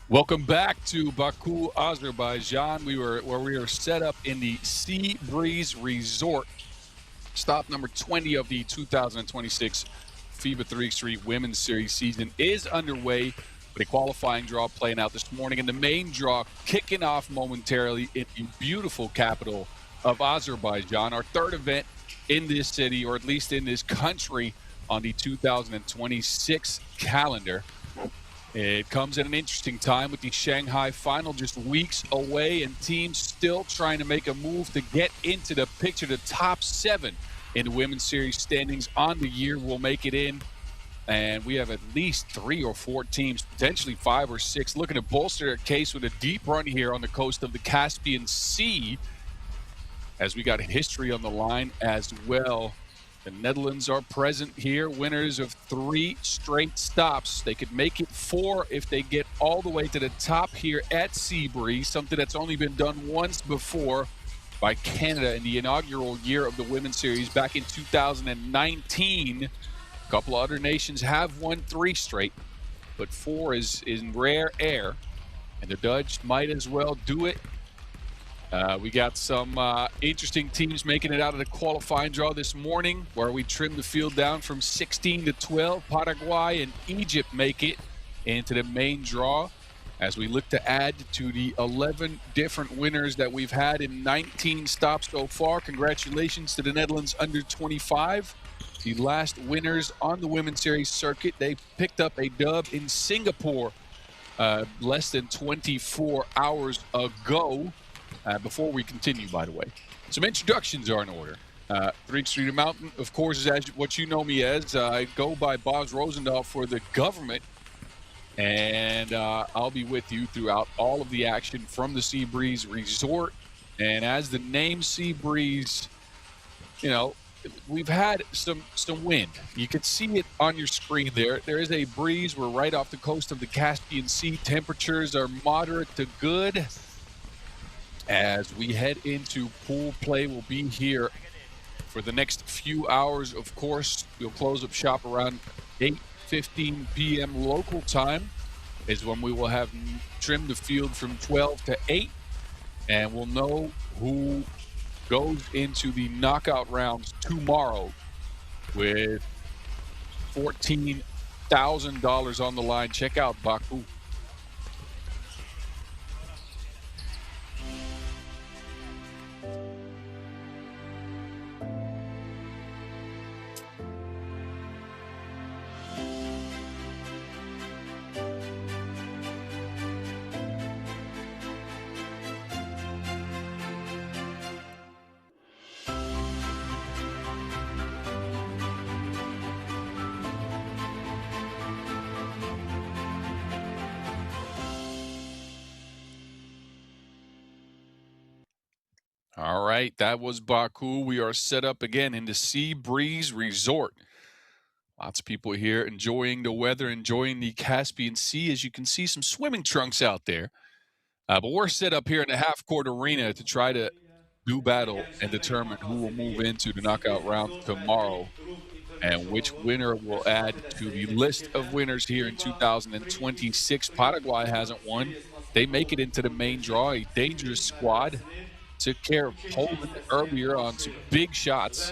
Welcome back to Baku, Azerbaijan. We were set up in the Sea Breeze Resort, stop number 20 of the 2026 FIBA 3x3 Women's Series season is underway with a qualifying draw playing out this morning, and the main draw kicking off momentarily in the beautiful capital of Azerbaijan, our third event in this city, or at least in this country, on the 2026 calendar. It comes at an interesting time with the Shanghai final just weeks away and teams still trying to make a move to get into the picture. The top 7 in the Women's Series standings on the year will make it in. And we have at least 3 or 4 teams, potentially 5 or 6, looking to bolster their case with a deep run here on the coast of the Caspian Sea, as we got history on the line as well. The Netherlands are present here, winners of 3 straight stops. They could make it 4 if they get all the way to the top here at Sea Breeze, something that's only been done once before by Canada in the inaugural year of the Women's Series back in 2019. A couple of other nations have won 3 straight, but 4 is in rare air, and the Dutch might as well do it. We got some interesting teams making it out of the qualifying draw this morning, where we trimmed the field down from 16 to 12. Paraguay and Egypt make it into the main draw as we look to add to the 11 different winners that we've had in 19 stops so far. Congratulations to the Netherlands under 25, the last winners on the Women's Series circuit. They picked up a dub in Singapore less than 24 hours ago. Before we continue, by the way, some introductions are in order. 3x3 Mountain, of course, is as what you know me as. I go by Boz Rosendahl for the government, and I'll be with you throughout all of the action from the Sea Breeze Resort. And as the name Sea Breeze, you know, we've had some wind. You can see it on your screen there. There is a breeze. We're right off the coast of the Caspian Sea. Temperatures are moderate to good. As we head into pool play, we'll be here for the next few hours. Of course, we'll close up shop around 8:15 p.m. local time is when we will have trimmed the field from 12 to 8, and we'll know who goes into the knockout rounds tomorrow with $14,000 on the line. Check out Baku. All right, that was Baku. We are set up again in the Sea Breeze Resort. Lots of people here enjoying the weather, enjoying the Caspian Sea. As you can see, some swimming trunks out there. But we're set up here in the half-court arena to try to do battle and determine who will move into the knockout round tomorrow and which winner will add to the list of winners here in 2026. Paraguay hasn't won. They make it into the main draw, a dangerous squad. Took care of Poland earlier on some big shots.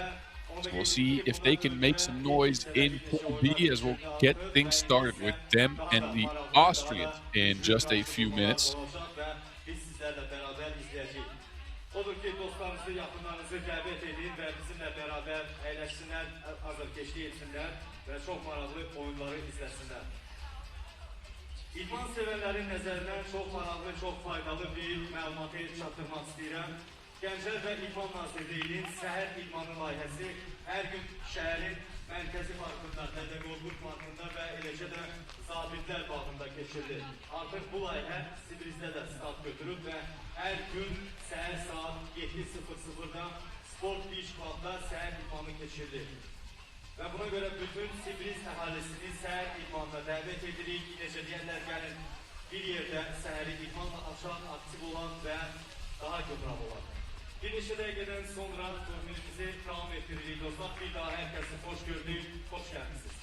So we'll see if they can make some noise in Pool B as we'll get things started with them and the Austrians in just a few minutes. Odur ki, dostlarınızı, yaxınlarınızı dəvət edin və bizimlə bərabər əyləşsinlər, azarkeşlik etsinlər və çox maraqlı oyunları izləsinlər. İdman sevərlərin nəzərindən çox maraqlı, çox faydalı bir məlumatı çatdırmaq istəyirəm. Gənclər və İdman Nazirliyinin səhər idmanı layihəsi hər gün şəhərin mərkəzi parkında, Dədəqorqud parkında və eləcə də Zabitlər bağında keçirilir. Artıq bu layihə Sibrizdə də start götürüb və hər gün səhər saat 7:00-da Sport Beach Club'da səhər idmanı keçirilir. Və buna görə bütün Sibriz əhalisini səhər idmanına dəvət edirik. Necə deyərlər, gəlin bir yerdə səhəri idmanla açan, aktiv olan və daha gömraq olan. Bir neçə dəqiqədən sonra turnirimizi davam ettiririk dostlar. Bir daha hər kəsi xoş gördük, xoş gəlmişsiniz.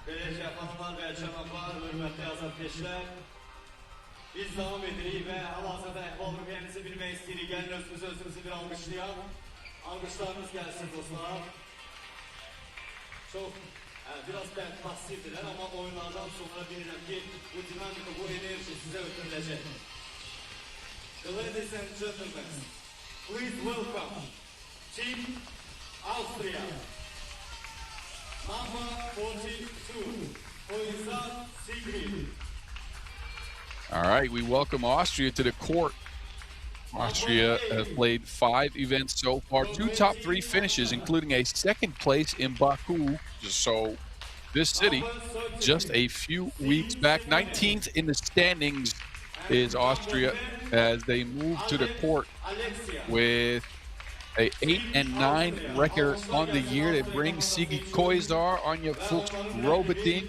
Belediye hanımlar ve cənablar, hörmətli azarkeşlər, biz davam edirik və hal-hazırda əhval-ruhiyyənizi bilmək istəyirik. Gəlin özümüzü bir alqışlayaq. Alqışlarınız gəlsin dostlar. Çox, biraz passivdirlər, amma oyunlardan sonra bilirəm ki, bu dinamika, bu enerji sizə ötürüləcək. Ladies and gentlemen, please welcome Team Austria. Number 42, Arrasate. All right, we welcome Austria to the court. Austria has played 5 events so far, 2 top 3 finishes, including a 2nd place in Baku. So this city, just a few weeks back, 19th in the standings is Austria as they move to the court with a 8-9 record on the year. They bring Sigi Koizar, Anya Fuchs, Robotin,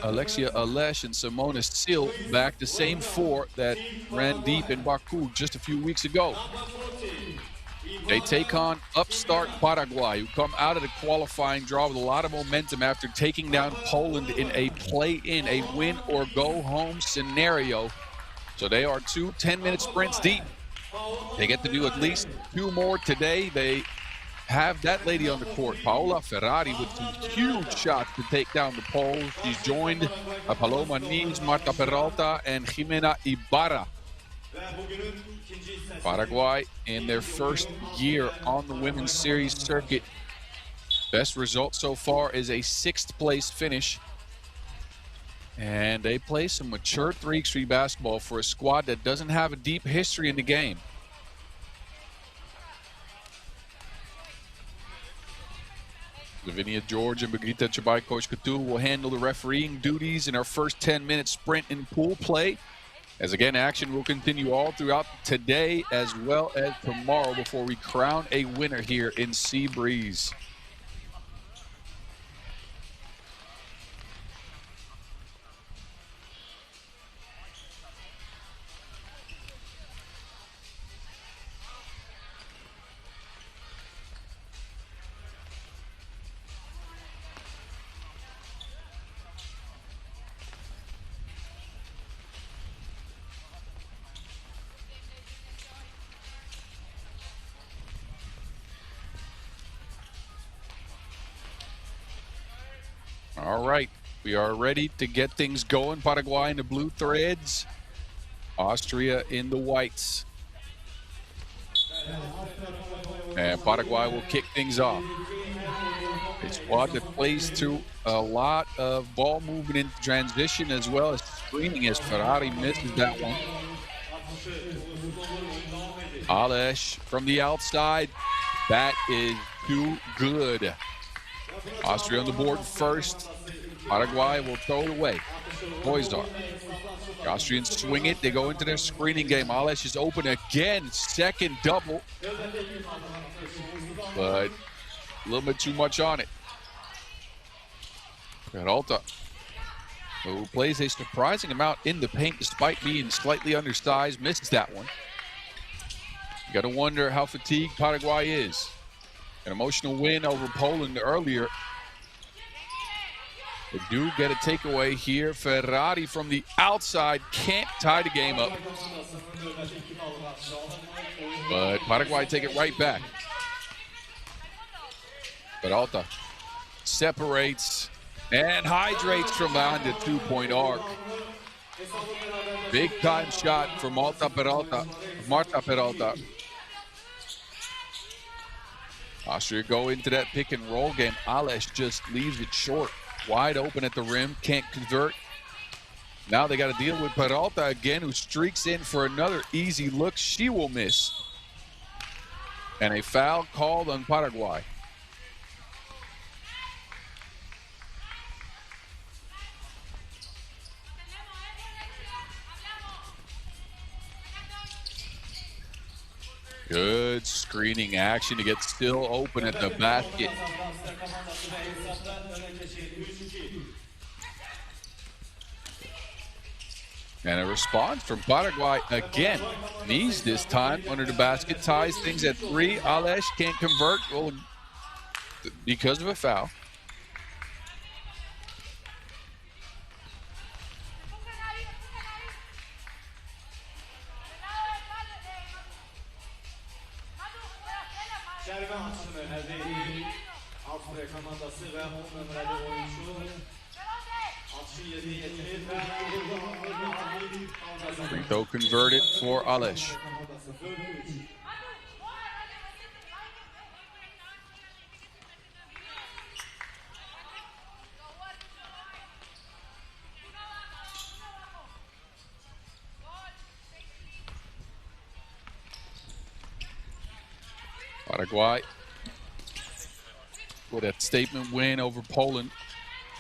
Alexia Alesh, and Simona Sil back, the same 4 that ran deep in Baku just a few weeks ago. They take on upstart Paraguay, who come out of the qualifying draw with a lot of momentum after taking down Poland in a play-in, a win-or-go-home scenario. So they are 2 10-minute sprints deep. They get to do at least 2 more today. They have that lady on the court, Paola Ferrari, with some huge shots to take down the Poles. She's joined by Paloma Nins, Marta Peralta, and Jimena Ibarra. Paraguay in their first year on the women's series circuit. Best result so far is a 6th place finish. And they play some mature 3x3 basketball for a squad that doesn't have a deep history in the game. Lavinia George and Brigitte Chabai-Koshkatu will handle the refereeing duties in our first 10-minute sprint in pool play. As again, action will continue all throughout today as well as tomorrow before we crown a winner here in Sea Breeze. All right, we are ready to get things going. Paraguay in the blue threads, Austria in the whites. And Paraguay will kick things off. A squad that plays through a lot of ball movement in transition as well as screening, as Ferrari misses that one. Alesh from the outside. That is too good. Austria on the board first. Paraguay will throw it away. Koizar. The Austrians swing it. They go into their screening game. Alesh is open again. 2nd double. But a little bit too much on it. Peralta, who plays a surprising amount in the paint despite being slightly undersized, misses that one. You got to wonder how fatigued Paraguay is. An emotional win over Poland earlier. They do get a takeaway here. Ferrari from the outside can't tie the game up. But Paraguay take it right back. Peralta separates and hydrates from behind the 2-point arc. Big time shot from Marta Peralta. Austria go into that pick and roll game. Alesh just leaves it short. Wide open at the rim, can't convert. Now they got to deal with Peralta again, who streaks in for another easy look. She will miss. And a foul called on Paraguay. Good screening action to get still open at the basket. And a response from Paraguay again. Knees this time under the basket, ties things at 3. Aleš can't convert, well, because of a foul. Cərimə atışını əldə edib Austria komandası və 10 nömrəli oyuncu atışı yerinə yetirir və Free throw converted for Aleš. Paraguay with a statement win over Poland.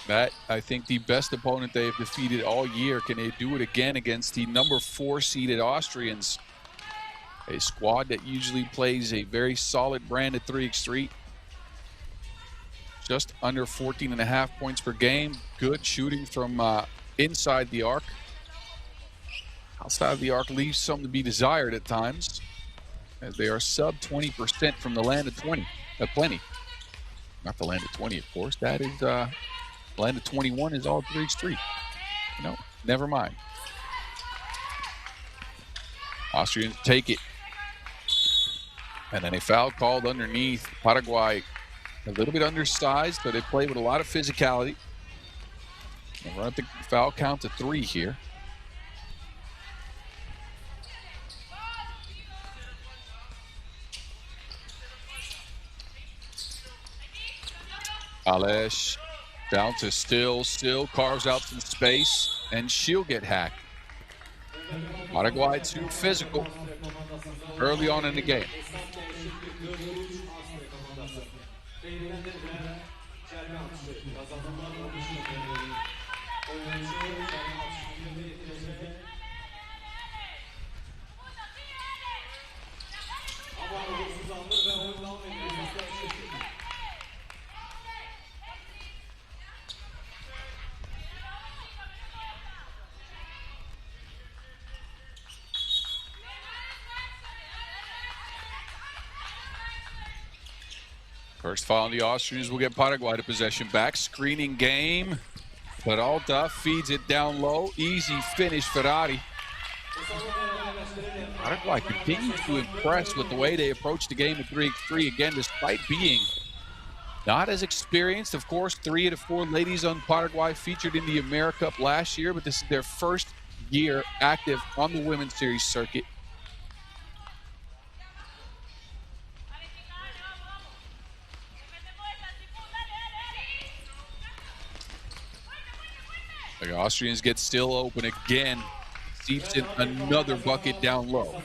That, I think, the best opponent they have defeated all year. Can they do it again against the number 4 seeded Austrians? A squad that usually plays a very solid brand of 3x3. Just under 14.5 points per game. Good shooting from inside the arc. Outside of the arc leaves some to be desired at times, as they are sub 20% from the land of 20. Plenty. Not the land of 20, of course. That is land of 21 is all 3x3. No, never mind. Austrians take it. And then a foul called underneath. Paraguay a little bit undersized, but they play with a lot of physicality. And run the foul count to 3 here. Aleš down to Still carves out some space, and she'll get hacked. Paraguay too physical early on in the game. First foul on the Austrians will get Paraguay to possession back. Screening game. Peralta feeds it down low. Easy finish, Ferrari. Paraguay continues to impress with the way they approach the game at 3x3 again, despite being not as experienced. Of course, 3 of the 4 ladies on Paraguay featured in the AmeriCup last year, but this is their first year active on the Women's Series circuit. The Austrians get Still open again. Seeps in another bucket down low.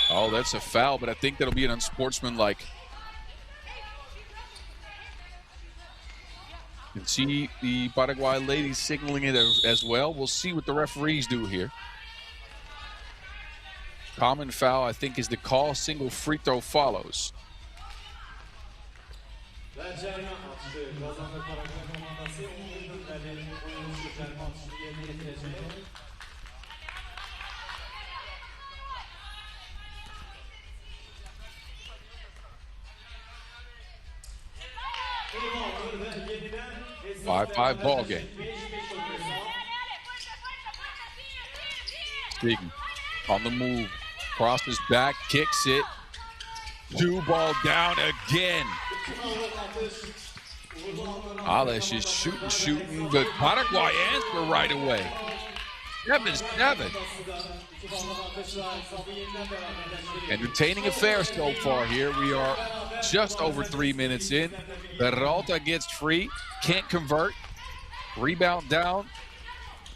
Oh, that's a foul, but I think that'll be an unsportsmanlike. You can see the Paraguay ladies signaling it as well. We'll see what the referees do here. Common foul, I think, is the call. Single free throw follows. Five ball game. Speaking on the move, crosses back, kicks it. 2 ball down again. Aleš is shooting, but Paraguay answer right away. 7-7. Entertaining affair so far here. We are just over 3 minutes in. Peralta gets free, can't convert. Rebound down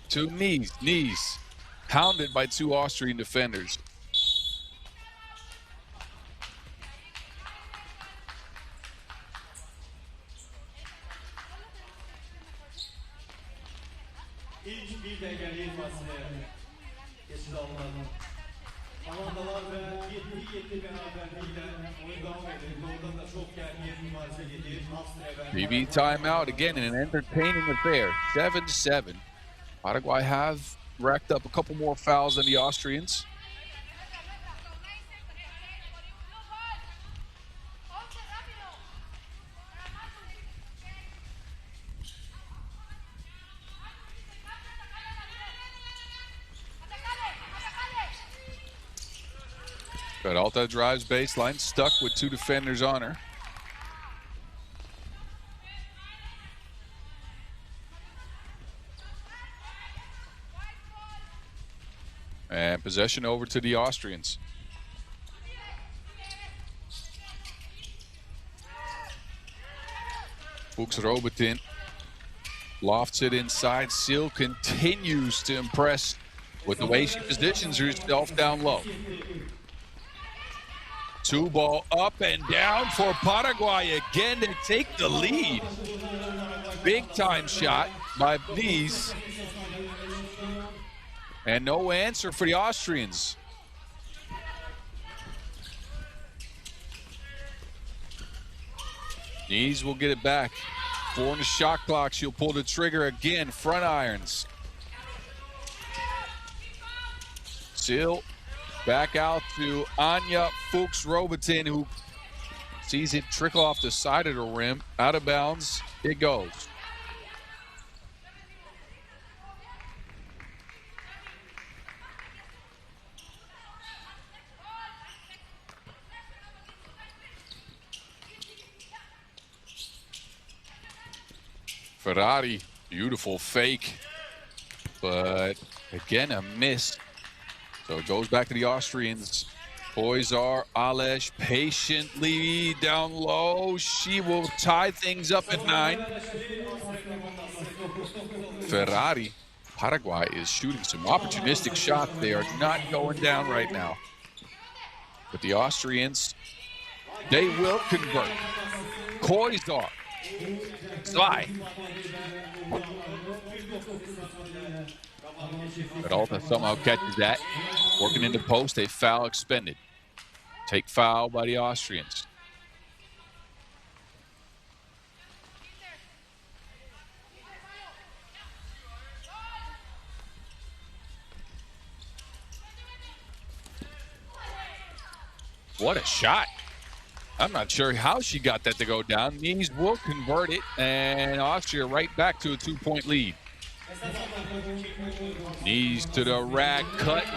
to knees. Pounded by 2 Austrian defenders. Komandalar ve 7-7 beraberliğiyle oyun devam edildi. Oradan da çok gergin mücadele edildi. Austria ve FIBA timeout again in an entertaining affair. 7-7. Paraguay have racked up a couple more fouls than the Austrians. Peralta drives baseline, stuck with two defenders on her. And possession over to the Austrians. Fuchs Robertin lofts it inside. Sil continues to impress with the way she positions herself down low. Two ball up and down for Paraguay again to take the lead. Big time shot by Nies. And no answer for the Austrians. Nies will get it back. 4 in the shot clock. She'll pull the trigger again. Front irons. Sil back out to Anya Fuchs Robertin, who sees it trickle off the side of the rim. Out of bounds, it goes. Ferrari, beautiful fake, but again a miss. So it goes back to the Austrians. Poizar Alesh patiently down low. She will tie things up at 9. Ferrari, Paraguay is shooting some opportunistic shots. They are not going down right now. But the Austrians, they will convert. Poizar, slide. Peralta somehow catches that. Working in the post, a foul expended. Take foul by the Austrians. What a shot. I'm not sure how she got that to go down. Nies will convert it, and Austria right back to a 2-point lead. Nies to the rack, cutting.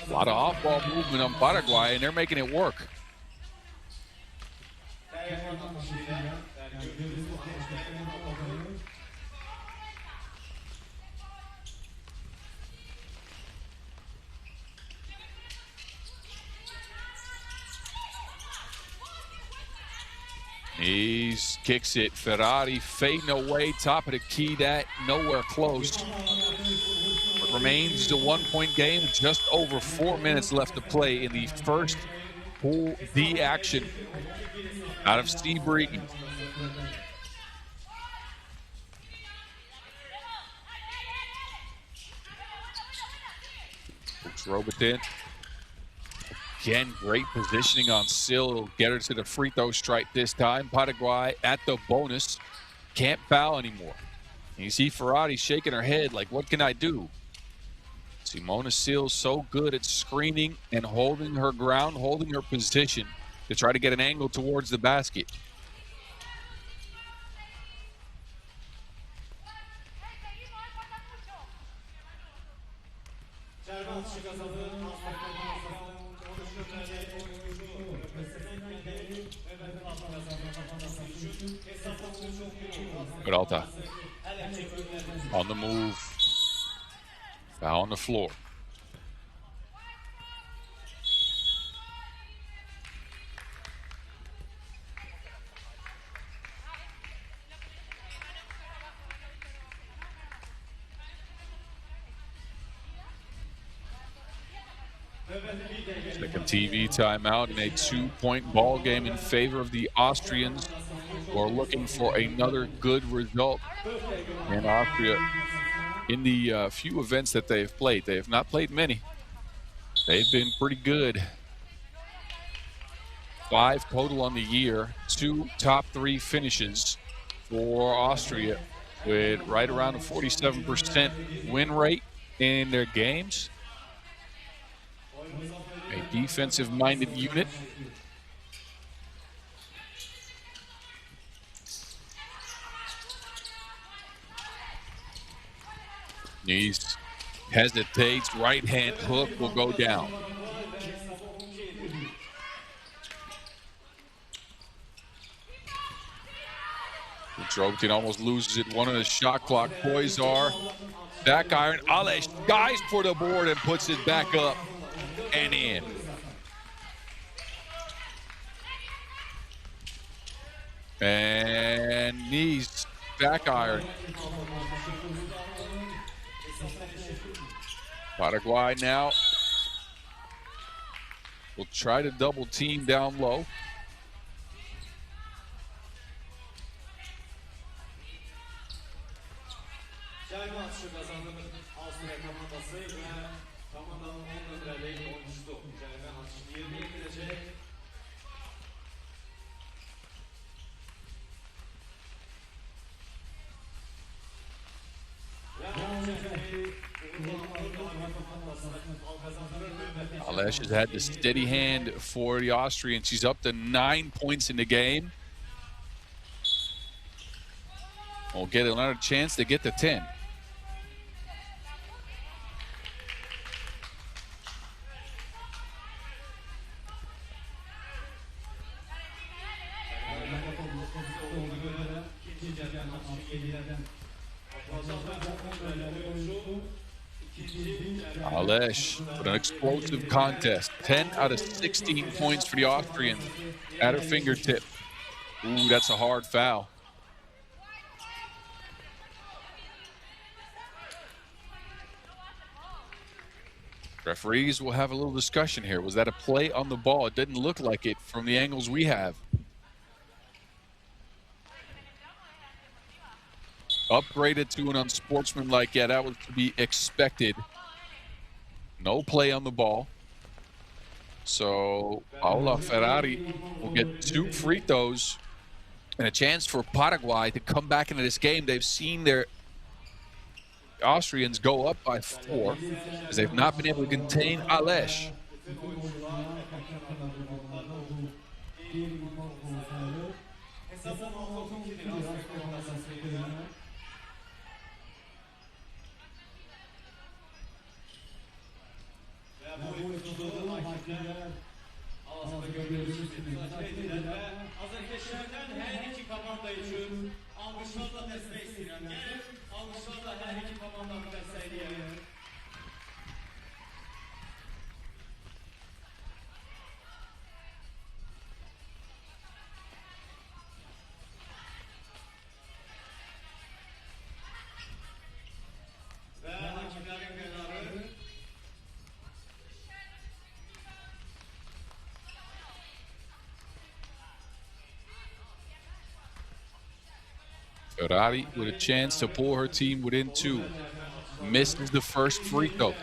A lot of off-ball movement on Paraguay, and they're making it work. Nies kicks it. Ferrari fading away, top of the key, that nowhere close. It remains a 1-point game, just over 4 minutes left to play in the first Pool D action out of Sebring. Fuchs Robertin. Again, great positioning on Sil. It'll get her to the free throw strike this time. Paraguay at the bonus. Can't foul anymore. And you see Ferrari shaking her head like, what can I do? Simona Sil so good at screening and holding her ground, holding her position to try to get an angle towards the basket. Peralta on the move. Foul on the floor. Second TV timeout in a 2-point ball game in favor of the Austrians, who are looking for another good result. And Austria, in the few events that they have played, they have not played many, They've been pretty good. 5 total on the year, 2 top 3 finishes for Austria with right around a 47% win rate in their games. A defensive-minded unit. Knees hesitates, right hand hook will go down. Drogotin almost loses it. One on the shot clock. Koizar, back iron. Alesh dives for the board and puts it back up and in. And knees, back iron. Paraguay now will try to double team down low. Maçı kazandı Avusturya komandası ve komandanın 10 nömrəli oyuncusu. Cərimə maçı 20 ediləcək. Alesh has had the steady hand for the Austrians. She's up to 9 points in the game. We'll get another chance to get to 10. Alesh with an explosive contest. 10 out of 16 points for the Austrians at her fingertip. Ooh, that's a hard foul. Referees will have a little discussion here. Was that a play on the ball? It didn't look like it from the angles we have. Upgraded to an unsportsmanlike. Yeah, that was to be expected. No play on the ball. So Paola Ferrari will get 2 free throws and a chance for Paraguay to come back into this game. They've seen their Austrians go up by 4 as they've not been able to contain Alesh. Azərbaycandan hər iki komanda üçün alqışlarla dəstək istəyirəm. Gəlin, alqışlarla hər iki komandanı dəstəkləyək. Və hakimlərin qərarı Ferrari with a chance to pull her team within 2. Misses the first free throw.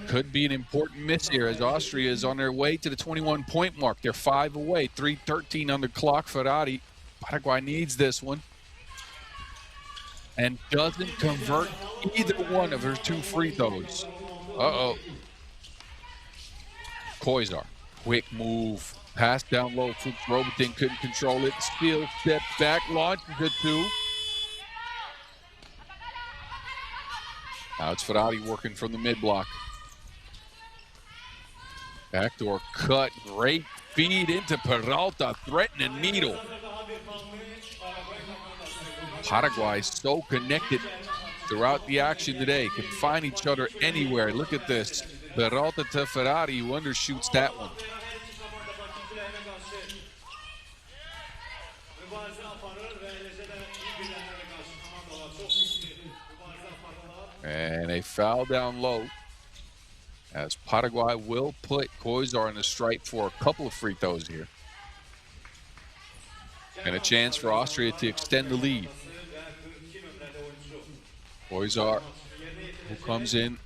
Could be an important miss here as Austria is on their way to the 21-point mark. They're 5 away, 3:13 on the clock. Ferrari, Paraguay needs this one. And doesn't convert either one of her 2 free throws. Uh-oh. Koizar, quick move. Pass down low. Drogotin couldn't control it. Steele steps back, launches it 2. Now it's Ferrari working from the mid-block. Backdoor cut. Great feed into Peralta. Threatening needle. Paraguay so connected throughout the action today. Can find each other anywhere. Look at this. Peralta to Ferrari, who undershoots that one. And a foul down low as Paraguay will put Koizar in the stripe for a couple of free throws here. And a chance for Austria to extend the lead. Koizar, who comes in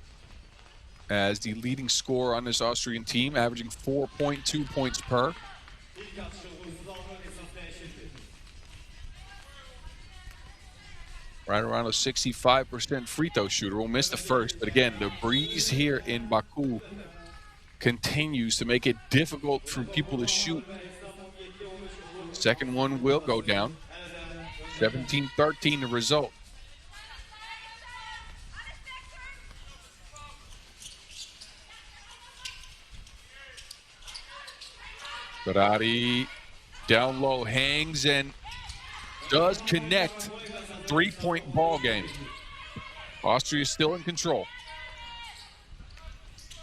as the leading scorer on this Austrian team, averaging 4.2 points per. İlk atışı uysuz alma esasına eşittir. Right around a 65% free throw shooter. Will miss the first, but again, the breeze here in Baku continues to make it difficult for people to shoot. Second one will go down. 17-13 the result. Ferrari down low, hangs and does connect. 3-point ball game. Austria is still in control.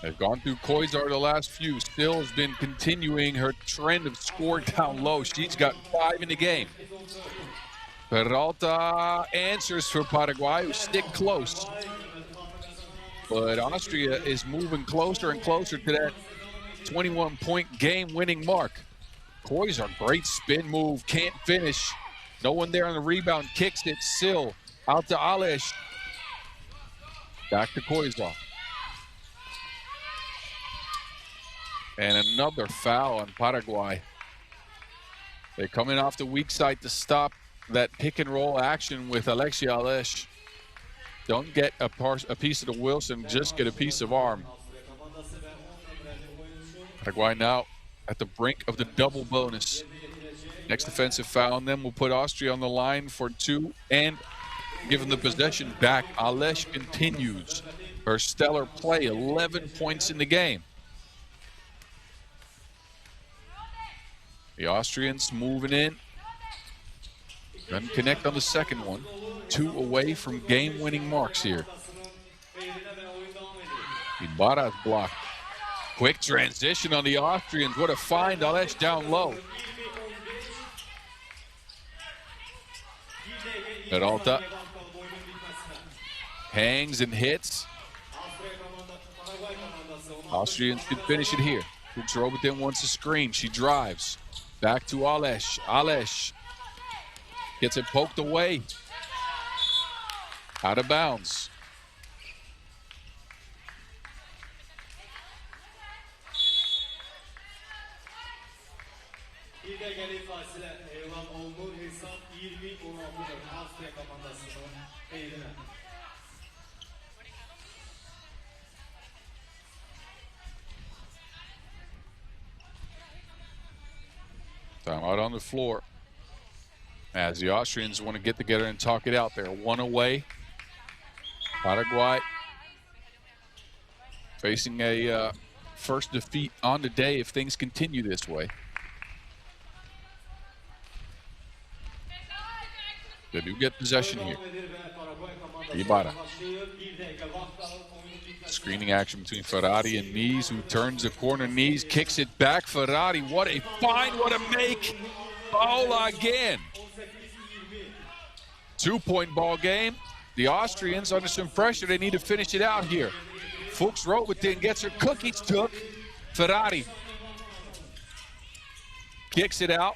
They've gone through Koizar the last few. Still has been continuing her trend of scoring down low. She's got 5 in the game. Peralta answers for Paraguay, who stick close. But Austria is moving closer and closer to that 21-point game-winning mark. Koizar, great spin move, can't finish. No one there on the rebound, kicks it, Sil, out to Alesh. Back to Koizar. And another foul on Paraguay. They're coming off the weak side to stop that pick and roll action with Alexia Alesh. Don't get a piece of the Wilson, just get a piece of arm. Paraguay now at the brink of the double bonus. Next offensive foul, and then we'll put Austria on the line for 2 and give them the possession back. Alesh continues her stellar play, 11 points in the game. The Austrians moving in. Doesn't connect on the second one. 2 away from game-winning marks here. Ibarra's blocked. Quick transition on the Austrians. What a find. Alesh down low. Peralta hangs and hits. Austrians can finish it here. Robotin wants a screen. She drives. Back to Alesh. Alesh gets it poked away. Out of bounds. Time out on the floor as the Austrians want to get together and talk it out there. 1 away. Paraguay facing a first defeat on the day if things continue this way. They do get possession here. Ibarra. Screening action between Ferrari and Knees, who turns the corner. Knees kicks it back. Ferrari, what a find, what a make. Paola again. 2-point ball game. The Austrians under some pressure. They need to finish it out here. Fuchs Robotin gets her cookies took. Ferrari kicks it out.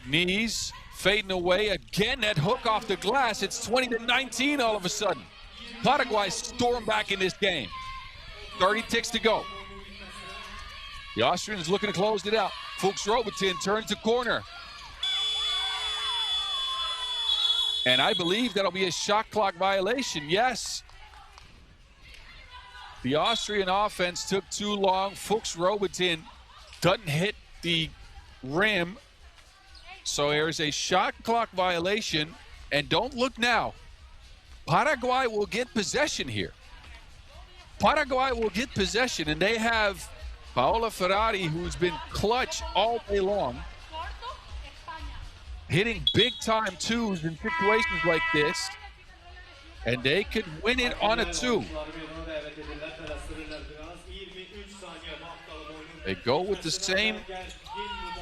Knees fading away. Again, that hook off the glass. It's 20-19 all of a sudden. Paraguay storm back in this game. 30 ticks to go. The Austrians looking to close it out. Fuchs Robotin turns the corner. And I believe that'll be a shot clock violation. Yes. The Austrian offense took too long. Fuchs Robotin doesn't hit the rim. So there's a shot clock violation. And don't look now. Paraguay will get possession here. Paraguay will get possession, and they have Paola Ferrari, who's been clutch all day long, hitting big-time twos in situations like this, and they could win it on a 2. They go with the same,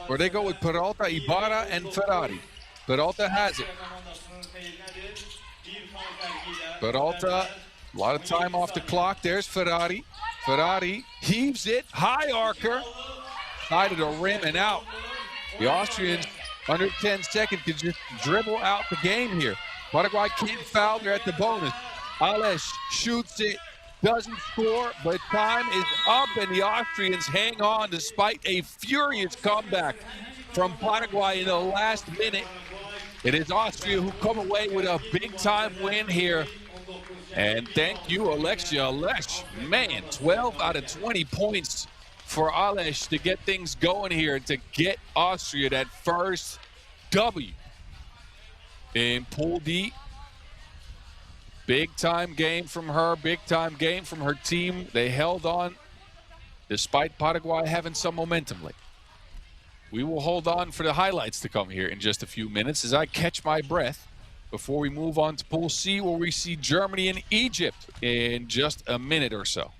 or they go with Peralta, Ibarra, and Ferrari. Peralta has it. Peralta, a lot of time off the clock. There's Ferrari. Ferrari heaves it, high archer, side of the rim and out. The Austrians, under 10 seconds, can just dribble out the game here. Paraguay can't foul, they're at the bonus. Alesh shoots it, doesn't score, but time is up, and the Austrians hang on despite a furious comeback from Paraguay in the last minute. It is Austria who come away with a big-time win here. And thank you, Alexia. Man, 12 out of 20 points for Aleš to get things going here, to get Austria that first W in Pool D. Big-time game from her, big-time game from her team. They held on despite Paraguay having some momentum late. We will hold on for the highlights to come here in just a few minutes as I catch my breath before we move on to Pool C, where we see Germany and Egypt in just a minute or so.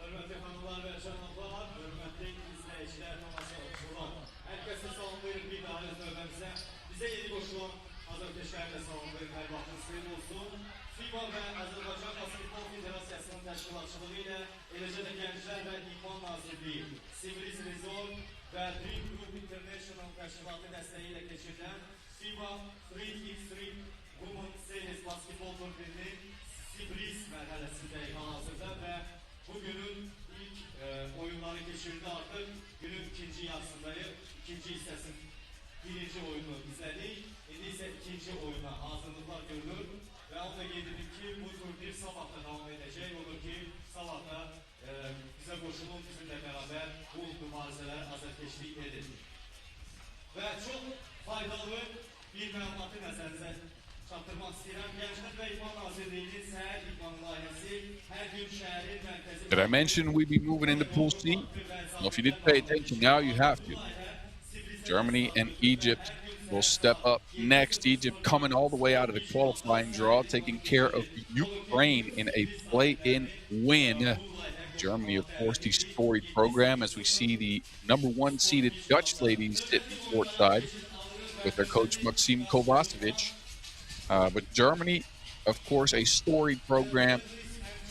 Hörmətli xanımlar və cənablar, hörmətli izləyicilər, tamaşaçılar. Hər kəsə salamlayırıq bir daha öz növbəmizə. Bizə yeni qoşulan azərkeşlərlə salamlayırıq, hər vaxtınız xeyir olsun. FIBA və Azərbaycan Basketbol Federasiyasının təşkilatçılığı ilə, eləcə də Gənclər və İdman Nazirliyi, Sivriz Resort və Dream Group International təşkilatı dəstəyi ilə keçirilən FIBA 3x3 Women Series Basketbol turnirinin Sivriz mərhələsindəyik hal-hazırda və bugünün ilk oyunları geçirildi artık. Günün ikinci yarısındayız. İkinci hissesinin birinci oyunu izledik. Şimdi ise ikinci oyuna hazırlıklar görülür. Ve onu da yedirdik ki bu turnir sabahta devam edecek. Olur ki sabahta bize koşulun bizimle beraber bu mübarezeler azərkeşlik edir. Ve çok faydalı bir məlumatı nəzərinizə çatdırmaq istəyirəm. Gənclər və İdman Nazirliyinin səhər idman layihəsi hər gün şəhərin mərkəzi. Did I mention we'd be moving into Pool C? Well, if you didn't pay attention, now you have to. Germany and Egypt will step up next. Egypt coming all the way out of the qualifying draw, taking care of Ukraine in a play-in win. Germany, of course, the storied program, as we see the #1 seeded Dutch ladies sitting courtside with their coach Maxim Kovacevic. But Germany, of course, a storied program.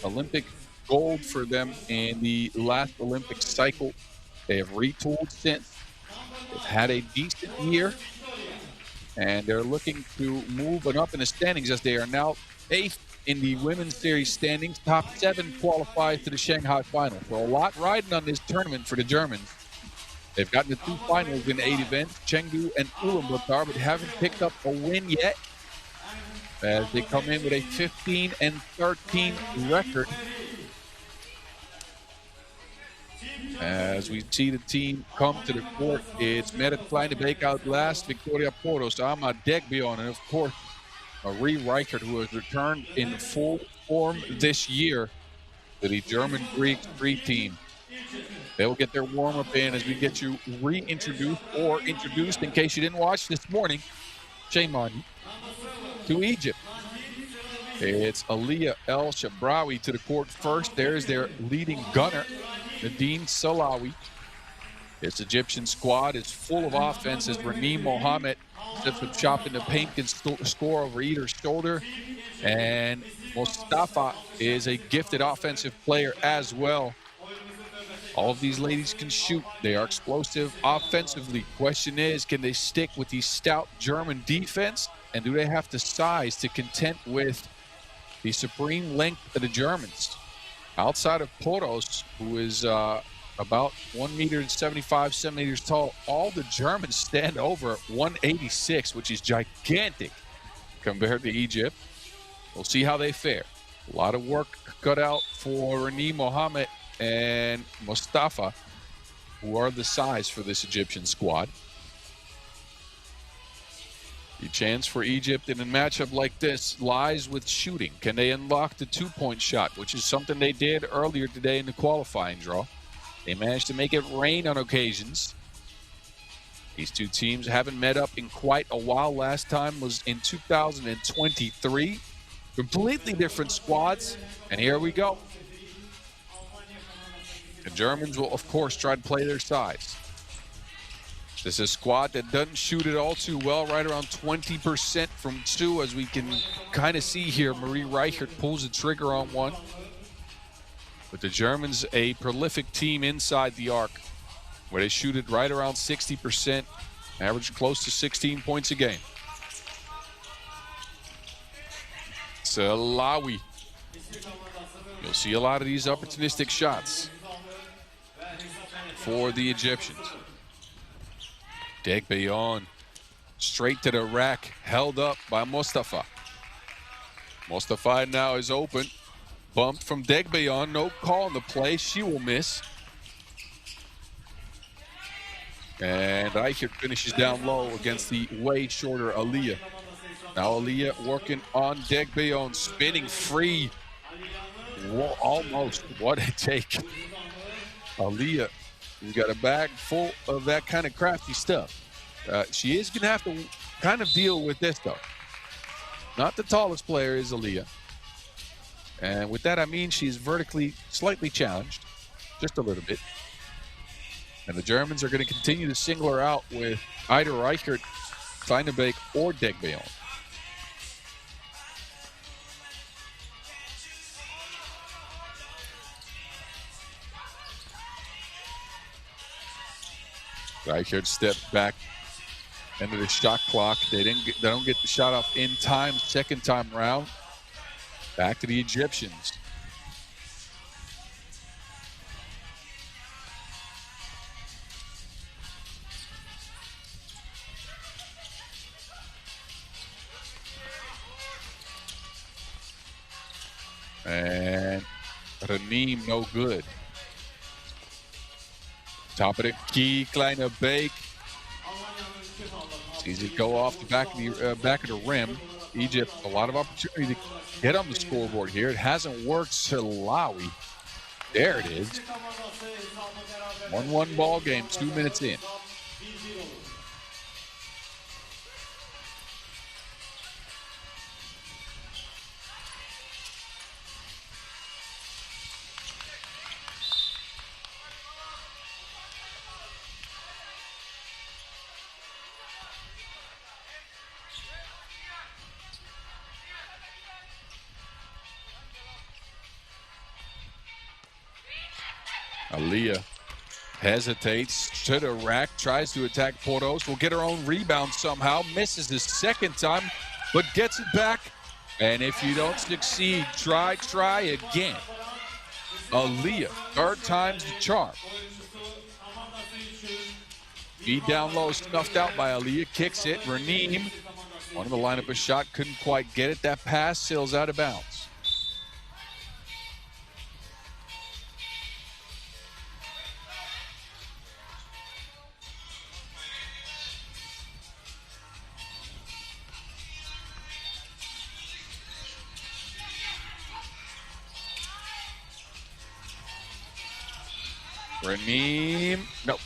Olympic gold for them in the last Olympic cycle. They have retooled since. They've had a decent year. And they're looking to move up in the standings as they are now 8th in the women's series standings. Top 7 qualifies to the Shanghai final. So a lot riding on this tournament for the Germans. They've gotten to 2 finals in 8 events, Chengdu and Ulaanbaatar, but haven't picked up a win yet, as they come in with a 15-13 record. As we see the team come to the court, it's Merit Kleine Beek last, Victoria Poros, Ahmad Degbion, and of course, Marie Reichert, who has returned in full form this year to the German Greek 3 team. They'll get their warm-up in as we get you reintroduced or introduced, in case you didn't watch this morning, shame on you, to Egypt. It's Aliyah El Shabrawi to the court first. There's their leading gunner, Nadine Salawi. This Egyptian squad is full of offense as Raneem Mohammed sets up shop in the paint, can score over either shoulder. And Mustafa is a gifted offensive player as well. All of these ladies can shoot. They are explosive offensively. Question is, can they stick with the stout German defense? And do they have the size to contend with the supreme length of the Germans? Outside of Poros, who is about 1.75 centimeters tall, all the Germans stand over 186, which is gigantic compared to Egypt. We'll see how they fare. A lot of work cut out for Raneem Mohammed and Mustafa, who are the size for this Egyptian squad. The chance for Egypt in a matchup like this lies with shooting. Can they unlock the two-point shot, which is something they did earlier today in the qualifying draw? They managed to make it rain on occasions. These two teams haven't met up in quite a while. Last time was in 2023. Completely different squads, and here we go. The Germans will, of course, try to play their size. This is a squad that doesn't shoot it all too well, right around 20% from two, as we can kind of see here. Marie Reichert pulls the trigger on one. But the Germans, a prolific team inside the arc, where they shoot it right around 60%, average close to 16 points a game. Salawi. You'll see a lot of these opportunistic shots for the Egyptians. Degbeyon straight to the rack, held up by Mustafa. Mustafa now is open. Bumped from Degbeyon, no call on the play. She will miss. And Reichert finishes down low against the way shorter Aliyah. Now Aliyah working on Degbeyon, spinning free. Whoa, almost, what a take. Aliyah has got a bag full of that kind of crafty stuff. She is gonna have to kind of deal with this though. Not the tallest player is Aliyah. And with that, I mean she's vertically slightly challenged, just a little bit. And the Germans are going to continue to single her out with either Reichert, Kleinebeke, or Degbeyon. Reichert stepped back into the shot clock. They don't get the shot off in time, second time round. Back to the Egyptians. And Ranim, no good. Top of the key, Kleinebeke. Sees it go off the back of the rim. Egypt, a lot of opportunity to get on the scoreboard here. It hasn't worked. Salawi. There it is. 1-1 ball game, 2 minutes in. Aliyah hesitates to the rack, tries to attack Portos, will get her own rebound somehow, misses the second time, but gets it back. And if you don't succeed, try again. Aliyah, third time's the charm. Feed down low, snuffed out by Aliyah, kicks it. Ranim, one of the lineup a shot, couldn't quite get it. That pass sails out of bounds. Ranim, nope.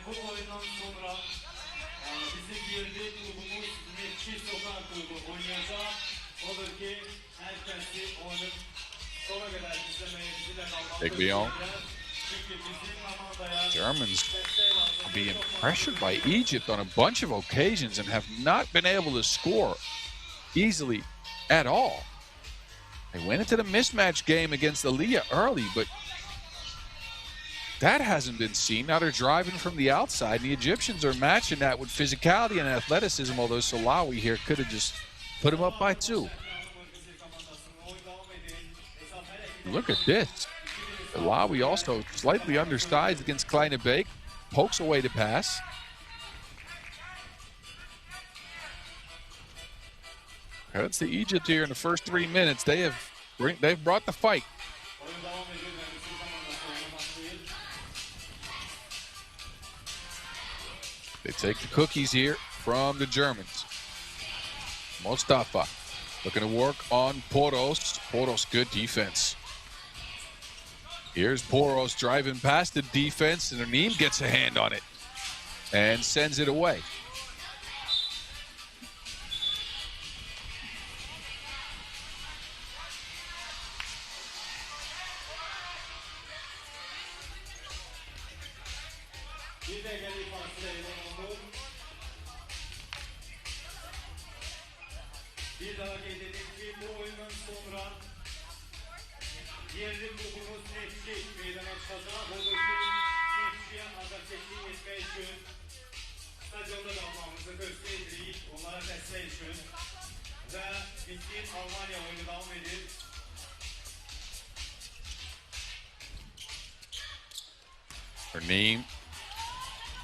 Bu oyundan sonra bizim yerli grubumuz Neftchi SOCAR grubu oynayacak. Olur ki herkesi oyunu sona kadar izlemeye bizimle kalmak. Germans are being pressured by Egypt on a bunch of occasions and have not been able to score easily at all. They went into the mismatch game against Aliyah early, but that hasn't been seen. Now they're driving from the outside, and the Egyptians are matching that with physicality and athleticism, although Salawi here could have just put him up by 2. Look at this. Salawi also slightly undersized against Kleinebeke, pokes away the pass. That's the Egypt here in the first 3 minutes. They've brought the fight. They take the cookies here from the Germans. Mustafa looking to work on Poros. Poros, good defense. Here's Poros driving past the defense, and Anim gets a hand on it and sends it away. Bir daha gelelim ki bu oyundan sonra yerli topunuz Neftchi meydana çıkacak. Buradaki Neftchi'ye Azerbaijan'ı yetmek için stadionda kalmamızı gösterdik. Onlara destek için. Ve bitkin Almanya oyunu devam edip Anim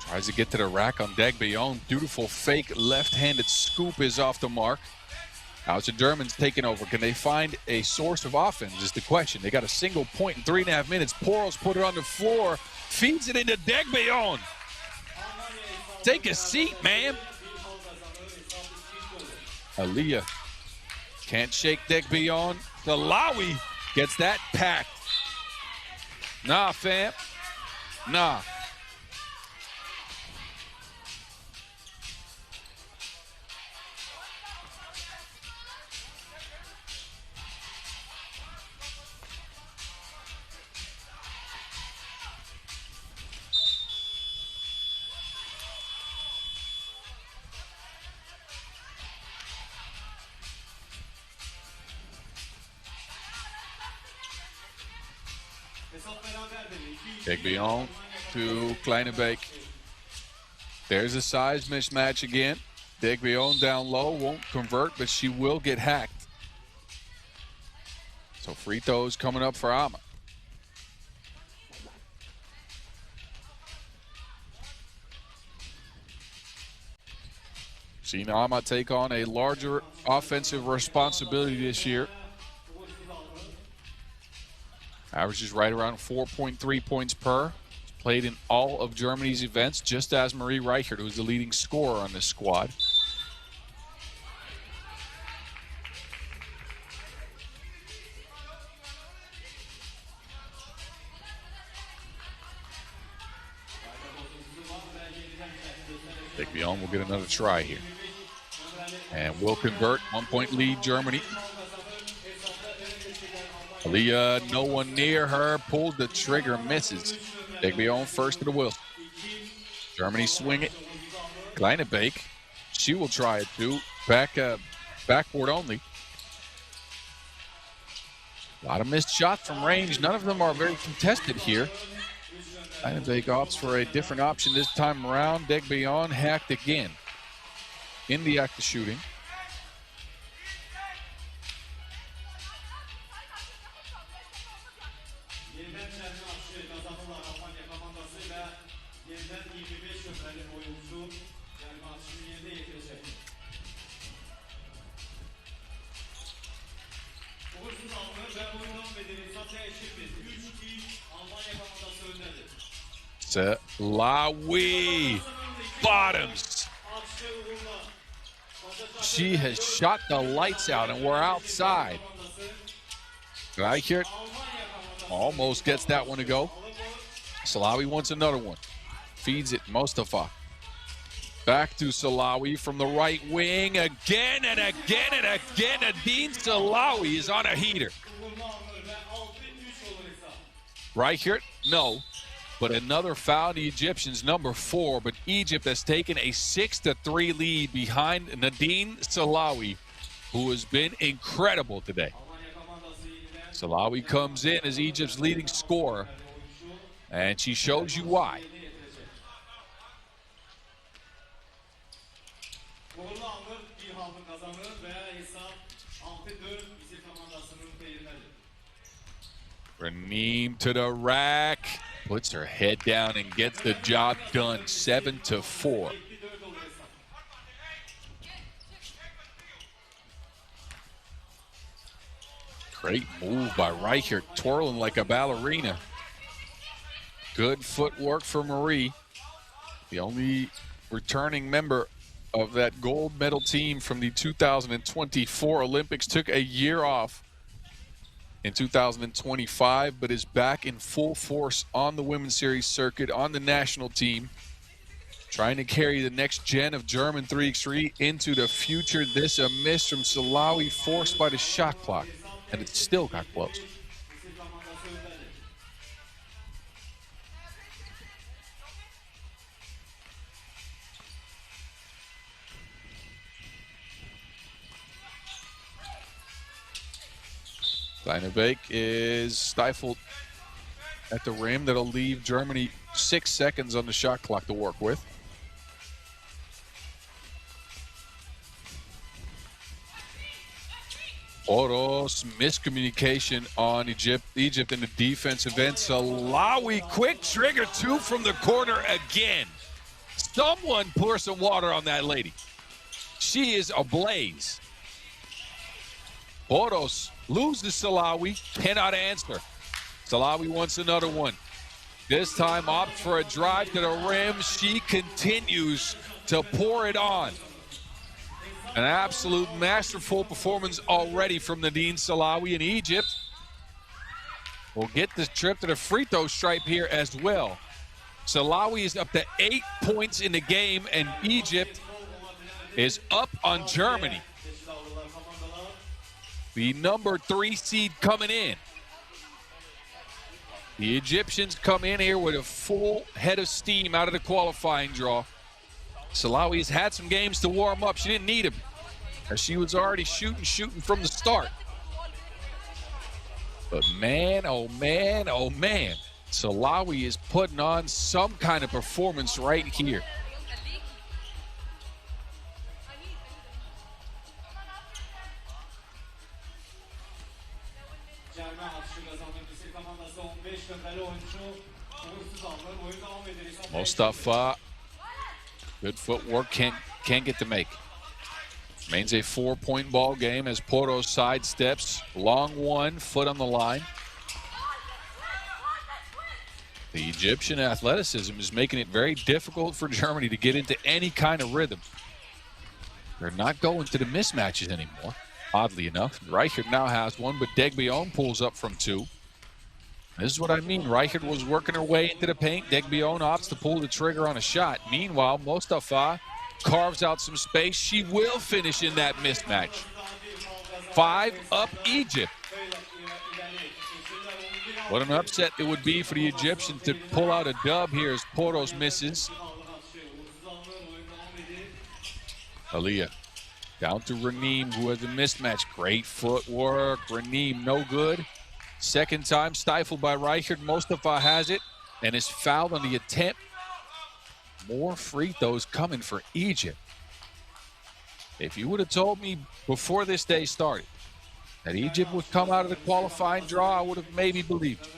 tries to get to the rack on Degbeon. Beautiful fake left-handed scoop is off the mark. Now it's the Germans taking over. Can they find a source of offense is the question. They got a single point in 3.5 minutes. Poros put it on the floor, feeds it into Degbeon. Take a seat, man. Aliyah can't shake Degbeon. Salawi gets that packed. Nah, fam. Nah. Degbeon to Kleinebeek. There's a size mismatch again. Degbeon down low, won't convert, but she will get hacked. So free throws coming up for Ama. Seen Ama take on a larger offensive responsibility this year. Averages right around 4.3 points per. Played in all of Germany's events, just as Marie Reichert, who's the leading scorer on this squad. Degbeon will get another try here. And will convert. 1 point lead, Germany. Aliyah, no one near her, pulled the trigger, misses. Degbeon first to the wheel. Germany swing it. Kleinebeek, she will try it too. Backboard only. A lot of missed shots from range. None of them are very contested here. Kleinebeek opts for a different option this time around. Degbeon hacked again in the act of shooting. Salawi bottoms. She has shot the lights out, and we're outside. Reichert almost gets that one to go. Salawi wants another one. Feeds it, Mustafa. Back to Salawi from the right wing. Again and again and again. Adine Salawi is on a heater. Reichert, no. But another foul, the Egyptians, number 4. But Egypt has taken a 6-3 lead behind Nadine Salawi, who has been incredible today. Salawi comes in as Egypt's leading scorer, and she shows you why. Raneem to the rack. Puts her head down and gets the job done, 7-4. Great move by Reichert, twirling like a ballerina. Good footwork for Marie. The only returning member of that gold medal team from the 2024 Olympics. Took a year off in 2025, but is back in full force on the Women's Series circuit, on the national team, trying to carry the next gen of German 3x3 into the future. This a miss from Salawi, forced by the shot clock, and it still got close. Steinbeck is stifled at the rim. That'll leave Germany 6 seconds on the shot clock to work with. Oros, miscommunication on Egypt in the defensive end. Salawi, quick trigger 2 from the corner again. Someone pour some water on that lady. She is ablaze. Oros loses Salawi, cannot answer. Salawi wants another one. This time opts for a drive to the rim. She continues to pour it on. An absolute masterful performance already from Nadine Salawi in Egypt. Will get this trip to the free throw stripe here as well. Salawi is up to 8 points in the game, and Egypt is up on Germany. The number 3 seed coming in. The Egyptians come in here with a full head of steam out of the qualifying draw. Salawi's had some games to warm up. She didn't need him, as she was already shooting from the start. But man, oh man, oh man, Salawi is putting on some kind of performance right here. Mustafa, good footwork, can't get the make. Remains a 4-point ball game as Porto sidesteps. Long one, foot on the line. The Egyptian athleticism is making it very difficult for Germany to get into any kind of rhythm. They're not going to the mismatches anymore, oddly enough. Reichert now has one, but Degbion pulls up from 2. This is what I mean. Reichert was working her way into the paint. Degbion opts to pull the trigger on a shot. Meanwhile, Mustafa carves out some space. She will finish in that mismatch. 5 up Egypt. What an upset it would be for the Egyptians to pull out a dub here as Portos misses. Aliyah down to Raneem, who has a mismatch. Great footwork. Raneem no good. Second time stifled by Reichert. Mustafa has it and is fouled on the attempt. More free throws coming for Egypt. If you would have told me before this day started that Egypt would come out of the qualifying draw, I would have maybe believed you.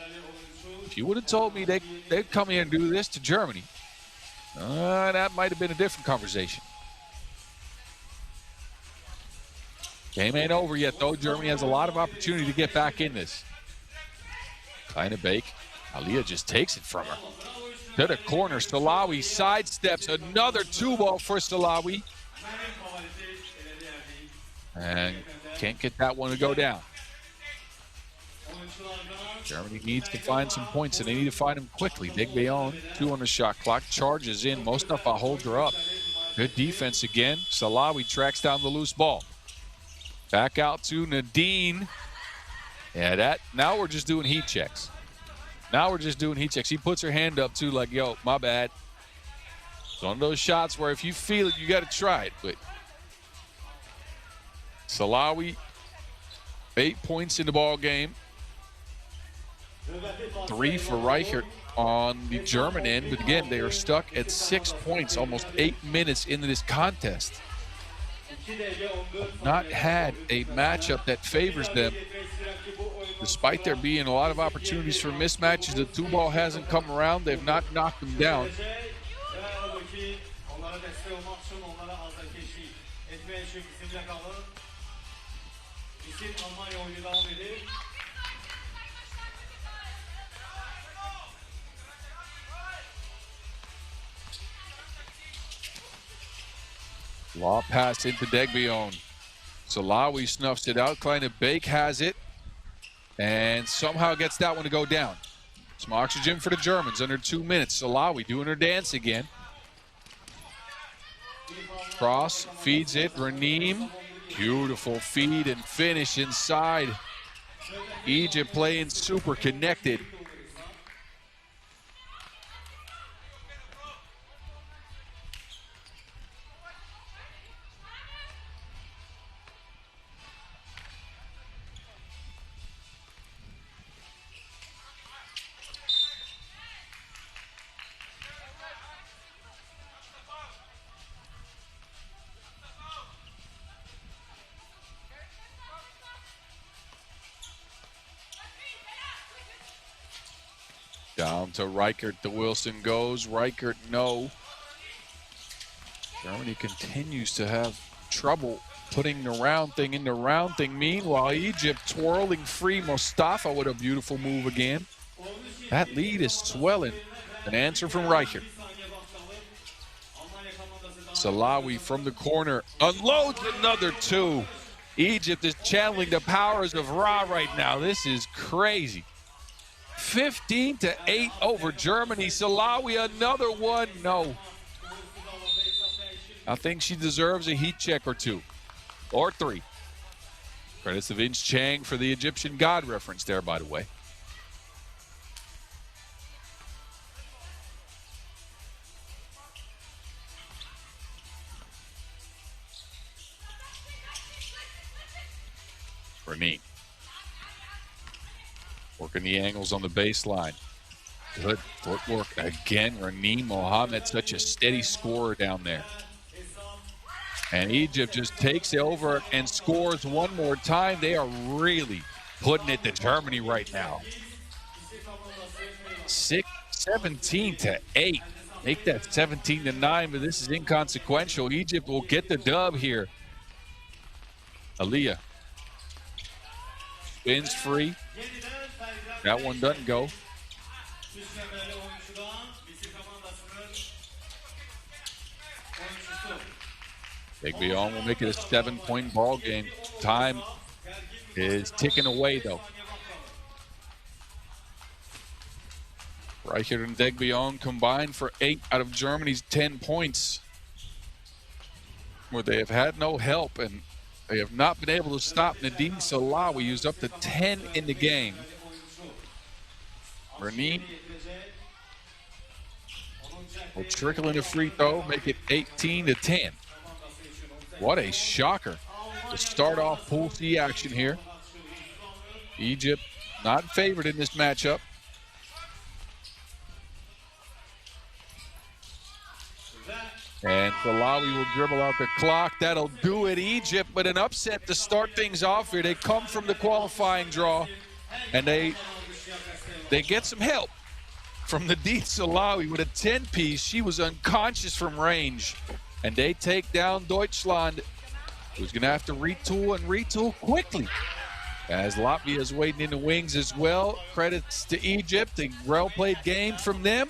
If you would have told me they'd come here and do this to Germany, that might have been a different conversation. Game ain't over yet, though. Germany has a lot of opportunity to get back in this. Steinbeck, Aliyah just takes it from her. To the corner, Salawi sidesteps. Another 2-ball for Salawi. And can't get that one to go down. Germany needs to find some points, and they need to find them quickly. Degbion, 2 on the shot clock, charges in. Mustafa holds her up. Good defense again. Salawi tracks down the loose ball. Back out to Nadine. Yeah, now we're just doing heat checks. He puts her hand up too, like, yo, my bad. It's one of those shots where if you feel it, you got to try it. But Salawi, 8 points in the ball game. 3 for Reichert on the German end. But again, they are stuck at 6 points, almost 8 minutes into this contest. Not had a matchup that favors them. Despite there being a lot of opportunities for mismatches, the 2-ball hasn't come around. They've not knocked them down. Law pass into Degbion. Salawi snuffs it out. Kleine Bake has it. And somehow gets that one to go down. Some oxygen for the Germans under 2 minutes. Salawi doing her dance again. Cross, feeds it. Raneem. Beautiful feed and finish inside. Egypt playing super connected. Down to Reichert. The Wilson goes. Reichert, no. Germany continues to have trouble putting the round thing in the round thing. Meanwhile, Egypt twirling free Mustafa with a beautiful move again. That lead is swelling. An answer from Reichert. Salawi from the corner unloads another two. Egypt is channeling the powers of Ra right now. This is crazy. 15-8 over Germany. Salawi, another one. No. I think she deserves a heat check or two. Or three. Credits to Vince Chang for the Egyptian god reference there, by the way. Raneem. Working the angles on the baseline. Good footwork again. Raneem Mohammed, such a steady scorer down there. And Egypt just takes it over and scores one more time. They are really putting it to Germany right now. 17-8. Make that 17-9, but this is inconsequential. Egypt will get the dub here. Aliyah spins free. That one doesn't go. Degbion will make it a 7-point ball game. Time is ticking away, though. Reichert and Degbion combined for 8 out of Germany's 10 points, where they have had no help and they have not been able to stop Nadine Salawi, who's up to 10 in the game. Raneem will trickle in a free throw, make it 18-10. What a shocker to start off Pool C action here. Egypt not favored in this matchup. And Salawi will dribble out the clock. That'll do it. Egypt, but an upset to start things off here. They come from the qualifying draw, and they get some help from Nadine Salawi with a 10-piece. She was unconscious from range. And they take down Deutschland, who's going to have to retool quickly. As Latvia is waiting in the wings as well. Credits to Egypt, a well-played game from them,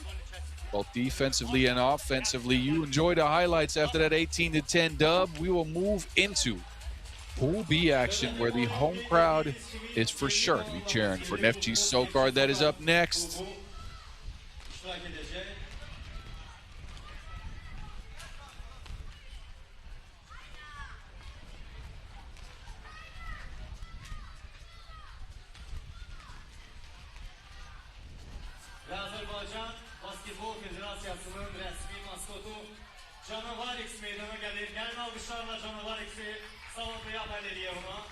both defensively and offensively. You enjoy the highlights after that 18-10 dub. We will move into Pool B action, where the home crowd is for sure to be cheering for Neftchi SOCAR. That is up next. Azerbaijan Basketbol Federasyası'nın resmi maskotu Canavar X meydana gelir. Gelin alkışlarla Canavar X'i salonda haber ediyor ona.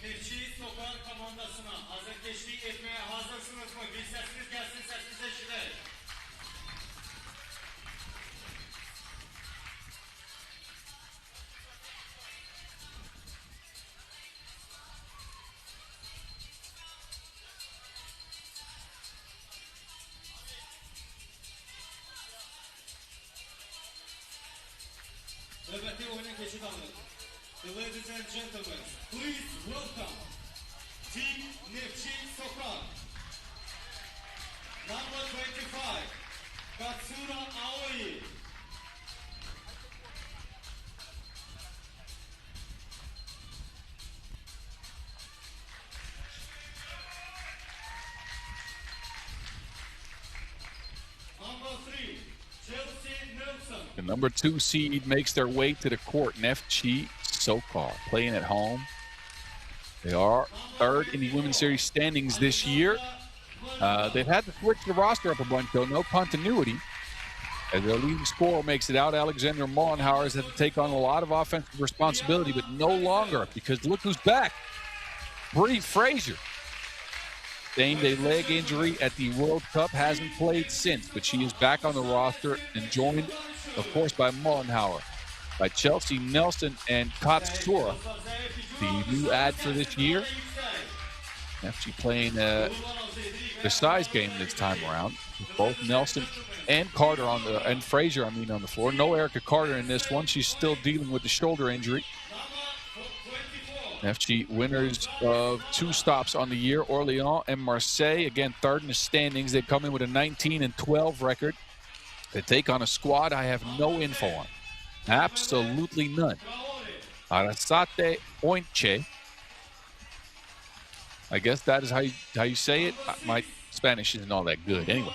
Neftchi SOCAR komandasına hazırkeşlik etmeye hazırsınız mı? Bir sesiniz gelsin, sesiniz eşilir. Növbəti oyuna keçid alır. The ladies and gentlemen, please welcome Team Neftchi SOCAR. Number 25, Katsura Aoi. Number 3, Chelsea Nelson. The number 2 seed makes their way to the court. Neftchi SOCAR playing at home. They are third in the Women's Series standings this year. They've had to switch the roster up a bunch, though. No continuity. As their leading scorer makes it out, Alexander Mollenhauer has had to take on a lot of offensive responsibility, but no longer, because look who's back. Bree Frazier. Sustained a leg injury at the World Cup, hasn't played since, but she is back on the roster and joined, of course, by Mollenhauer, by Chelsea Nelson and Katsura, the new add for this year. Actually playing the size game this time around. Both Nelson and Carter and Frazier, on the floor. No Erica Carter in this one. She's still dealing with the shoulder injury. Neftchi winners of 2 stops on the year, Orléans and Marseille. Again, third in the standings. They come in with a 19-12 record. They take on a squad I have no info on. Absolutely none. Arrasate Ointxe. I guess that is how you say it. My Spanish isn't all that good. Anyway,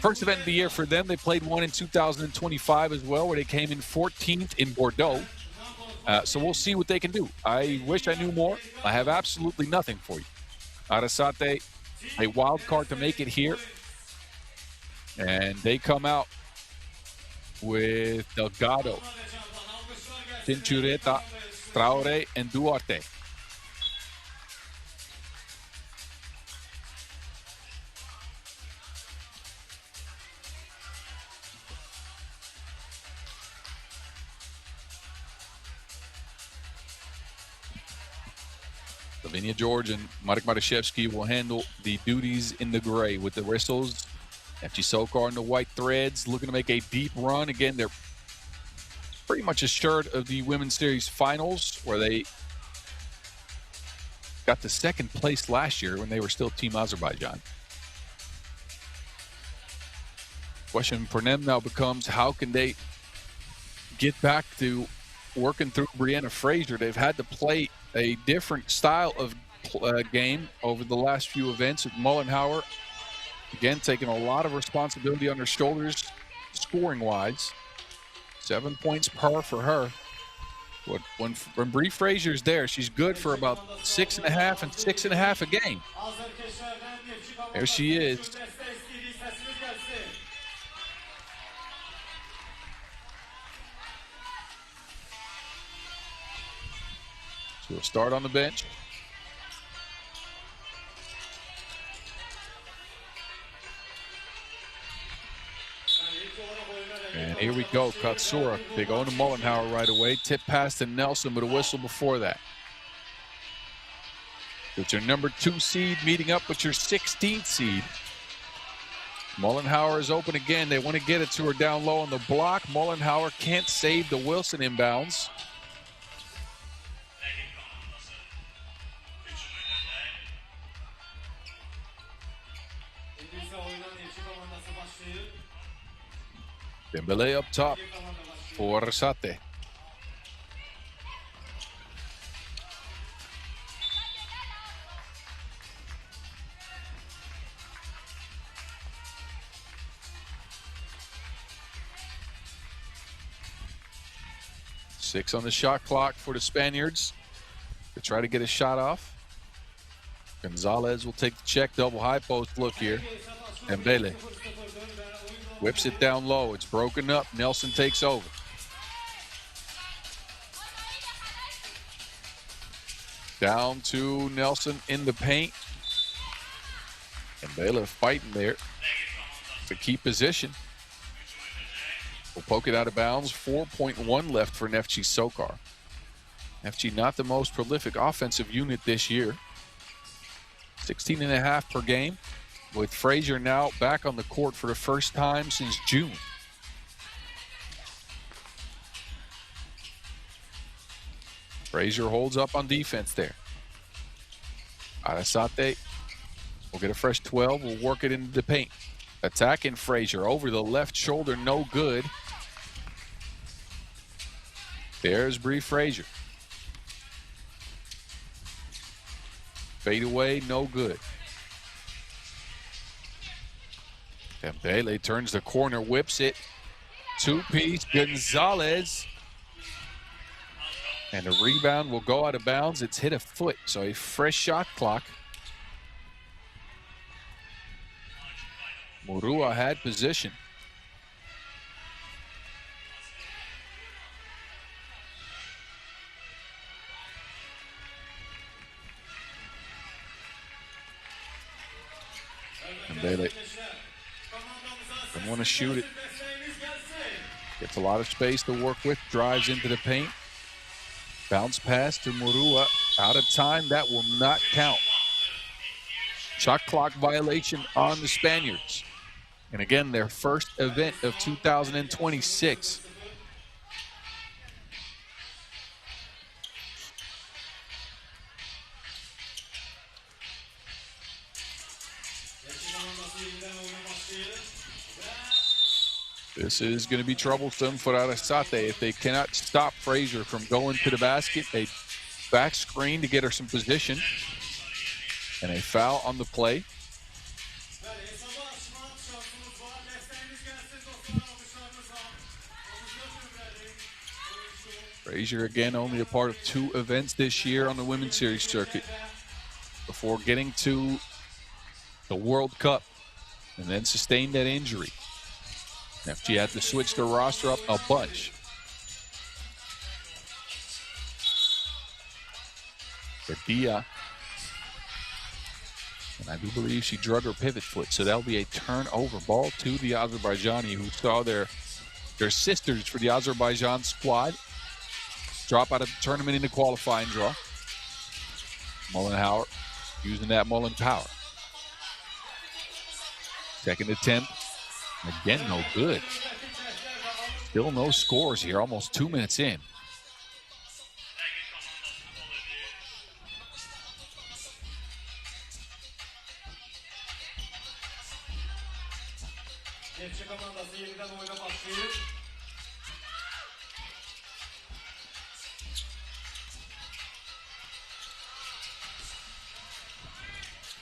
first event of the year for them. They played one in 2025 as well, where they came in 14th in Bordeaux. So we'll see what they can do. I wish I knew more. I have absolutely nothing for you. Arrasate, a wild card to make it here. And they come out with Delgado, Cintureta, Traore, and Duarte. Lavinia George and Marek Maraszewski will handle the duties in the gray with the whistles. Neftchi SOCAR in the white threads, looking to make a deep run. Again, they're pretty much assured of the Women's Series finals, where they got the second place last year when they were still Team Azerbaijan. Question for them now becomes, how can they get back to working through Brianna Frazier? They've had to play a different style of game over the last few events with Mollenhauer. Again, taking a lot of responsibility on her shoulders, scoring-wise. 7 points per for her. When Bree Frazier's there, she's good for about 6.5 and 6.5 a game. There she is. She'll start on the bench. And here we go, Katsura. They go into Mollenhauer right away. Tip pass to Nelson, but a whistle before that. It's your number 2 seed meeting up with your 16th seed. Mollenhauer is open again. They want to get it to her down low on the block. Mollenhauer can't save the Wilson inbounds. Dembele up top for Arrasate. Six on the shot clock for the Spaniards to try to get a shot off. Gonzalez will take the check, double high post look here. Dembele whips it down low. It's broken up. Nelson takes over. Down to Nelson in the paint. And Baylor fighting there to keep position. We'll poke it out of bounds. 4.1 left for Neftchi SOCAR. Neftchi not the most prolific offensive unit this year. 16.5 per game, with Frazier now back on the court for the first time since June. Frazier holds up on defense there. Arrasate will get a fresh 12. We'll work it into the paint. Attacking Frazier over the left shoulder, no good. There's Bree Frazier. Fade away, no good. Dembele turns the corner, whips it. Two-piece, Gonzalez. And the rebound will go out of bounds. It's hit a foot, so a fresh shot clock. Murua had position. Dembele don't want to shoot it. Gets a lot of space to work with, drives into the paint. Bounce pass to Murua, out of time, that will not count. Shot clock violation on the Spaniards. And again, their first event of 2026. This is going to be troublesome for Arrasate if they cannot stop Frazier from going to the basket. They back screen to get her some position. And a foul on the play. Frazier again only a part of 2 events this year on the Women's Series circuit before getting to the World Cup and then sustained that injury. Neftchi had to switch the roster up a bunch. Dia. And I do believe she drug her pivot foot, so that'll be a turnover ball to the Azerbaijani, who saw their sisters for the Azerbaijan squad drop out of the tournament in the qualifying draw. Mullenhauer using that Mullen power. Second attempt. Again, no good. Still no scores here, almost 2 minutes in.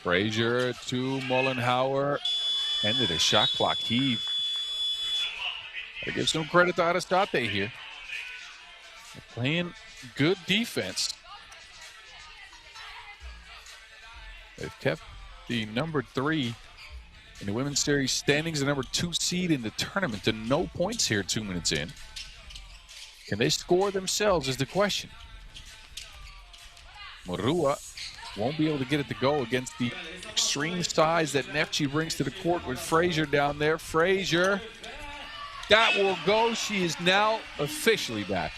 Frazier to Mullenhauer. Ended the shot clock heave. Gotta give some credit to Arrasate here. They're playing good defense. They've kept the number 3 in the Women's Series standings, the number 2 seed in the tournament, to no points here 2 minutes in. Can they score themselves is the question. Murua won't be able to get it to go against the extreme size that Neftchi brings to the court with Frazier down there. Frazier, that will go. She is now officially back.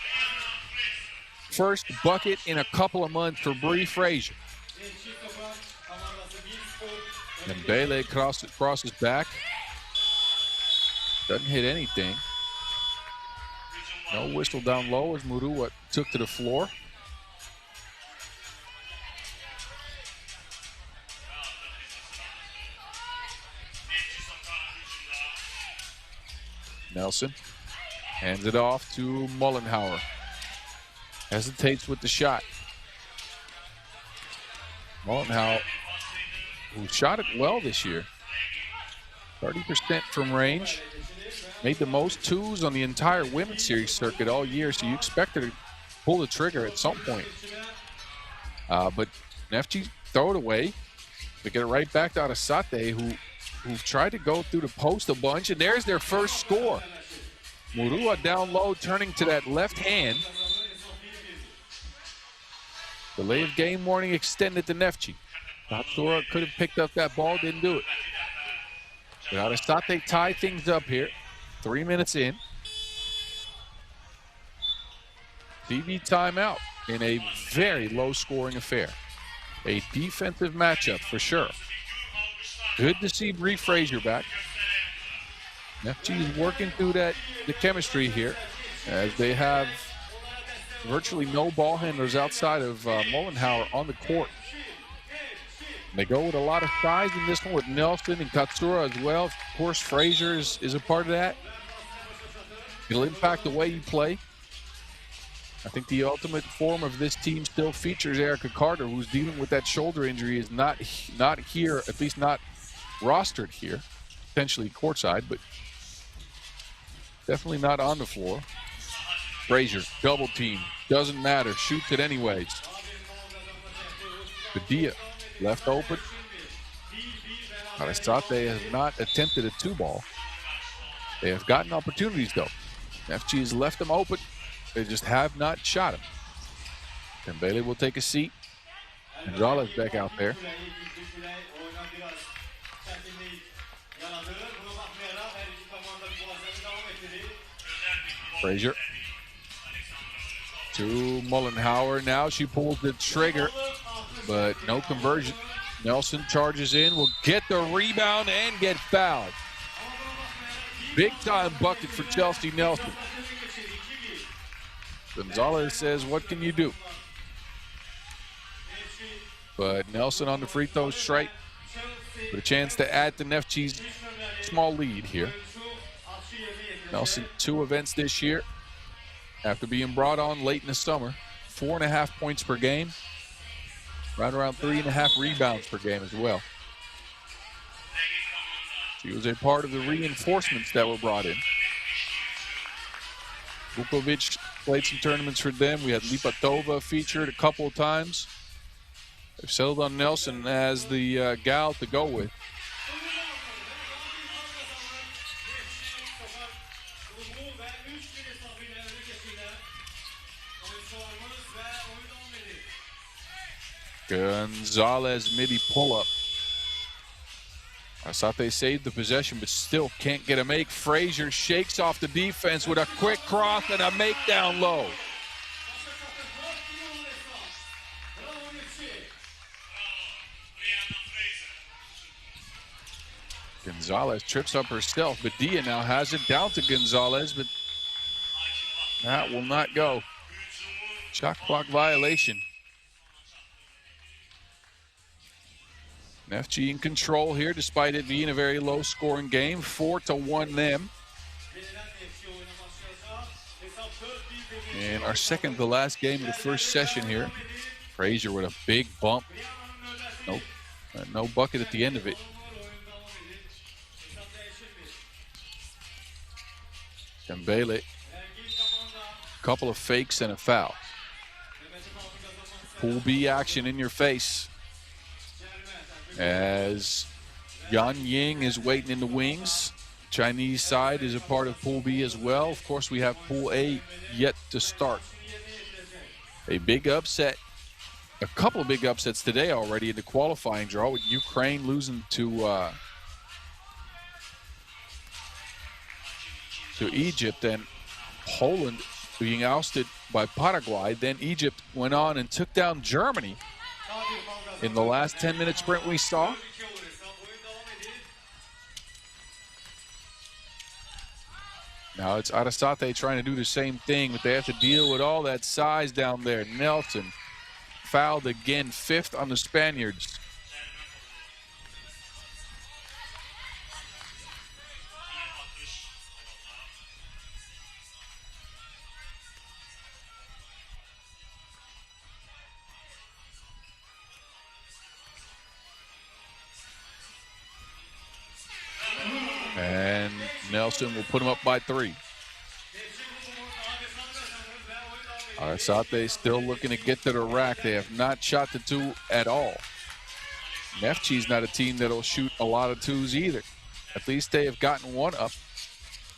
First bucket in a couple of months for Bree Frazier. And Bele crosses back. Doesn't hit anything. No whistle down low as Murua took to the floor. Nelson hands it off to Mullenhauer. Hesitates with the shot. Mullenhauer, who shot it well this year. 30% from range. Made the most 2s on the entire Women's Series circuit all year, so you expect her to pull the trigger at some point. But Neftchi throw it away. They get it right back to Arrasate, who tried to go through the post a bunch, and there's their first score. Murua down low, turning to that left hand. Delay of game warning extended to Neftchi. Katsura could have picked up that ball, didn't do it. But Arrasate tie things up here. 3 minutes in. TV timeout in a very low-scoring affair. A defensive matchup for sure. Good to see Bree Frazier back. Neftchi is working through the chemistry here, as they have virtually no ball handlers outside of Mollenhauer on the court. And they go with a lot of size in this one with Nelson and Katsura as well. Of course, Frazier is a part of that. It'll impact the way you play. I think the ultimate form of this team still features Erica Carter, who's dealing with that shoulder injury, is not here, at least not rostered here. Potentially courtside, but definitely not on the floor. Frazier, double team, doesn't matter, shoots it anyways. Padilla left open. Arrasate has not attempted a two-ball. They have gotten opportunities though. Neftchi has left them open. They just have not shot him. Dembele will take a seat. Gonzalez back out there. Frazier to Mollenhauer. Now she pulls the trigger, but no conversion. Nelson charges in, will get the rebound and get fouled. Big time bucket for Chelsea Nelson. Gonzalez says, what can you do? But Nelson on the free throw strike with a chance to add to Neftchi's small lead here. Nelson, 2 events this year after being brought on late in the summer. 4.5 points per game, right around 3.5 rebounds per game as well. She was a part of the reinforcements that were brought in. Vukovic played some tournaments for them. We had Lipatova featured a couple of times. They've settled on Nelson as the gal to go with. Gonzalez midi pull-up. Arrasate saved the possession, but still can't get a make. Frazier shakes off the defense with a quick cross and a make down low. Gonzalez trips up herself. Badia now has it down to Gonzalez, but that will not go. Shot clock violation. Neftchi in control here, despite it being a very low-scoring game. 4-1 them. And our second to last game of the first session here. Frazier with a big bump. Nope, no bucket at the end of it. Dembele, couple of fakes and a foul. Pool B action in your face, as Yanjing is waiting in the wings. Chinese side is a part of Pool B as well. Of course, we have Pool A yet to start. A big upset, a couple of big upsets today already in the qualifying draw, with Ukraine losing to Egypt, and Poland being ousted by Paraguay. Then Egypt went on and took down Germany in the last 10-minute sprint we saw. Now it's Arrasate trying to do the same thing, but they have to deal with all that size down there. Nelson fouled again, 5th on the Spaniards. And Nelson will put him up by 3. Arrasate still looking to get to the rack. They have not shot the 2 at all. Neftchi's not a team that'll shoot a lot of 2s either. At least they have gotten 1 up.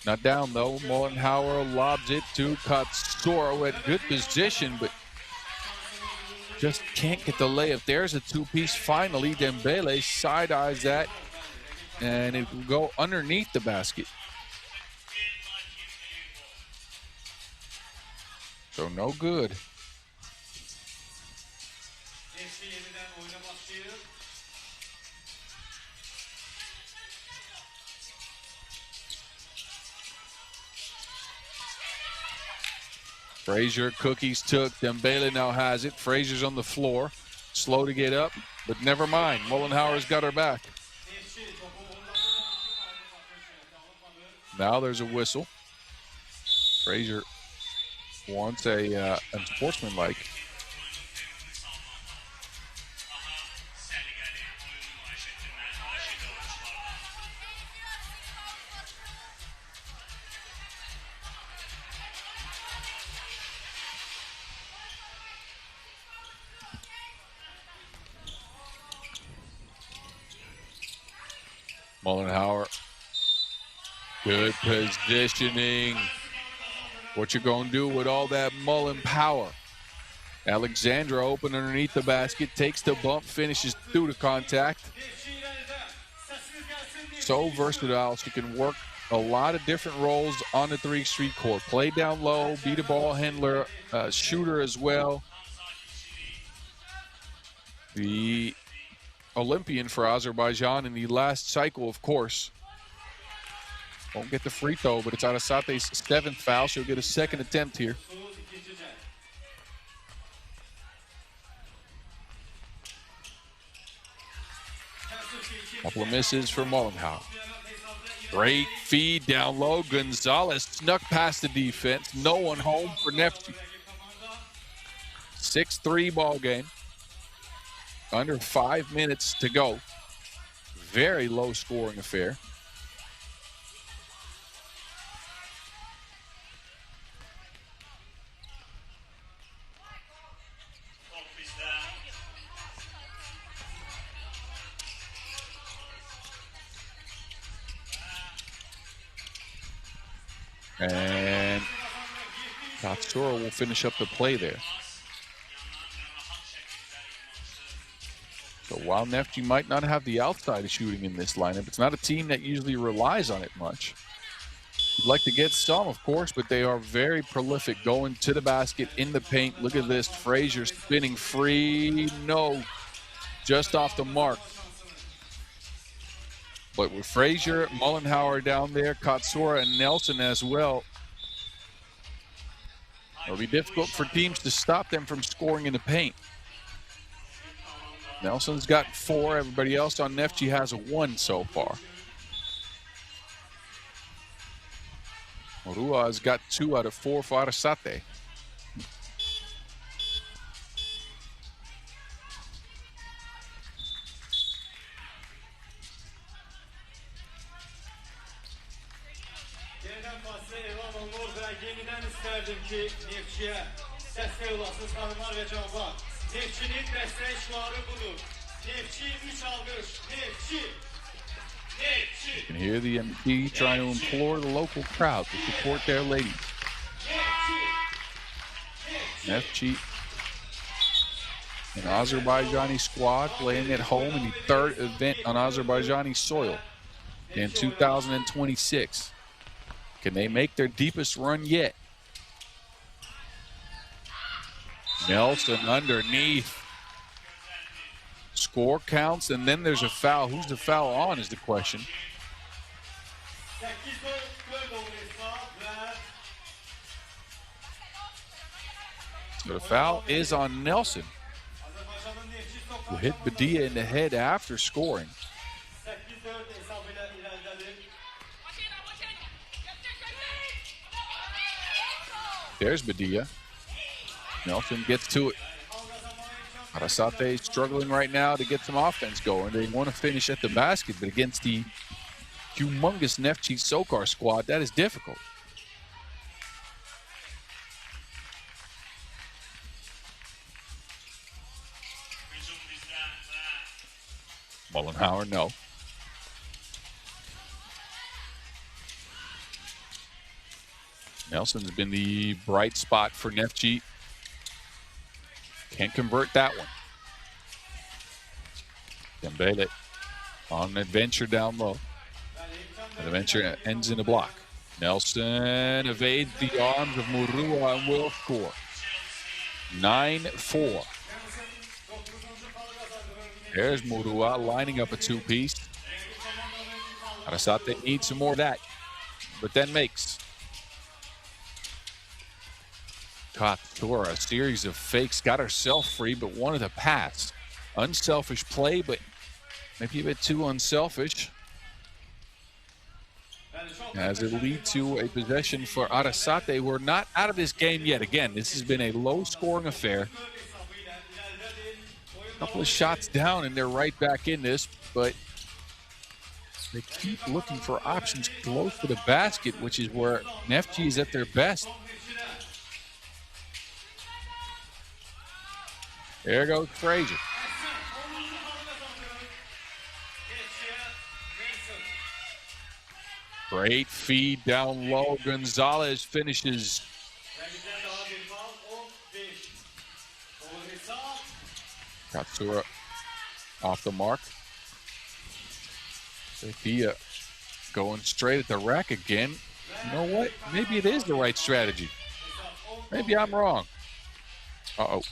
Not down though. Mollenhauer lobs it to Katsura at good position, but just can't get the layup. There's a two-piece finally. Dembele side-eyes that, and it will go underneath the basket. So no good. Neftchi yeniden oyuna başlıyor. Frazier, cookies took. Dembele now has it. Frazier's on the floor. Slow to get up, but never mind. Mullenhauer's got her back. Neftchi topu ondan alamadı. Now there's a whistle. Frazier wants a unsportsmanlike. Mullenhauer, good positioning. What you gonna do with all that Mullen power? Alexandra open underneath the basket, takes the bump, finishes through the contact. So versatile, she can work a lot of different roles on the 3x3 court. Play down low, be the ball handler, shooter as well. The Olympian for Azerbaijan in the last cycle, of course. Won't get the free throw, but it's Arrasate's 7th foul. She'll get a second attempt here. Couple of misses for Mullenhauer. Great feed down low. Gonzalez snuck past the defense. No one home for Neftchi. 6-3 ball game. Under 5 minutes to go. Very low scoring affair. And Katsura will finish up the play there. So while Neftchi might not have the outside shooting in this lineup, it's not a team that usually relies on it much. You'd like to get some, of course, but they are very prolific going to the basket in the paint. Look at this, Frazier spinning free. No, just off the mark. But with Frazier, Mullenhauer down there, Katsura and Nelson as well, it'll be difficult for teams to stop them from scoring in the paint. Nelson's got 4. Everybody else on Neftchi has a 1 so far. Rua's got 2 out of 4 for Arrasate. Yeniden pası elan olunur ve yeniden isterdim ki Neftchi'ye sesle olasınız hanımlar ve canlar. Neftchi'nin destek şuarı budur. Neftchi 3 alkış. Neftchi. Neftchi. You can hear the MP trying to implore the local crowd to support their ladies. Neftchi, an Azerbaijani squad playing at home in the 3rd event on Azerbaijani soil in 2026. Can they make their deepest run yet? Nelson underneath. Score counts, and then there's a foul. Who's the foul on is the question. So the foul is on Nelson, who hit Badia in the head after scoring. There's Badia. Nelson gets to it. Arrasate struggling right now to get some offense going. They want to finish at the basket, but against the humongous Neftchi SOCAR squad, that is difficult. Mullenhauer, no. Nelson's been the bright spot for Neftchi. Can't convert that one. Dembele on an adventure down low. The adventure ends in a block. Nelson evades the arms of Murua and will score. 9-4. There's Murua lining up a two-piece. Arrasate needs some more of that, but then makes. Katura, a series of fakes, got herself free, but wanted to pass. Unselfish play, but maybe a bit too unselfish. As it leads to a possession for Arrasate. We're not out of this game yet. Again, this has been a low-scoring affair. A couple of shots down, and they're right back in this, but they keep looking for options close to the basket, which is where Neftchi is at their best. There goes Frazier. Great feed down low. Gonzalez finishes. Katsura off the mark. Sophia going straight at the rack again. You know what? Maybe it is the right strategy. Maybe I'm wrong. Uh-oh.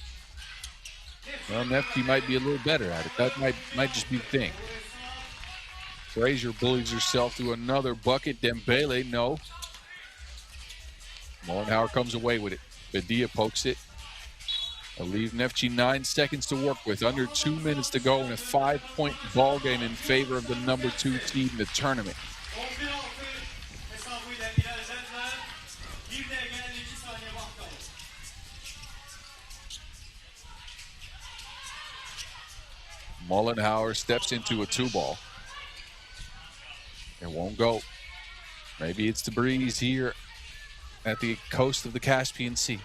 Well, Neftchi might be a little better at it. That might just be the thing. Frazier bullies herself to another bucket. Dembele, no. Mollenhauer comes away with it. Badia pokes it. I'll leave Neftchi 9 seconds to work with. Under 2 minutes to go in a 5-point ball game in favor of the number 2 team in the tournament. Mollenhauer steps into a 2-ball. It won't go. Maybe it's the breeze here at the coast of the Caspian Sea.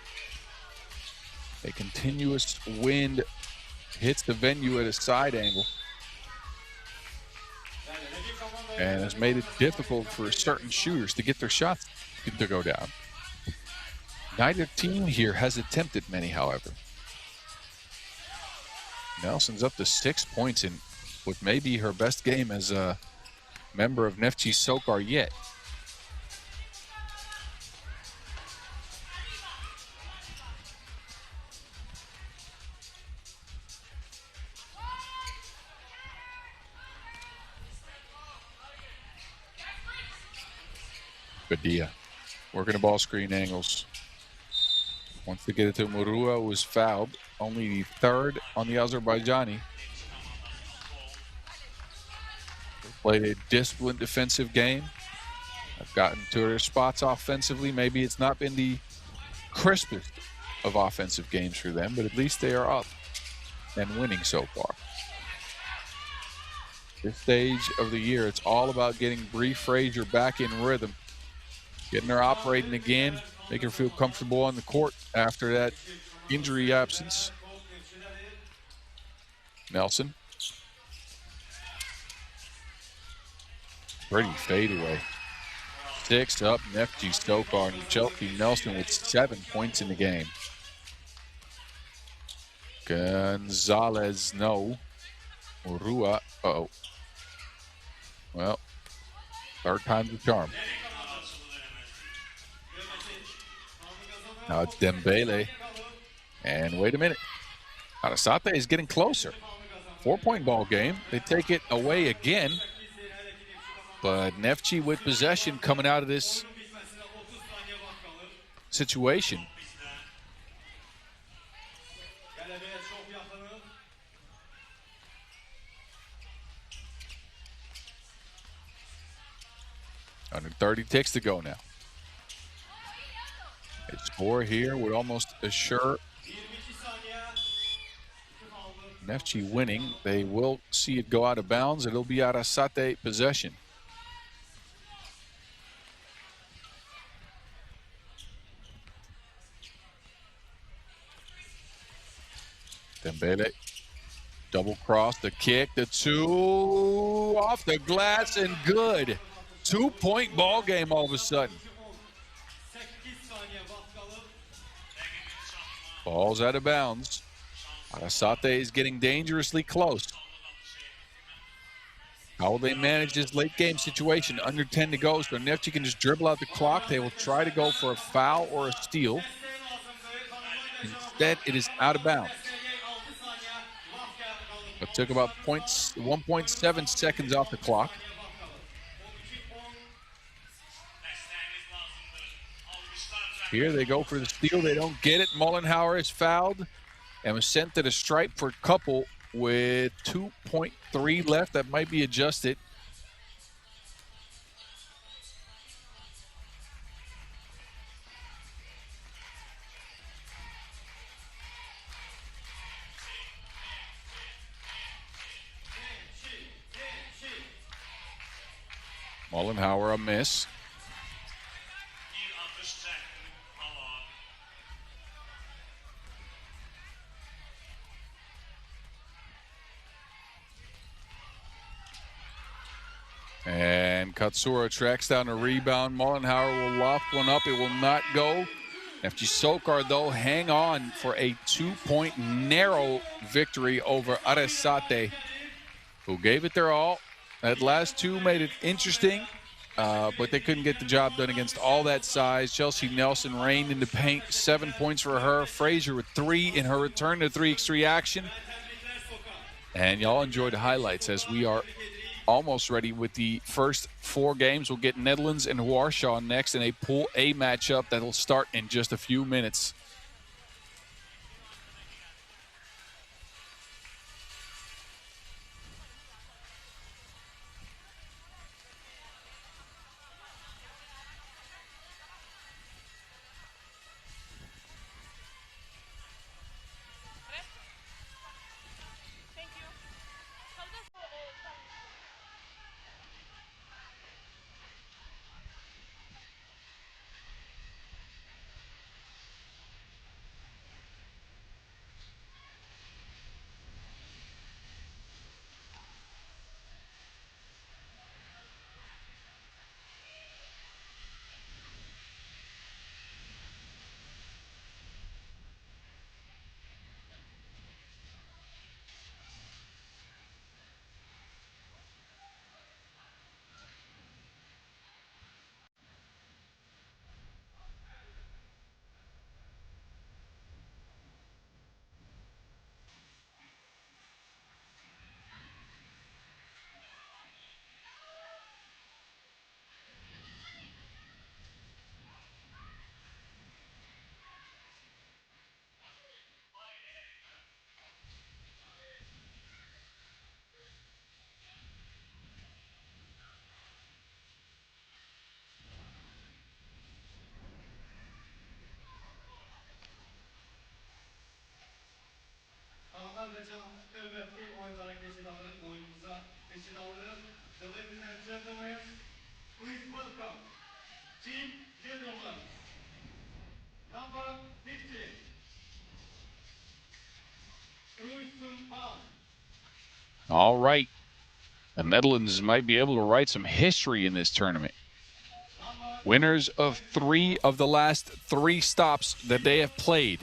A continuous wind hits the venue at a side angle and has made it difficult for certain shooters to get their shots to go down. Neither team here has attempted many, however. Nelson's up to 6 points in what may be her best game as a member of Neftchi SOCAR yet. Badia working the ball screen angles. Wants to get it to Murua, who was fouled. Only the third on the Azerbaijani. They played a disciplined defensive game. I've gotten to their spots offensively. Maybe it's not been the crispest of offensive games for them, but at least they are up and winning so far. This stage of the year, it's all about getting Bree Frazier back in rhythm. Getting her operating again, making her feel comfortable on the court after that injury absence. Nelson. Pretty fadeaway. 6 up, Neftchi SOCAR, and Chelsea Nelson with 7 points in the game. Gonzalez, no. Murua, uh-oh. Well, third time's the charm. Now it's Dembele. And wait a minute. Arrasate is getting closer. 4-point ball game. They take it away again. But Neftchi with possession coming out of this situation. Under 30 ticks to go now. A score here would almost assure Neftchi winning. They will see it go out of bounds. It'll be Arrasate possession. Dembele, double cross, the kick, the 2 off the glass and good. 2-point ball game all of a sudden. Ball's out of bounds. Arrasate is getting dangerously close. How will they manage this late game situation? Under 10 to go, so Neftchi can just dribble out the clock. They will try to go for a foul or a steal. Instead, it is out of bounds. It took about 1.7 seconds off the clock. Here they go for the steal. They don't get it. Mollenhauer is fouled and was sent to the stripe for a couple with 2.3 left. That might be adjusted. Mollenhauer a miss. And Katsura tracks down a rebound. Mollenhauer will loft one up. It will not go. Neftchi SOCAR, though, hang on for a 2-point narrow victory over Arrasate, who gave it their all. That last two made it interesting, but they couldn't get the job done against all that size. Chelsea Nelson reigned in the paint, 7 points for her. Frazier with 3 in her return to 3x3 action. And y'all enjoy the highlights as we are almost ready with the first 4 games. We'll get Netherlands and Warsaw next in a Pool A matchup that will start in just a few minutes. Hanımlar ve kıymetli oyunlara geçit alın oyunumuza. Geçit alın. The ladies and gentlemen, please welcome Team Netherlands. Number 50. All right. The Netherlands might be able to write some history in this tournament. Winners of 3 of the last 3 stops that they have played.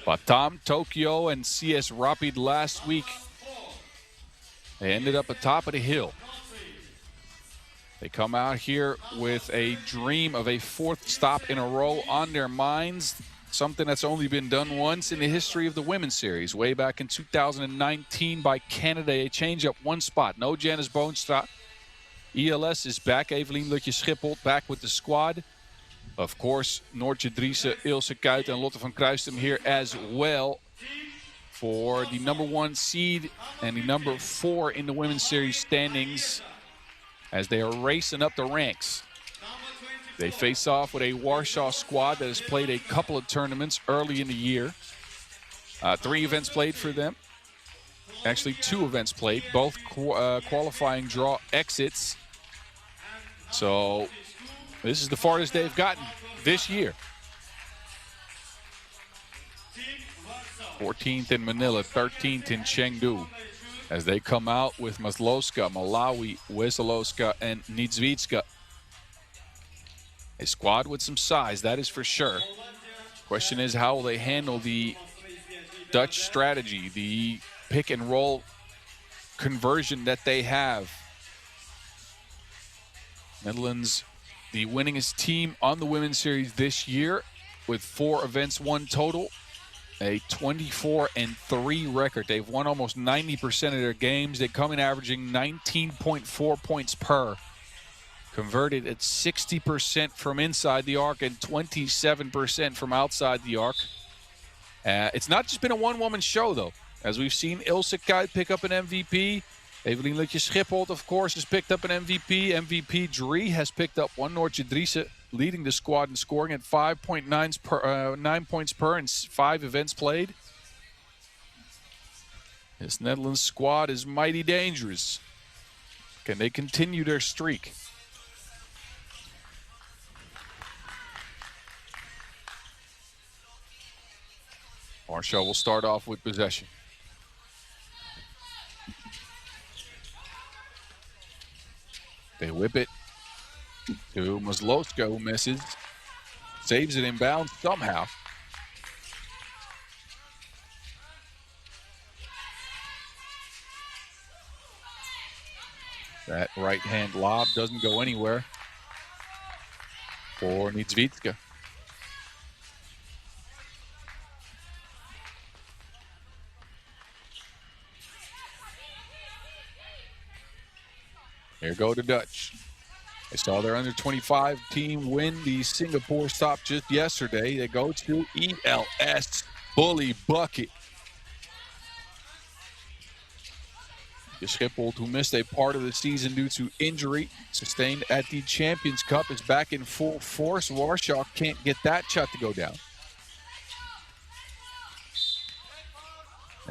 Batam, Tokyo, and CS Rapid last week. They ended up atop of the hill. They come out here with a dream of a 4th stop in a row on their minds. Something that's only been done once in the history of the women's series. Way back in 2019 by Canada. A change up 1 spot. No Janice Boonstra. ELS is back. Evelien Lutje-Schiphol back with the squad. Of course, Noortje Driessen, Ilse Kuyt, and Lotte van Kruistum here as well for the number 1 seed and the number 4 in the women's series standings as they are racing up the ranks. They face off with a Warsaw squad that has played a couple of tournaments early in the year. 3 events played for them. Actually, 2 events played, both qualifying draw exits. So this is the farthest they've gotten this year. 14th in Manila, 13th in Chengdu. As they come out with Masloska, Malawi, Wesolowska, and Niedzwiecka. A squad with some size, that is for sure. Question is, how will they handle the Dutch strategy, the pick and roll conversion that they have. Netherlands, the winningest team on the women's series this year with 4 events won total. A 24-3 record. They've won almost 90% of their games. They come in averaging 19.4 points per. Converted at 60% from inside the arc and 27% from outside the arc. It's not just been a one-woman show, though. As we've seen Ilse Kuyt pick up an MVP. Evelien Lutje-Schipholt, of course, has picked up an MVP. MVP Drie has picked up one. Noortje Driessen leading the squad in scoring at 9 points per in 5 events played. This Netherlands squad is mighty dangerous. Can they continue their streak? Warsaw will start off with possession. They whip it to Masloska, who misses. Saves it inbounds somehow. That right-hand lob doesn't go anywhere for Niedzwiecka. Here go the Dutch. They saw their under-25 team win the Singapore stop just yesterday. They go to ELS Bully Bucket. The Schipholt, who missed a part of the season due to injury sustained at the Champions Cup, is back in full force. Warsaw can't get that shot to go down.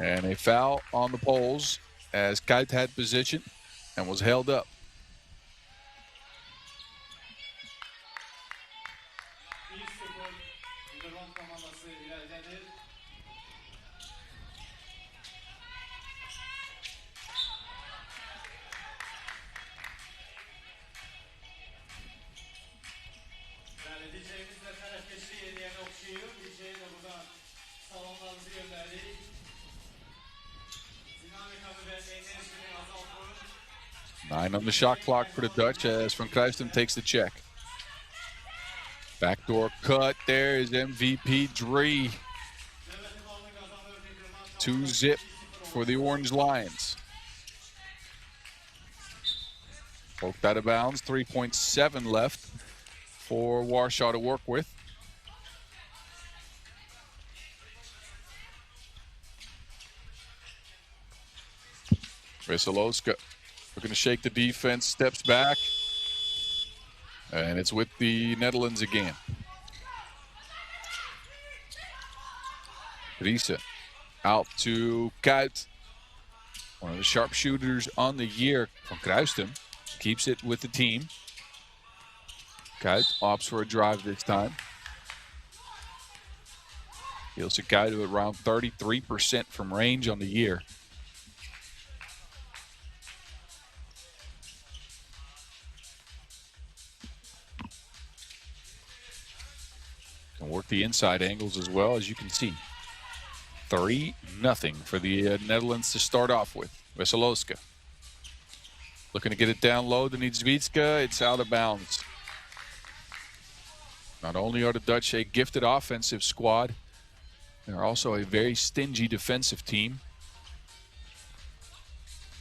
And a foul on the poles as Kuyt had position and was held up. Nine on the shot clock for the Dutch as Van Kruijstum takes the check. Backdoor cut. There is MVP Drie. 2-zip for the Orange Lions. Poked out of bounds. 3.7 left for Warsaw to work with. Veselowska looking to shake the defense, steps back, and it's with the Netherlands again. Driessen out to Kuyt. One of the sharpshooters on the year from Kruijstum. Keeps it with the team. Kuyt opts for a drive this time. Ilse Kuyt at around 33% from range on the year. Can work the inside angles as well, as you can see. 3-0 for the Netherlands to start off with. Veselowska looking to get it down low to Niedzwiecka. It's out of bounds. Not only are the Dutch a gifted offensive squad, they're also a very stingy defensive team.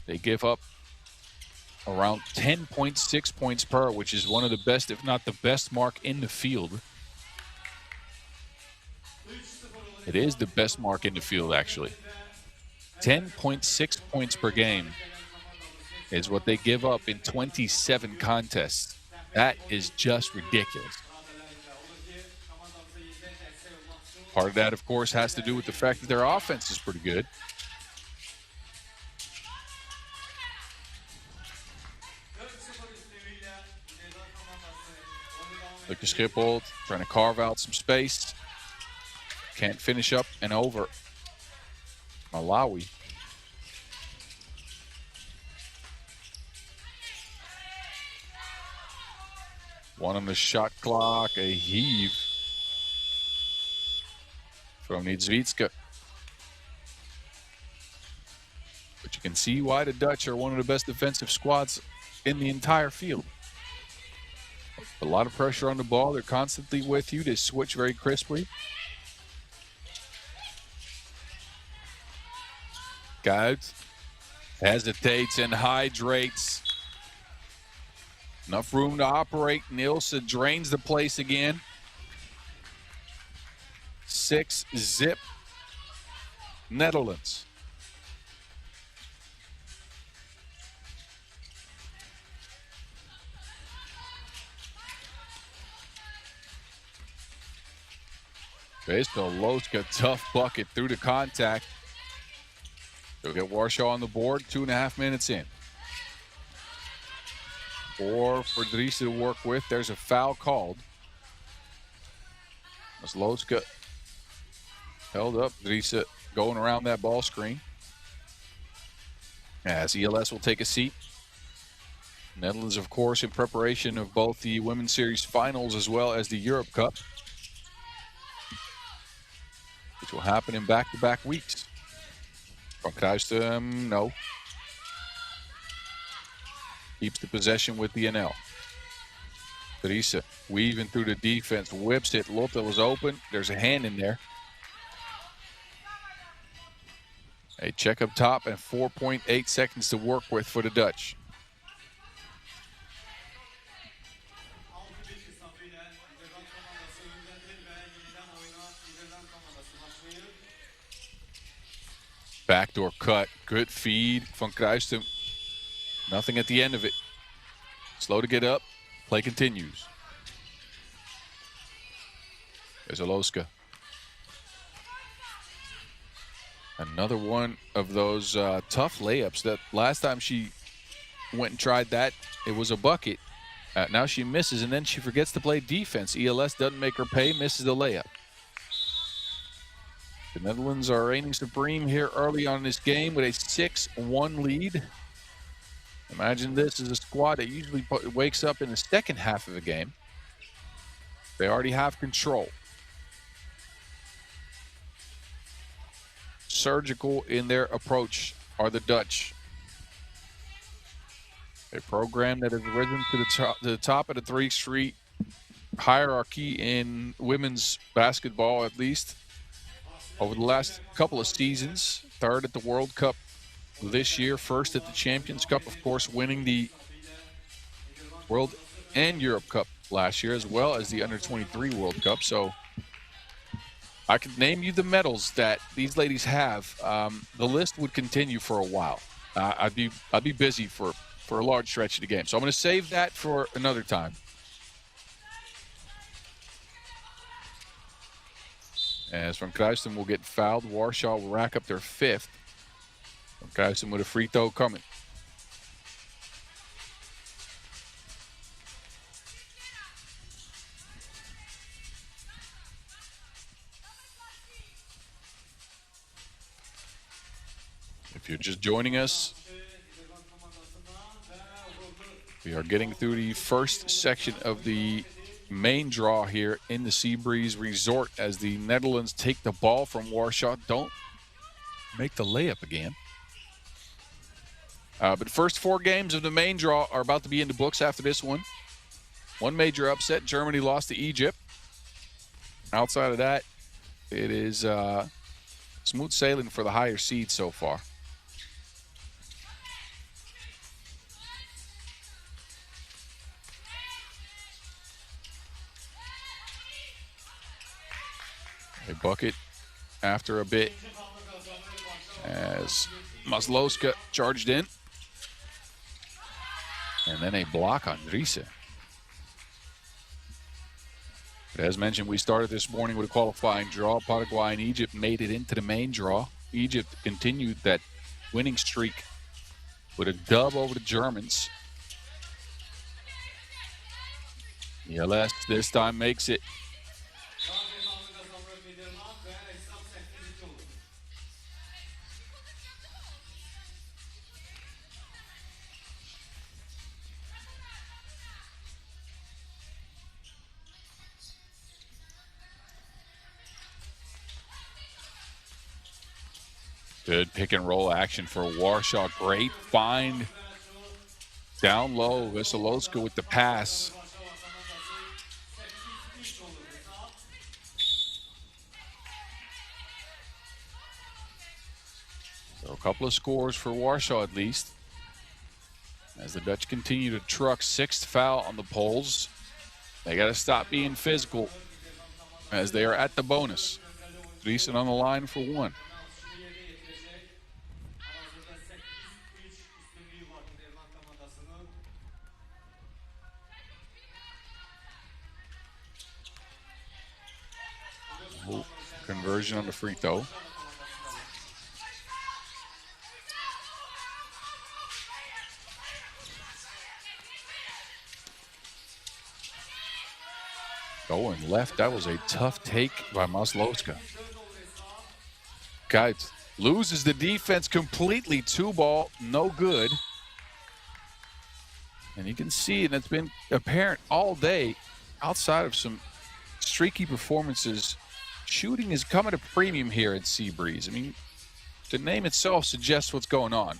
They give up around 10.6 points per, which is one of the best, if not the best mark in the field. It is the best mark in the field, actually. 10.6 points per game is what they give up in 27 contests. That is just ridiculous. Part of that, of course, has to do with the fact that their offense is pretty good. Look at Schipholt trying to carve out some space. Can't finish up and over. Malawi. One on the shot clock, a heave from Niedzwiecka. see why the Dutch are one of the best defensive squads in the entire field. A lot of pressure on the ball. They're constantly with you. They switch very crisply. Guys, hesitates and hydrates. Enough room to operate. Nielsen drains the place again. 6-0 Netherlands. Baseball Loska, tough bucket through the contact. They'll get Warsaw on the board, 2.5 minutes in. 4 for Driessen to work with. There's a foul called. Loska held up. Driessen going around that ball screen. As ELS will take a seat. Netherlands, of course, in preparation of both the Women's Series finals as well as the Europe Cup, which will happen in back-to-back weeks. Van Kruistum, no. Keeps the possession with the NL. Driessen weaving through the defense, whips it. Lotte was open. There's a hand in there. A check up top and 4.8 seconds to work with for the Dutch. Backdoor cut, good feed. Van Kruistum, nothing at the end of it. Slow to get up, play continues. There's Oloska. Another one of those tough layups that last time she went and tried that, it was a bucket. Now she misses and then she forgets to play defense. ELS doesn't make her pay, misses the layup. The Netherlands are reigning supreme here early on in this game with a 6-1 lead. Imagine this is a squad that usually wakes up in the second half of a game. They already have control. Surgical in their approach are the Dutch. A program that has risen to the top of the 3 Street hierarchy in women's basketball, at least over the last couple of seasons. 3rd at the World Cup this year, 1st at the Champions Cup, of course, winning the World and Europe Cup last year, as well as the Under-23 World Cup. So I could name you the medals that these ladies have. The list would continue for a while. I'd be busy for a large stretch of the game. So I'm going to save that for another time. As Van Kruistum will get fouled, Warsaw will rack up their 5th. Van Kruistum with a free throw coming. If you're just joining us, we are getting through the first section of the main draw here in the Seabreeze Resort as the Netherlands take the ball from Warsaw. Don't make the layup again. But the first 4 games of the main draw are about to be in the books after this one. One major upset, Germany lost to Egypt. Outside of that, it is smooth sailing for the higher seed so far. A bucket after a bit as Masloska charged in. And then a block on Driessen. But as mentioned, we started this morning with a qualifying draw. Paraguay and Egypt made it into the main draw. Egypt continued that winning streak with a dub over the Germans. ELS this time makes it. Good pick and roll action for Warsaw. Great find down low. Veselowska with the pass. So a couple of scores for Warsaw at least, as the Dutch continue to truck. 6th foul on the Poles. They got to stop being physical as they are at the bonus. Decent on the line for 1. Conversion on the free throw. Going left, that was a tough take by Maslowska. Guys, loses the defense completely. 2-ball, no good. And you can see, and it's been apparent all day, outside of some streaky performances, shooting is coming a premium here at Seabreeze. I mean, the name itself suggests what's going on.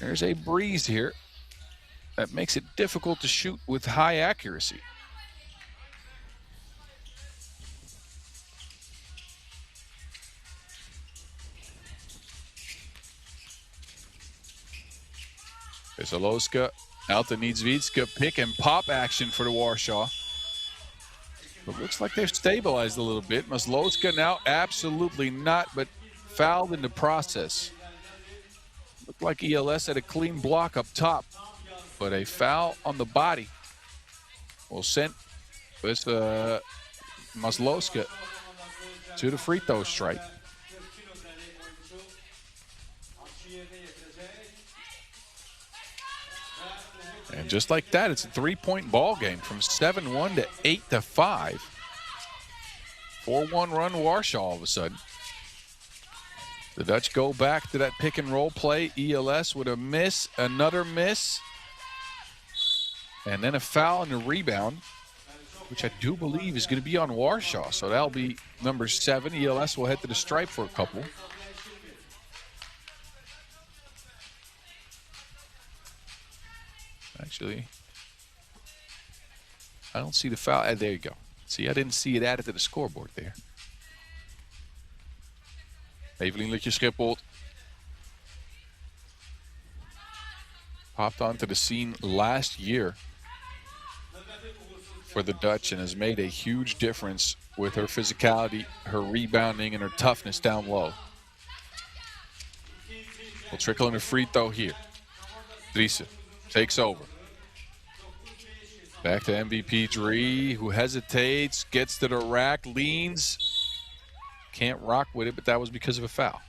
There's a breeze here that makes it difficult to shoot with high accuracy. Veselowska out to Niedzwiecka. Pick and pop action for the Warsaw. But looks like they've stabilized a little bit. Maslowska now absolutely not, but fouled in the process. Looked like ELS had a clean block up top, but a foul on the body will send this Maslowska to the free throw strike. And just like that, it's a 3-point ball game from 7-1 to 8-5. 4-1 run Warsaw all of a sudden. The Dutch go back to that pick and roll play. ELS with a miss, another miss, and then a foul and a rebound, which I do believe is going to be on Warsaw. So that'll be number 7. ELS will head to the stripe for a couple. Actually, I don't see the foul. There you go. See, I didn't see it added to the scoreboard there. Evelien Lutje-Schipholt popped onto the scene last year for the Dutch and has made a huge difference with her physicality, her rebounding, and her toughness down low. We'll trickle in a free throw here. Driessen takes over. Back to MVP Dree, who hesitates, gets to the rack, leans. Can't rock with it, but that was because of a foul.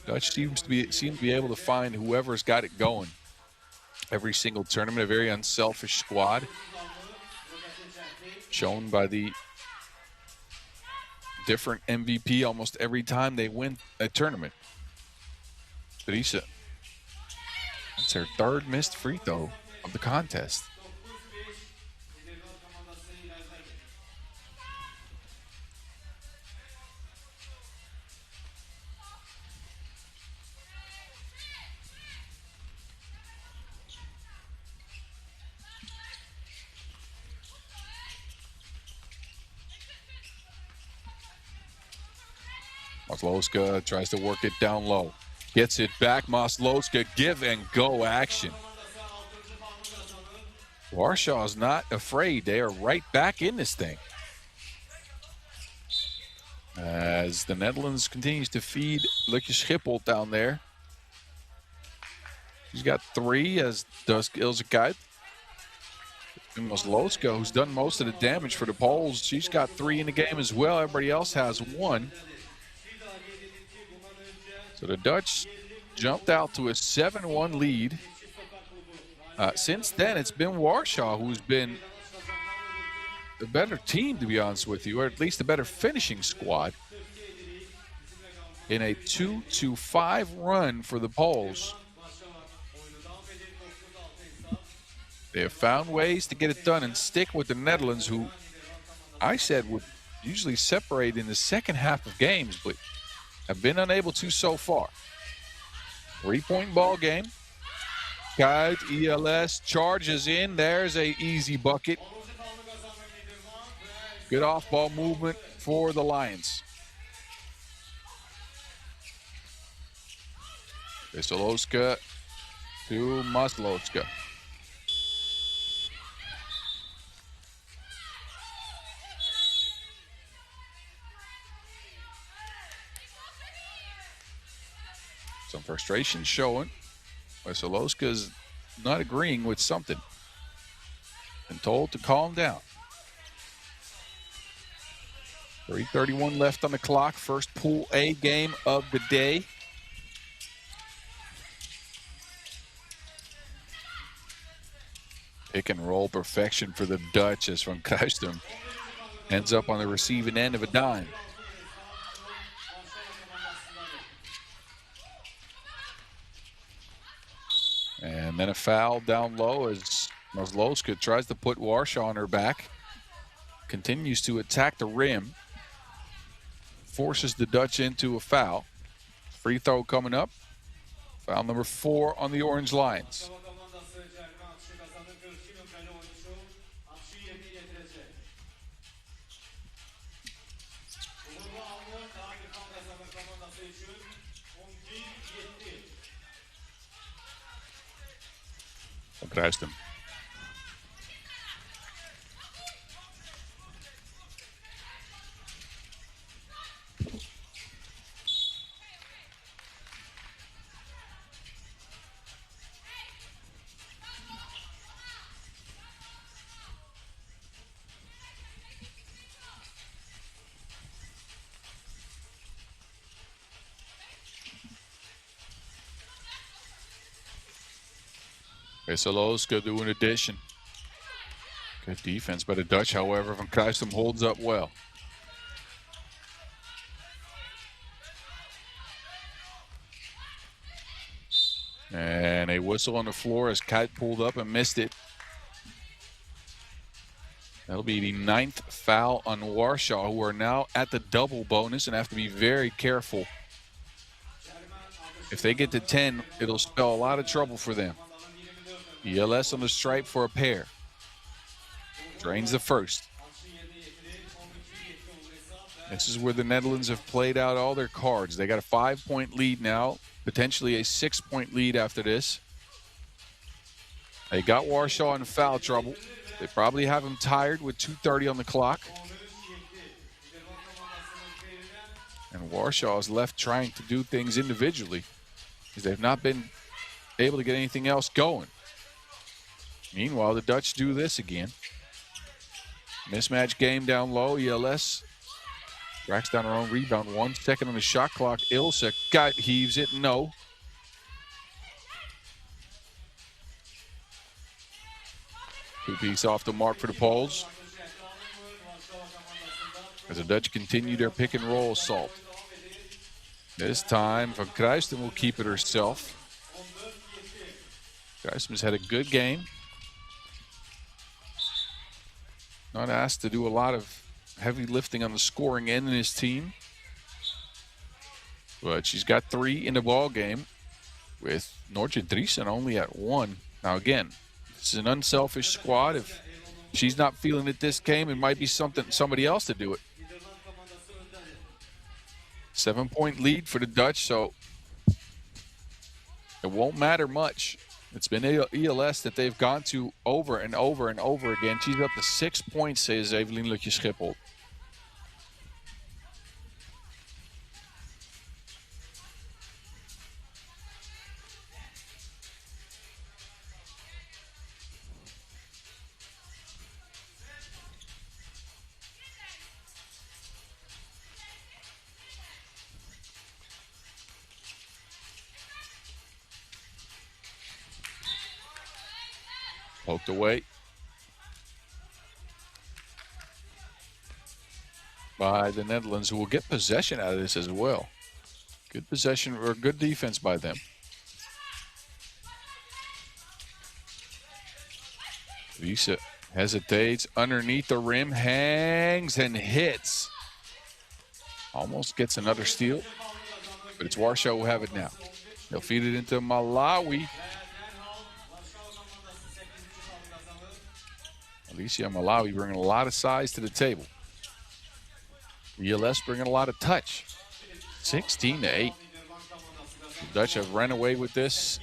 Dutch seems to be able to find whoever's got it going every single tournament. A very unselfish squad, shown by the different MVP almost every time they win a tournament. Driessen, that's her 3rd missed free throw of the contest. Maslowska tries to work it down low. Gets it back. Maslowska, give and go action. Warsaw's not afraid. They are right back in this thing, as the Netherlands continues to feed Lutje-Schipholt down there. She's got 3, as does Ilse Kuyt. And Maslowska, who's done most of the damage for the Poles, she's got 3 in the game as well. Everybody else has 1. So the Dutch jumped out to a 7-1 lead. Since then, it's been Warsaw who's been the better team, to be honest with you, or at least a better finishing squad. in a 2-5 run for the Poles. They have found ways to get it done and stick with the Netherlands, who I said would usually separate in the second half of games, but have been unable to so far. 3-point ball game. Kite ELS charges in. There's a easy bucket. Good off-ball movement for the Lions. Veselowska to Maslowska. Some frustration showing. Veselowska is not agreeing with something. Been told to calm down. 3:31 left on the clock. First Pool A game of the day. Pick and roll perfection for the Dutch as Van Kruistum ends up on the receiving end of a dime. And then a foul down low as Maslowska tries to put Warsaw on her back. Continues to attack the rim. Forces the Dutch into a foul. Free throw coming up. Foul number 4 on the Orange Lions. Kruist hem. Veselowska do an addition. Good defense by the Dutch, however. Van Kruistum holds up well. And a whistle on the floor as Kite pulled up and missed it. That'll be the 9th foul on Warsaw, who are now at the double bonus and have to be very careful. If they get to 10, it'll spell a lot of trouble for them. ELS on the stripe for a pair. Drains the first. This is where the Netherlands have played out all their cards. They got a 5-point lead now, potentially a 6-point lead after this. They got Warsaw in foul trouble. They probably have him tired with 2:30 on the clock. And Warsaw is left trying to do things individually because they've not been able to get anything else going. Meanwhile, the Dutch do this again. Mismatch game down low. ELS tracks down her own rebound. 1 second on the shot clock. Ilse heaves it. No. Two-piece off the mark for the Poles. As the Dutch continue their pick and roll assault. This time, Van Kruistum will keep it herself. Kruistum's had a good game. Not asked to do a lot of heavy lifting on the scoring end in his team. But she's got 3 in the ball game with Noortje Driesen only at 1. Now again, this is an unselfish squad. If she's not feeling it this game, it might be somebody else to do it. 7-point lead for the Dutch, so it won't matter much. It's been ELS that they've gone to over and over and over again. She's up to 6 points, says Evelien Lutje-Schiphol. Poked away by the Netherlands, who will get possession out of this as well. Good possession or good defense by them. Visa hesitates underneath the rim, hangs and hits. Almost gets another steal, but it's Warsaw who have it now. They'll feed it into Malawi. Alicia Malawi bringing a lot of size to the table. ELS bringing a lot of touch. 16-8. The Dutch have ran away with this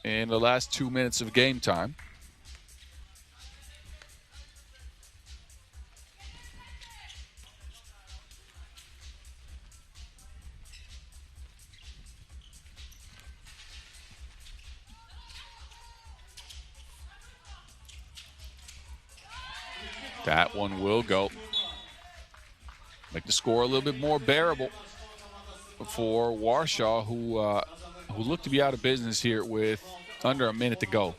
in the last 2 minutes of game time. That one will go. Make the score a little bit more bearable for Warsaw, who look to be out of business here with under a minute to go.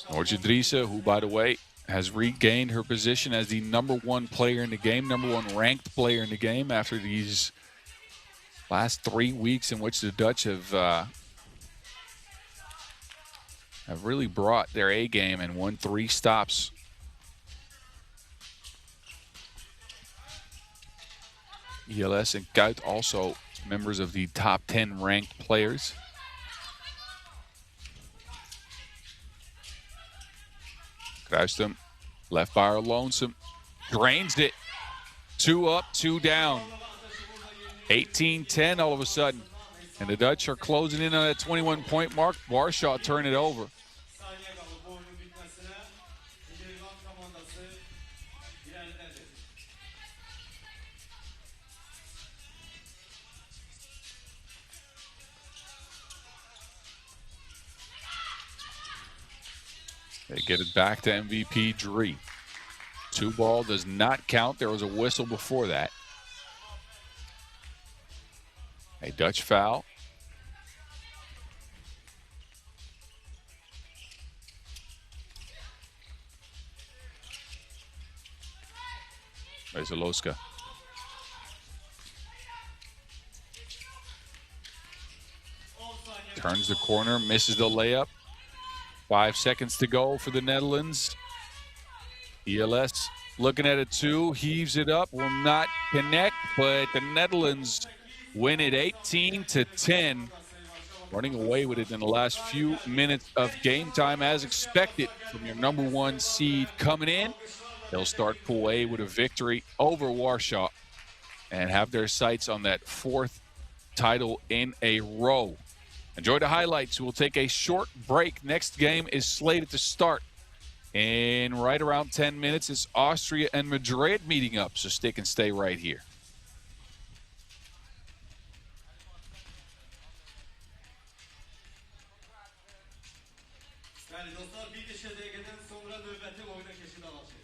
Ointxe, who, by the way, has regained her position as the #1 player in the game, #1 ranked player in the game after these last 3 weeks in which the Dutch have really brought their A game and won 3 stops. ELS and Gout also members of the top 10 ranked players. Kruistum, left by our lonesome, drains it. 2 up, 2 down. 18-10 all of a sudden. And the Dutch are closing in on that 21-point mark. Warsaw turn it over. They get it back to MVP Dree. 2 ball does not count. There was a whistle before that. A Dutch foul. There's Aloska. Turns the corner, misses the layup. 5 seconds to go for the Netherlands. ELS looking at it too, heaves it up, will not connect, but the Netherlands win it 18-10. Running away with it in the last few minutes of game time as expected from your #1 seed coming in. They'll start Pool A with a victory over Warsaw and have their sights on that 4th title in a row. Enjoy the highlights. We'll take a short break. Next game is slated to start in right around 10 minutes. It's Austria and Madrid meeting up, so stick and stay right here. Değerli dostlar, bir dakikadan sonra növbəti oyuna keçid alacaq.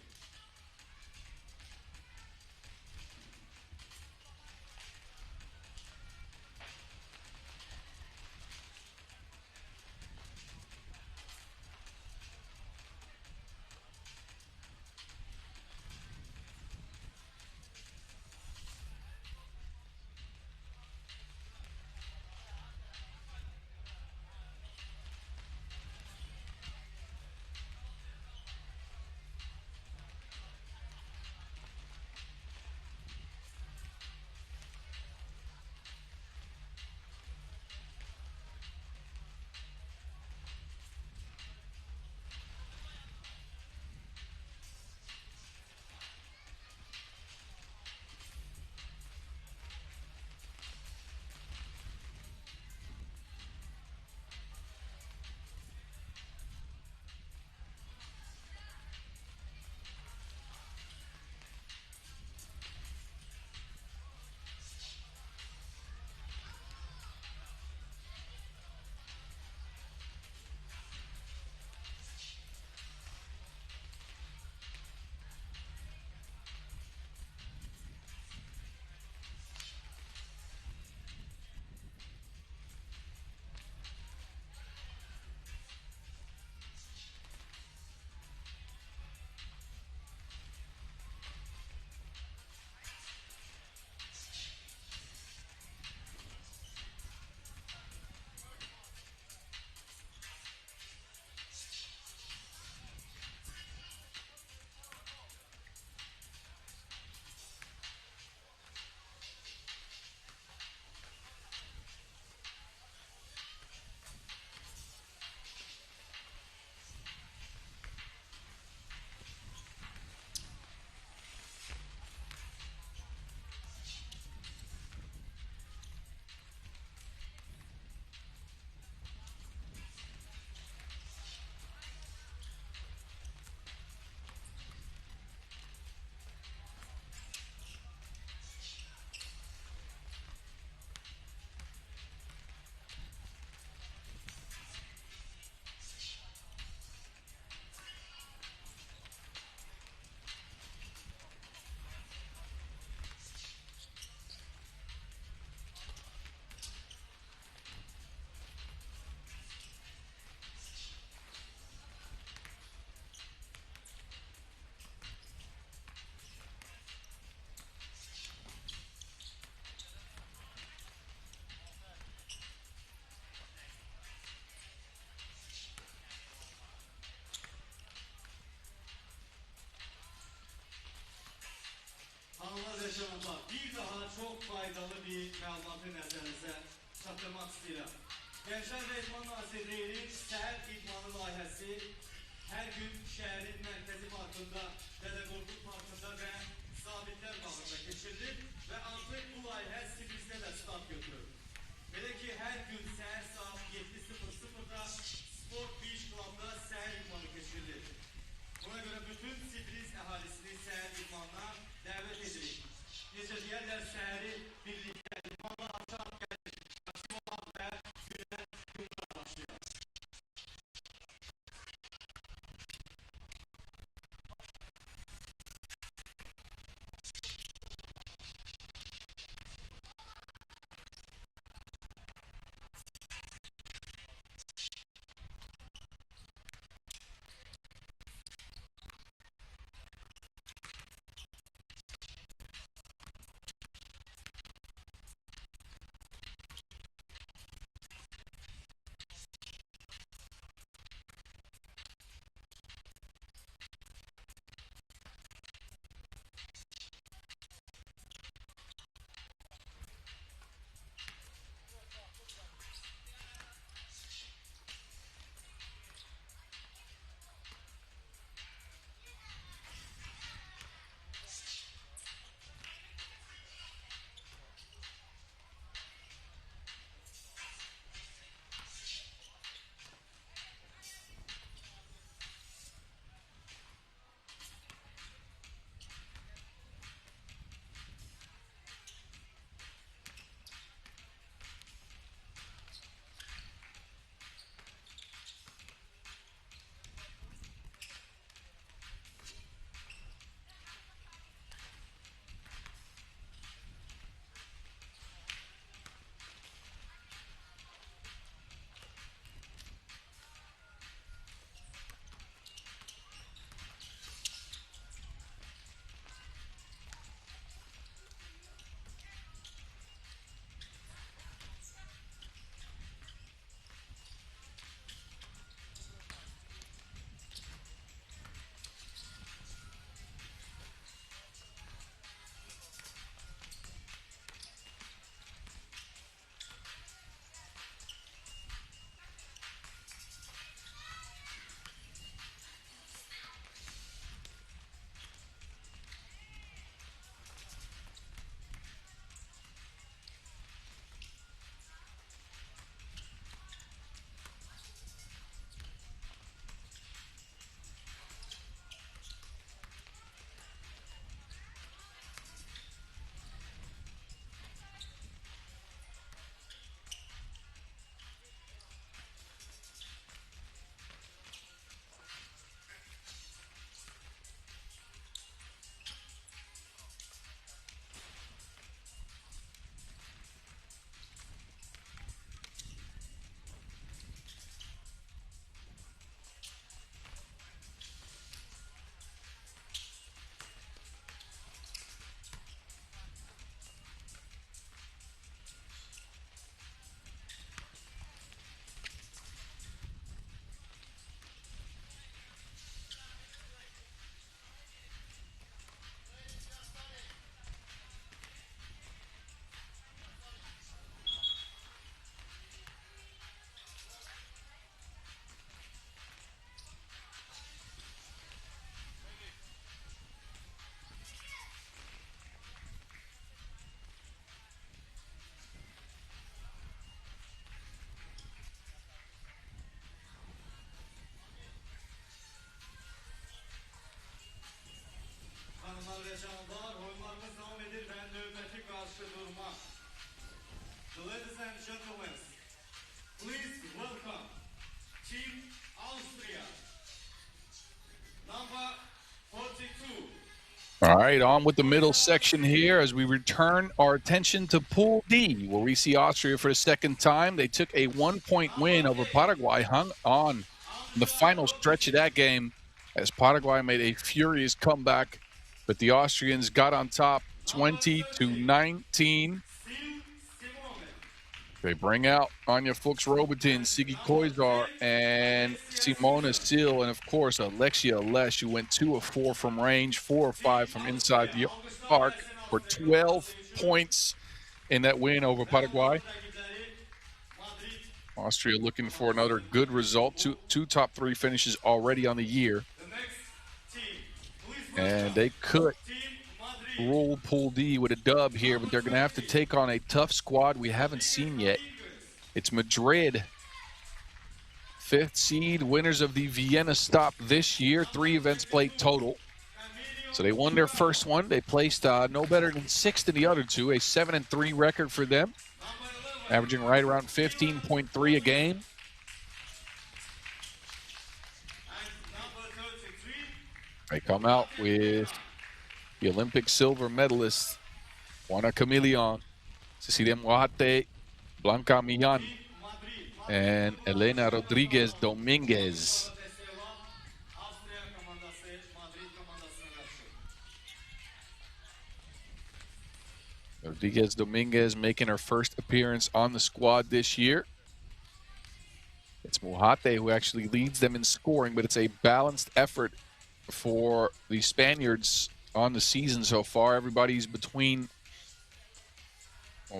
çatdırmaq istəyirəm. Gənclər və İdman Nazirliyinin səhər idmanı layihəsi hər gün şəhərin mərkəzi parkında, Dədə Qorqud parkında və Sabitlər bağında keçirilir və artıq bu layihə Sibrizdə də start götürür. Belə ki, hər gün səhər saat 7:00-da Sport Beach Club'da səhər idmanı keçirilir. Buna görə bütün Sibriz əhalisini səhər idmanına dəvət edirik. Necə deyərlər, səhəri birlikdə idmanla açaq gəlir. Maksimal və günə başlayaq. Ladies and gentlemen, please welcome Team Austria, number 42. All right, on with the middle section here as we return our attention to Pool D, where we see Austria for the second time. They took a 1-point win over Paraguay, hung on in the final stretch of that game as Paraguay made a furious comeback, but the Austrians got on top 20-19. They bring out Anja Fuchs-Robertin, Sigi Koizar, and Simona Sil, and of course Alexia Lesh, who went 2 of 4 from range, 4 of 5 from inside the arc for 12 points in that win over Paraguay. Austria looking for another good result. Two top three finishes already on the year. The next team, please And they could Team Madrid. roll Pool D with a dub here, but they're going to have to take on a tough squad we haven't seen yet. It's Madrid, 5th seed, winners of the Vienna stop this year, 3 events played total. So they won their first one. They placed no better than 6th in the other two, a 7-3 record for them, averaging right around 15.3 a game. They come out with the Olympic silver medalists, Juana Camilion, Cecilia Moate, Blanca Millán, and Elena Rodriguez Dominguez. Rodriguez Dominguez making her first appearance on the squad this year. It's Moate who actually leads them in scoring, but it's a balanced effort for the Spaniards on the season so far. Everybody's between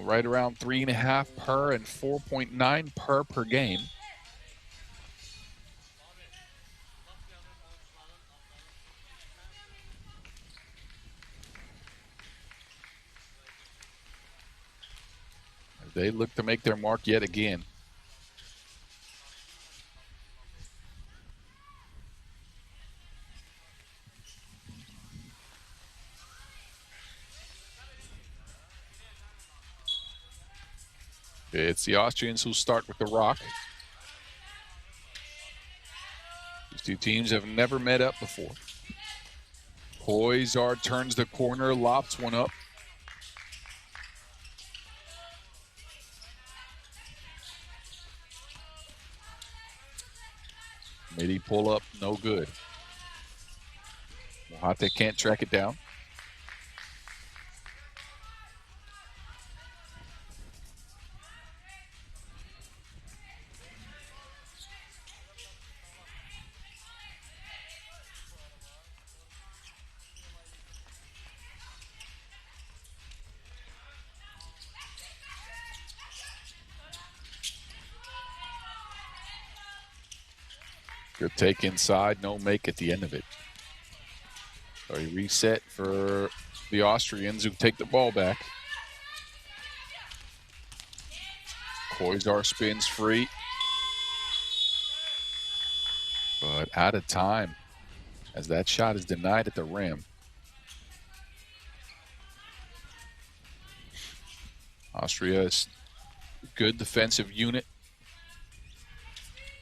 right around 3.5 per and 4.9 per game. They look to make their mark yet again. It's the Austrians who start with the rock. These two teams have never met up before. Koizar turns the corner, lofts one up. Midi pull up, no good. Moate can't track it down. Good take inside, no make at the end of it. So a reset for the Austrians who take the ball back. Koizar spins free, but out of time as that shot is denied at the rim. Austria's good defensive unit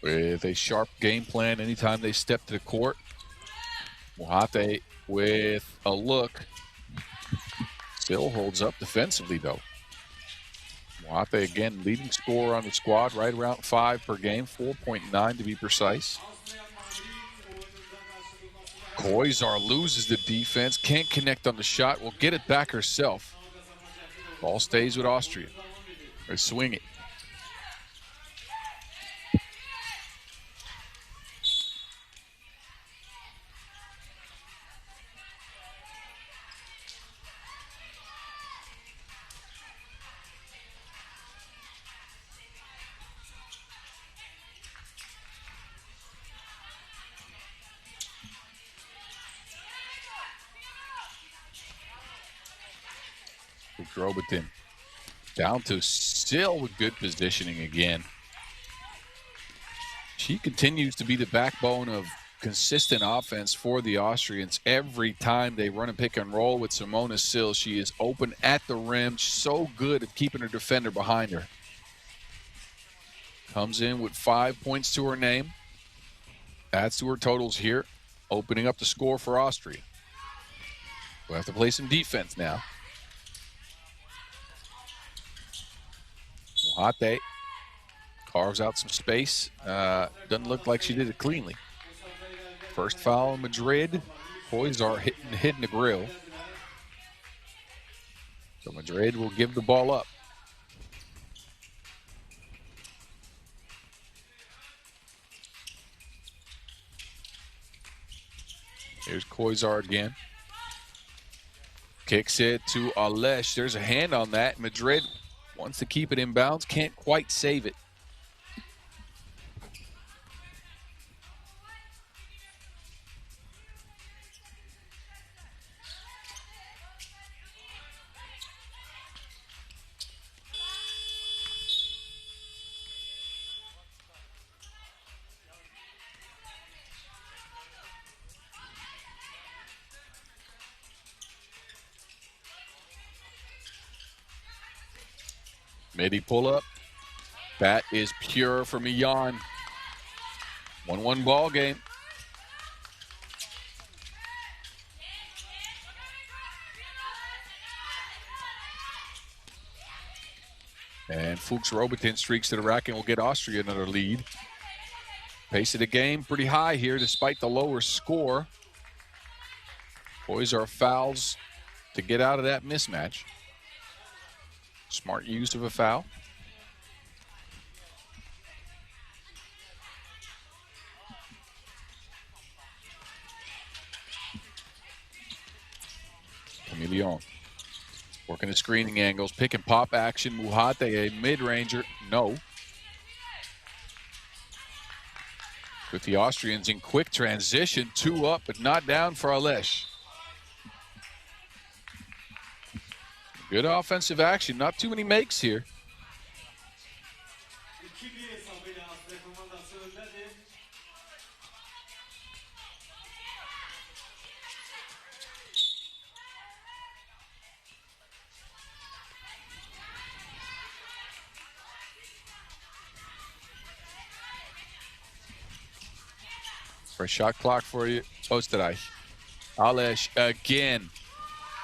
with a sharp game plan anytime they step to the court. Moate with a look. Still holds up defensively, though. Moate, again, leading scorer on the squad, right around 5 per game, 4.9 to be precise. Koizar loses the defense, can't connect on the shot, will get it back herself. Ball stays with Austria. They swing it. Grobitin down to Still with good positioning again. She continues to be the backbone of consistent offense for the Austrians. Every time they run a pick and roll with Simona Sill, she is open at the rim. So good at keeping her defender behind her. Comes in with 5 points to her name. Adds to her totals here. Opening up the score for Austria. We'll have to play some defense now. Moate carves out some space. Doesn't look like she did it cleanly. First foul in Madrid. Koizar hitting the grill. So Madrid will give the ball up. Here's Koizar again. Kicks it to Alesh. There's a hand on that. Madrid wants to keep it in bounds. Can't quite save it. Midi pull up. That is pure from Yan. 1-1 ball game. And Fuchs Robotin streaks to the rack and will get Austria another lead. Pace of the game pretty high here despite the lower score. Boys are fouls to get out of that mismatch. Smart use of a foul. Camilleon working the screening angles, pick and pop action. Muhate, a mid-ranger, no. With the Austrians in quick transition, 2 up, but not down for Alesh. Good offensive action, not too many makes here. Fresh shot clock for you, Österreich. Alesh again.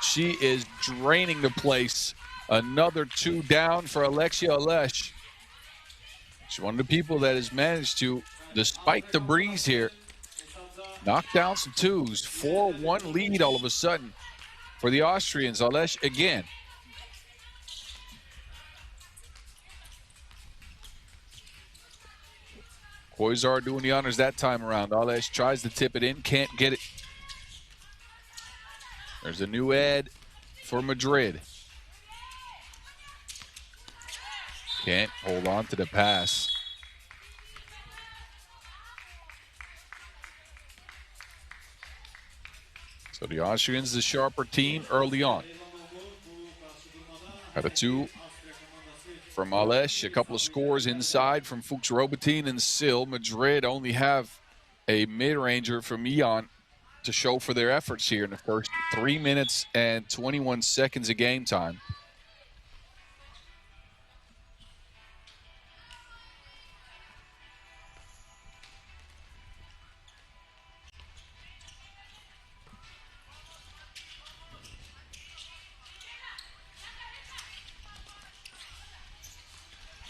She is draining the place. Another 2 down for Alexia Alesh. She's one of the people that has managed to, despite the breeze here, knock down some 2s. 4-1 lead all of a sudden for the Austrians. Alesh again. Koizar doing the honors that time around. Alesh tries to tip it in, can't get it. There's a new ad for Madrid. Can't hold on to the pass. So the Austrians, the sharper team early on. Got a 2 from Alesh, a couple of scores inside from Fuchs Robotin and Sil. Madrid only have a mid-ranger from Ion to show for their efforts here in the first 3 minutes and 21 seconds of game time.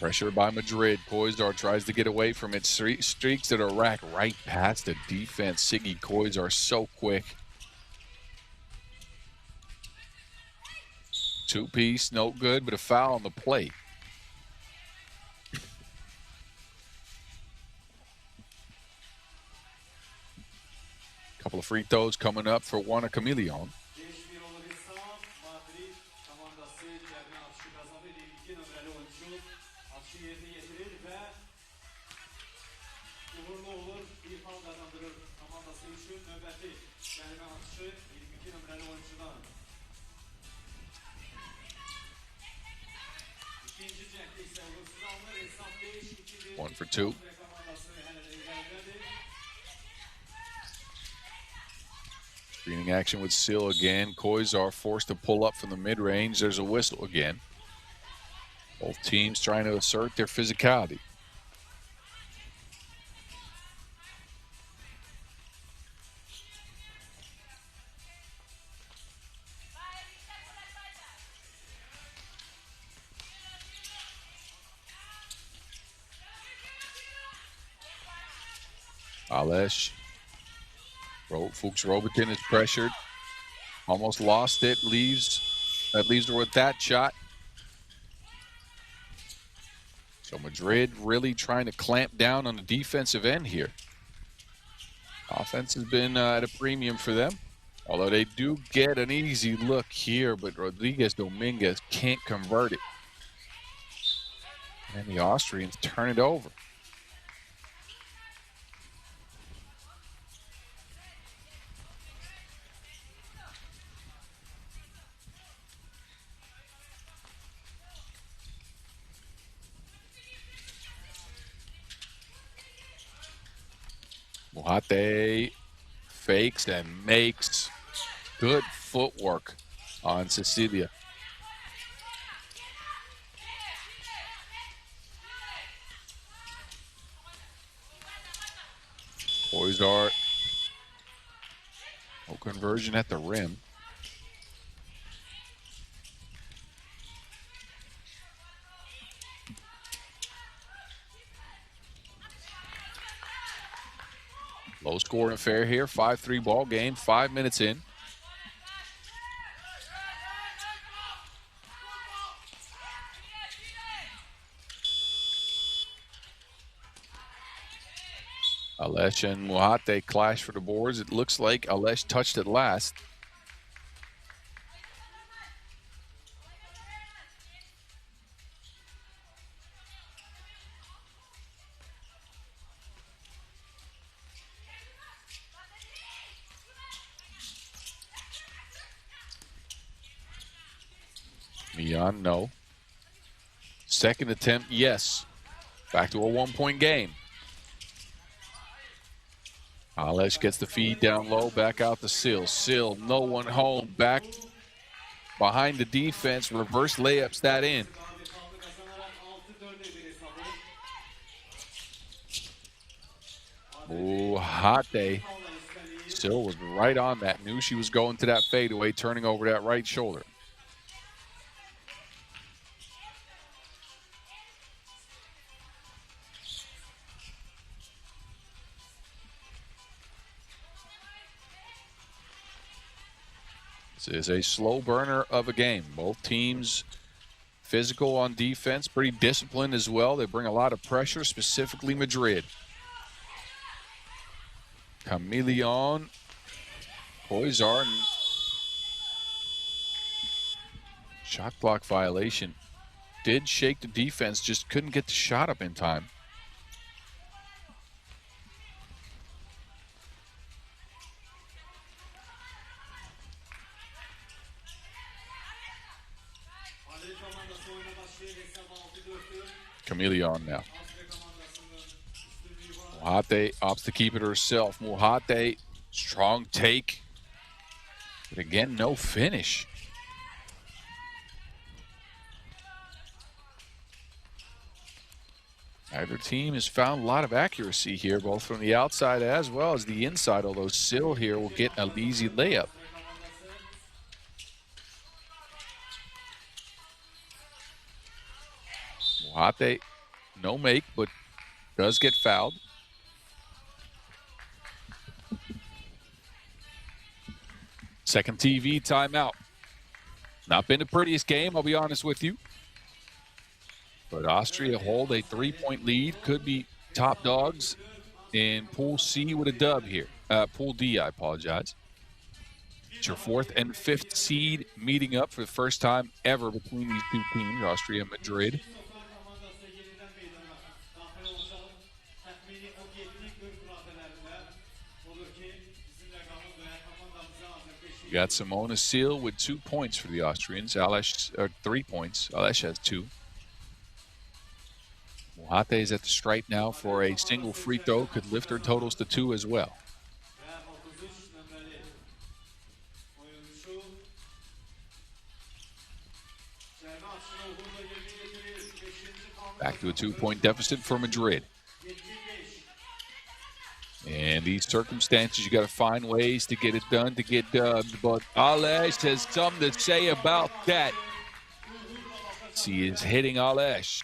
Pressure by Madrid. Koizar tries to get away from it. Streaks to the rack right past the defense. Siggy Koizar so quick. 2-piece, no good, but a foul on the plate. Couple of free throws coming up for Juana Camilleon. One for 2. Screening action with Sil again. Koizar forced to pull up from the mid-range. There's a whistle again. Both teams trying to assert their physicality. Alesh. Fuchs Robotin is pressured. Almost lost it. That leaves her with that shot. So Madrid really trying to clamp down on the defensive end here. Offense has been at a premium for them. Although they do get an easy look here, but Rodriguez Dominguez can't convert it. And the Austrians turn it over. Muhate fakes and makes. Good footwork on Cecilia. Koizar. No conversion at the rim. Low scoring affair here. 5-3 ball game. 5 minutes in. Alesh and Muhate clash for the boards. It looks like Alesh touched it last. Mian, no. Second attempt, yes. Back to a 1-point game. Alesh gets the feed down low, back out to Sil. Sil, no one home, back behind the defense, reverse layups that in. Ooh, hot day. Sil was right on that, knew she was going to that fadeaway, turning over that right shoulder. This is a slow burner of a game. Both teams physical on defense, pretty disciplined as well. They bring a lot of pressure, specifically Madrid. Chameleon, Koizar, shot block violation. Did shake the defense, just couldn't get the shot up in time. Chameleon now. Muhate opts to keep it herself. Muhate, strong take. But again, no finish. Either team has found a lot of accuracy here, both from the outside as well as the inside, although Sil here will get an easy layup. Muhate, no make, but does get fouled. Second TV timeout. Not been the prettiest game, I'll be honest with you. But Austria hold a 3-point lead. Could be top dogs in Pool C with a dub here. Pool D, I apologize. It's your 4th and 5th seed meeting up for the first time ever between these two teams, Austria and Madrid. You got Simona Sil with 2 points for the Austrians. Alesh, 3 points. Alesh has 2. Muhate is at the stripe now for a single free throw. Could lift her totals to 2 as well. Back to a 2-point deficit for Madrid. And these circumstances, you got to find ways to get it done, to get dubbed. But Alesh has something to say about that. She is hitting Alesh.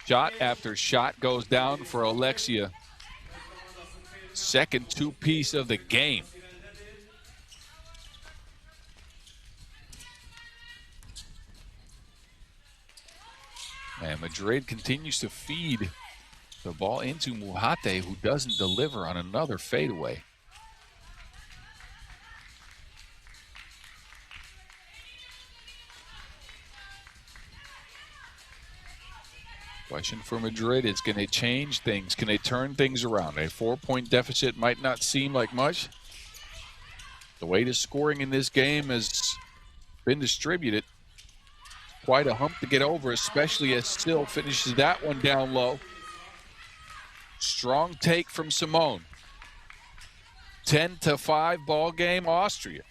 Shot after shot goes down for Alexia. Second 2-piece of the game. And Madrid continues to feed the ball into Muhate, who doesn't deliver on another fadeaway. Question for Madrid is, can they change things? Can they turn things around? A 4-point deficit might not seem like much. The way the scoring in this game has been distributed, quite a hump to get over, especially as Still finishes that one down low. Strong take from Simone. 10-5 ball game, Austria.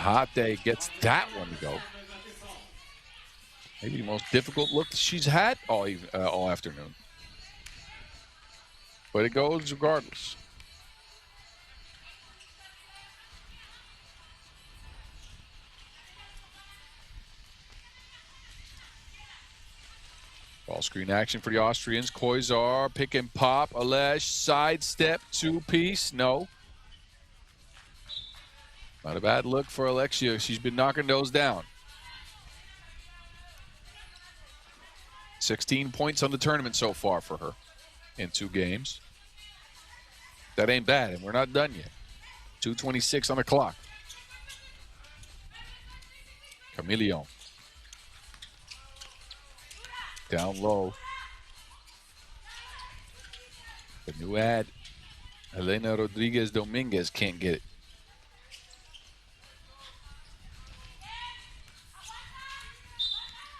Arrasate gets that one to go. Maybe the most difficult look she's had all afternoon. But it goes regardless. Ball screen action for the Austrians. Koizar, pick and pop. Alesh, sidestep, two-piece. No. Not a bad look for Alexia. She's been knocking those down. 16 points on the tournament so far for her in 2 games. That ain't bad, and we're not done yet. 2:26 on the clock. Chameleon. Down low. The new ad, Elena Rodriguez Dominguez can't get it.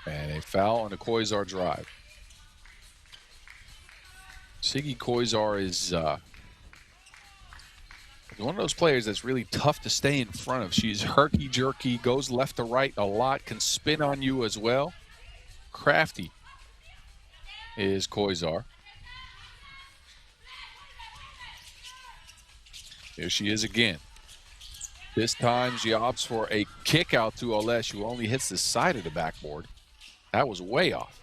And a foul on the Koizar drive. Siggy Koizar is one of those players that's really tough to stay in front of. She's herky-jerky, goes left to right a lot, can spin on you as well. Crafty is Koizar. Here she is again. This time she opts for a kick out to Alesh, who only hits the side of the backboard. That was way off.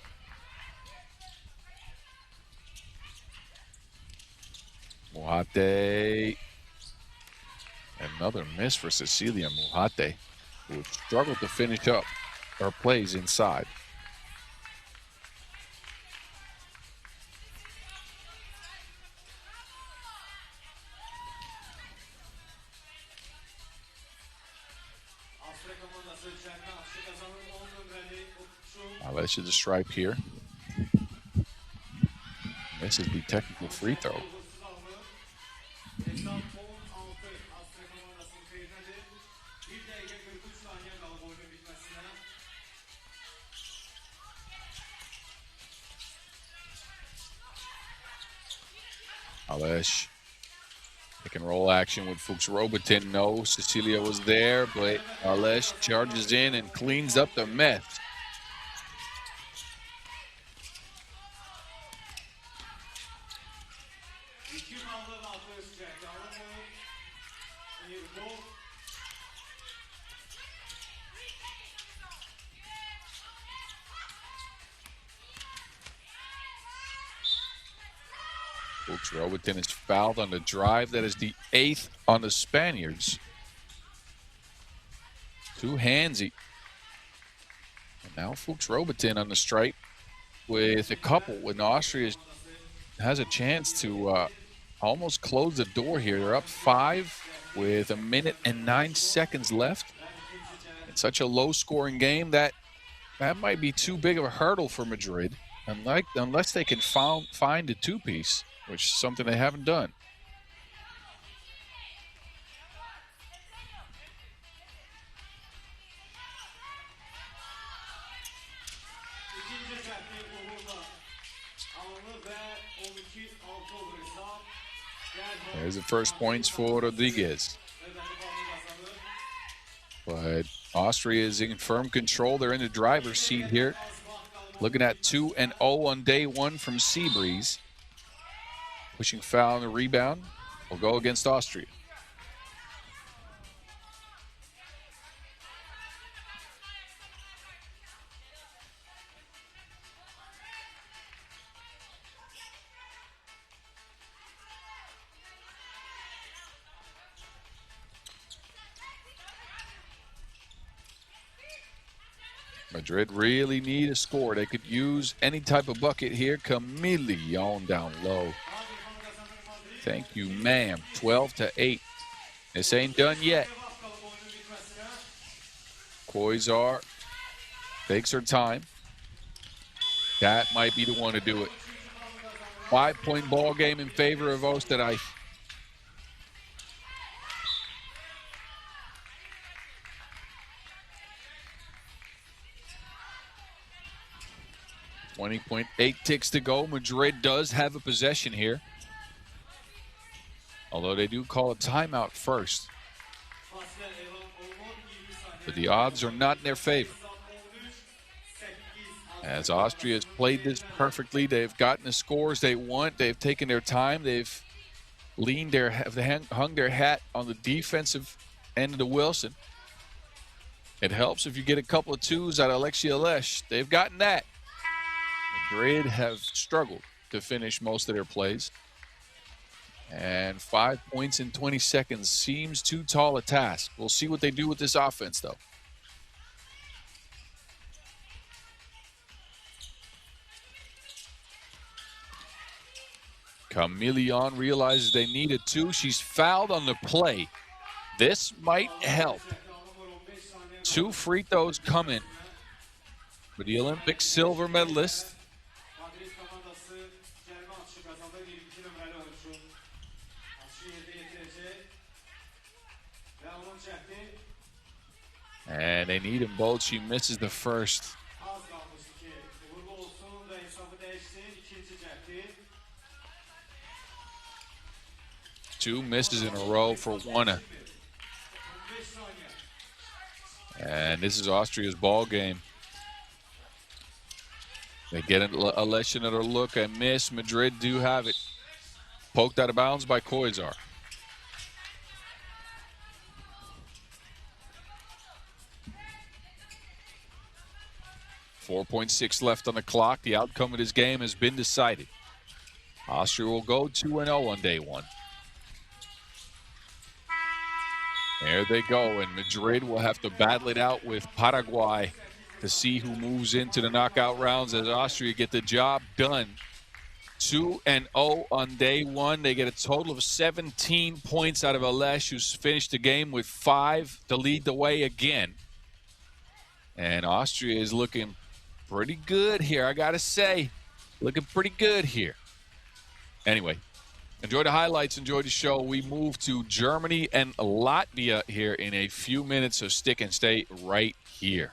Muhate. Another miss for Cecilia Muhate, who struggled to finish up her plays inside. Alesh is a stripe here. Misses the technical free throw. Alesh, pick and roll action with Fuchs Robertin. No, Cecilia was there, but Alesh charges in and cleans up the mess. Fuchs Robertin is fouled on the drive. That is the 8th on the Spaniards. Too handsy. And now Fuchs Robertin on the stripe with a couple when Austria has a chance to almost close the door here. They're up 5 with 1 minute and 9 seconds left. It's such a low-scoring game that might be too big of a hurdle for Madrid, unless they can find a two-piece, which is something they haven't done. There's the first points for Rodriguez. But Austria is in firm control. They're in the driver's seat here. Looking at 2-0 on day 1 from Seabreeze. Pushing foul on the rebound will go against Austria. Madrid really need a score. They could use any type of bucket here. Chameleon down low. Thank you, ma'am. 12-8. This ain't done yet. Koizar takes her time. That might be the one to do it. 5-point ball game in favor of Oostenrijk. .8 ticks to go. Madrid does have a possession here, although they do call a timeout first. but the odds are not in their favor. As Austria has played this perfectly, they've gotten the scores they want. They've taken their time. They've hung their hat on the defensive end of the Wilson. It helps if you get a couple of twos out of Alexia Lesh. They've gotten that. Madrid have struggled to finish most of their plays. And 5 points in 20 seconds seems too tall a task. We'll see what they do with this offense, though. Chameleon realizes they need a two. She's fouled on the play. This might help. 2 free throws coming for the Olympic silver medalist. And they need them both. She misses the first. 2 misses in a row for Warsaw. And this is Austria's ball game. They get a Lesh another look and miss. Madrid do have it. Poked out of bounds by Koizar. .6 left on the clock. The outcome of this game has been decided. Austria will go 2-0 on day one. There they go, and Madrid will have to battle it out with Paraguay to see who moves into the knockout rounds as Austria get the job done. 2-0 on day one. They get a total of 17 points out of Alesh, who's finished the game with 5 to lead the way again. And Austria is looking pretty good here, I gotta say. Looking pretty good here. Anyway, enjoy the highlights, enjoy the show. We move to Germany and Latvia here in a few minutes, so stick and stay right here.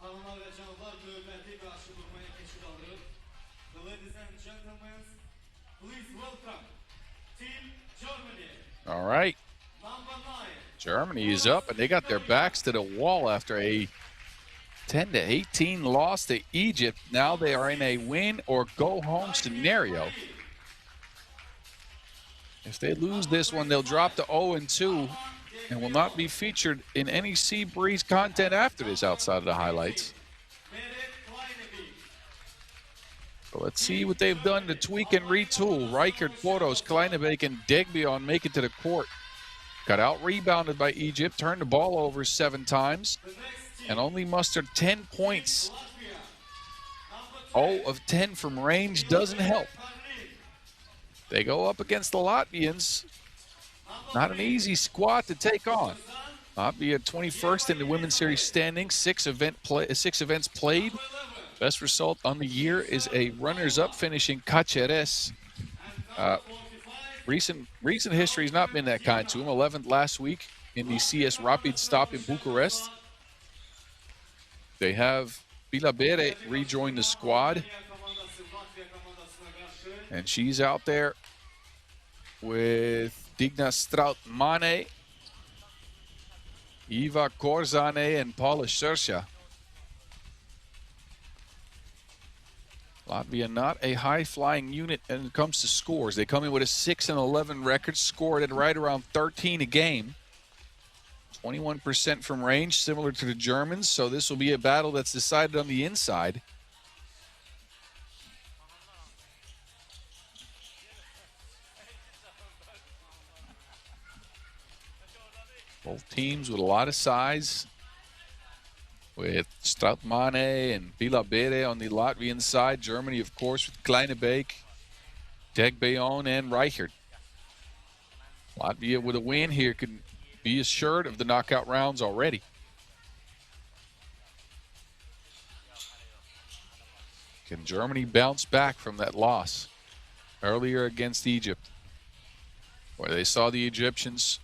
Hanımlar ve canlılar, hürmetli karşı durmaya keçid alırıq. Ladies and gentlemen, please welcome Team Germany. All right. Number 9. Germany is up, and they got their backs to the wall after a 10-18 loss to Egypt. Now they are in a win or go home scenario. If they lose this one, they'll drop to 0-2 and will not be featured in any Sea Breeze content after this outside of the highlights. But let's see what they've done to tweak and retool. Reichert, Portos, Kleinebeek, and Degbion make it to the court. Got out-rebounded by Egypt, turned the ball over 7 times. The next and only mustered 10 points. 0 of 10 from range doesn't help. They go up against the Latvians. Not an easy squad to take on. Latvia 21st in the women's series standings, 6 events played. Best result on the year is a runners-up finishing Cáceres. Recent history has not been that kind to him. 11th last week in the CS Rapid stop in Bucharest. They have Bilabere rejoin the squad. And she's out there with Digna Strautmane, Eva Korzane, and Paula Sersha. Latvia not a high-flying unit when it comes to scores. They come in with a 6-11 record, scored at right around 13 a game. 21% from range, similar to the Germans, so this will be a battle that's decided on the inside. Both teams with a lot of size, with Strautmane and Bilabere on the Latvian side. Germany, of course, with Kleinebeek, Degbeon, and Reichert. Latvia with a win here can be assured of the knockout rounds already. Can Germany bounce back from that loss earlier against Egypt, where they saw the Egyptians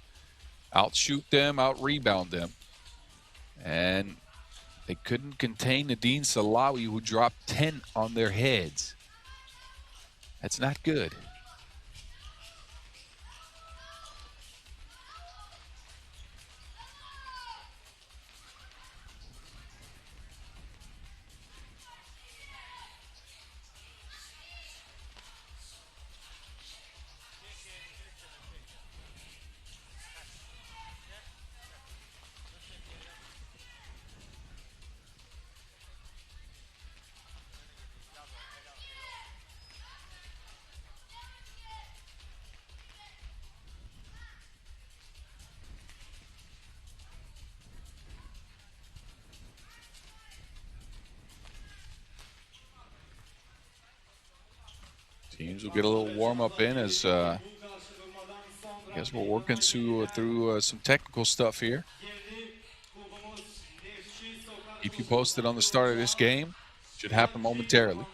outshoot them, out-rebound them, and they couldn't contain Nadine Salawi, who dropped 10 on their heads. That's not good. Teams will get a little warm-up in as I guess we're working through some technical stuff here. Keep you posted on the start of this game. Should happen momentarily.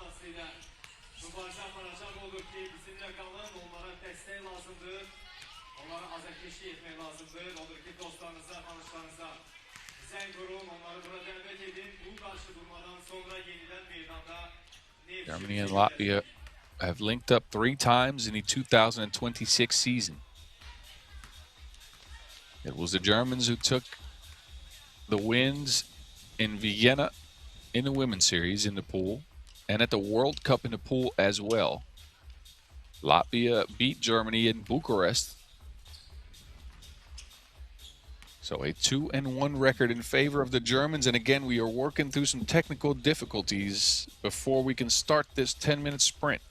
Germany and Latvia have linked up 3 times in the 2026 season. It was the Germans who took the wins in Vienna in the women's series in the pool and at the World Cup in the pool as well. Latvia beat Germany in Bucharest. So a 2-1 record in favor of the Germans. And again, we are working through some technical difficulties before we can start this 10-minute sprint.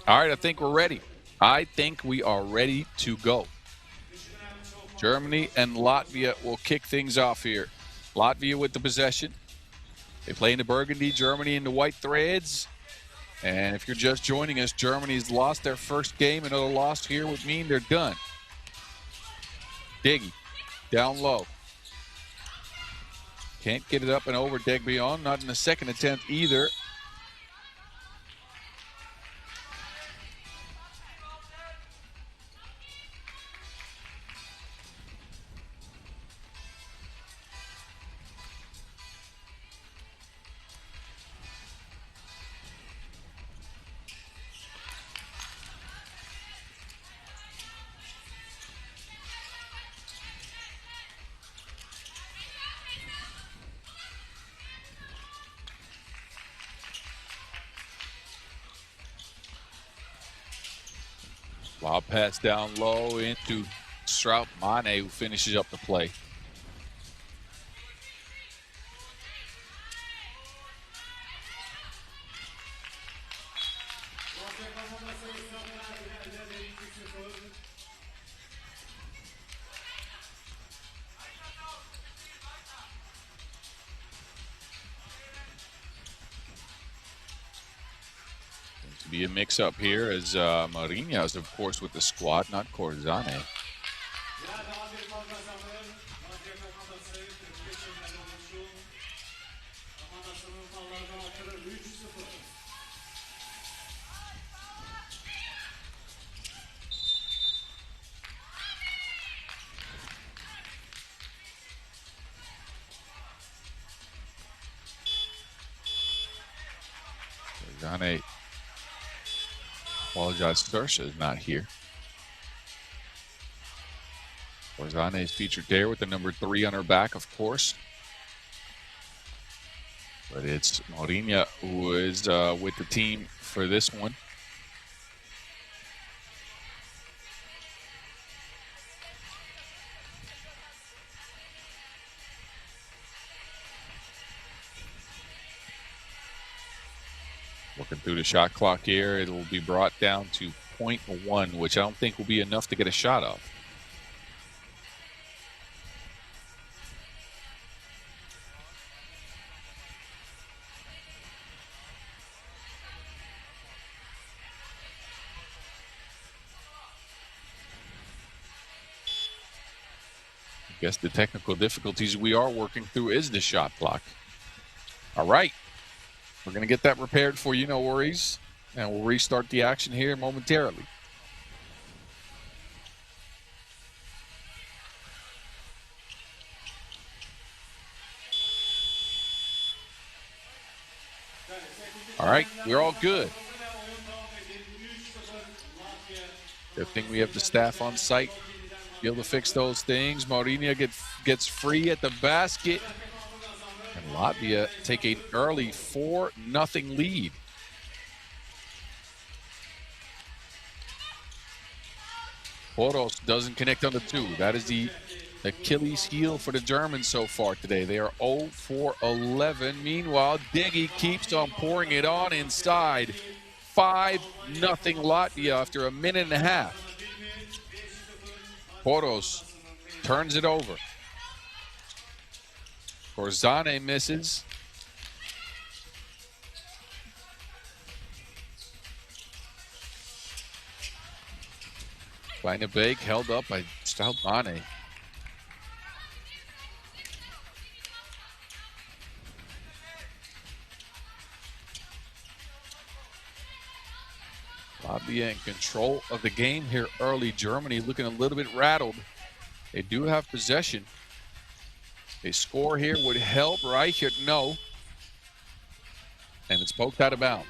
All right, I think we're ready. I think we are ready to go. Germany and Latvia will kick things off here. Latvia with the possession. They play in the burgundy, Germany in the white threads. And if you're just joining us, Germany's lost their first game. Another loss here would mean they're done. Diggy, down low. Can't get it up and over Degbion, not in the second attempt either. Wild pass down low into Strout Mane, who finishes up the play. To be a mix-up here as Marinha is, of course, with the squad, not Corzane. Corzane. Apologize, Sarsha is not here. Corzane is featured there with the number 3 on her back, of course. But it's Marinha who is with the team for this one. Working through the shot clock here. It will be brought down to 0.1, which I don't think will be enough to get a shot off. I guess the technical difficulties we are working through is the shot clock. All right. We're going to get that repaired for you, no worries. And we'll restart the action here momentarily. All right, we're all good. Good thing we have the staff on site to be able to fix those things. Marinha gets free at the basket. And Latvia take an early 4-0 lead. Poros doesn't connect on the 2. That is the Achilles heel for the Germans so far today. They are 0 for 11. Meanwhile, Diggy keeps on pouring it on inside. 5-0 Latvia after a minute and a half. Poros turns it over. Corzane misses. Kleine Beek held up by Strout Mane. Latvia in control of the game here early. Germany looking a little bit rattled. They do have possession. A score here would help. Reichert, no. And it's poked out of bounds.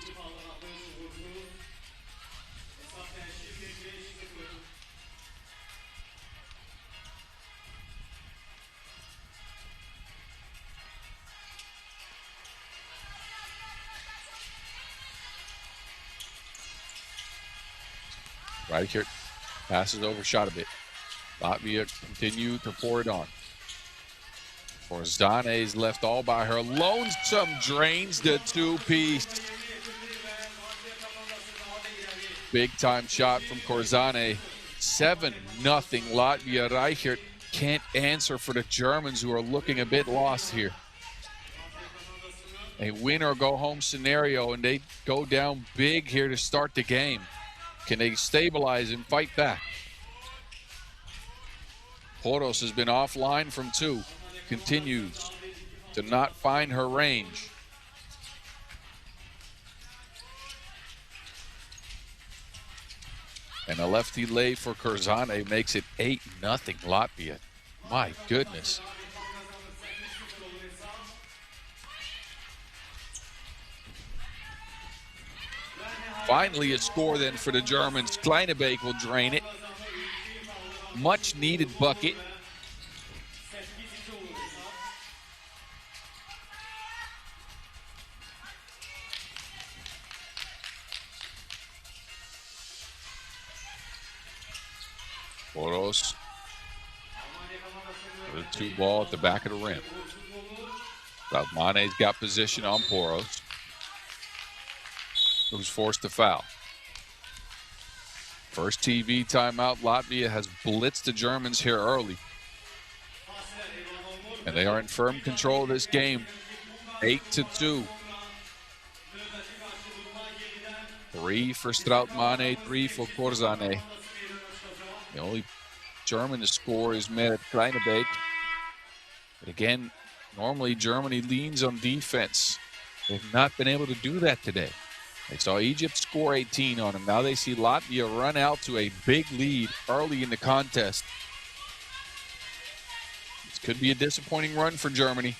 Reichert passes over, shot a bit. Latvia continue to pour it on. Corzane is left all by her. Lonesome drains the 2-piece. big-time shot from Korzane. 7-0 Latvia. Reichert can't answer for the Germans, who are looking a bit lost here. A win or go home scenario, and they go down big here to start the game. Can they stabilize and fight back? Poros has been offline from 2. Continues to not find her range. And a lefty lay for Korzane makes it 8-0 Latvia. My goodness. Finally a score then for the Germans. Kleinebeek will drain it. Much needed bucket. Poros with a 2 ball at the back of the rim. Mane's got position on Poros, who's forced to foul. First TV timeout. Latvia has blitzed the Germans here early, and they are in firm control of this game. 8-2. 3 for Strautmane, 3 for Korzane. The only German to score is Merit Kleinebeek. But again, normally Germany leans on defense. They've not been able to do that today. They saw Egypt score 18 on them. Now they see Latvia run out to a big lead early in the contest. This could be a disappointing run for Germany,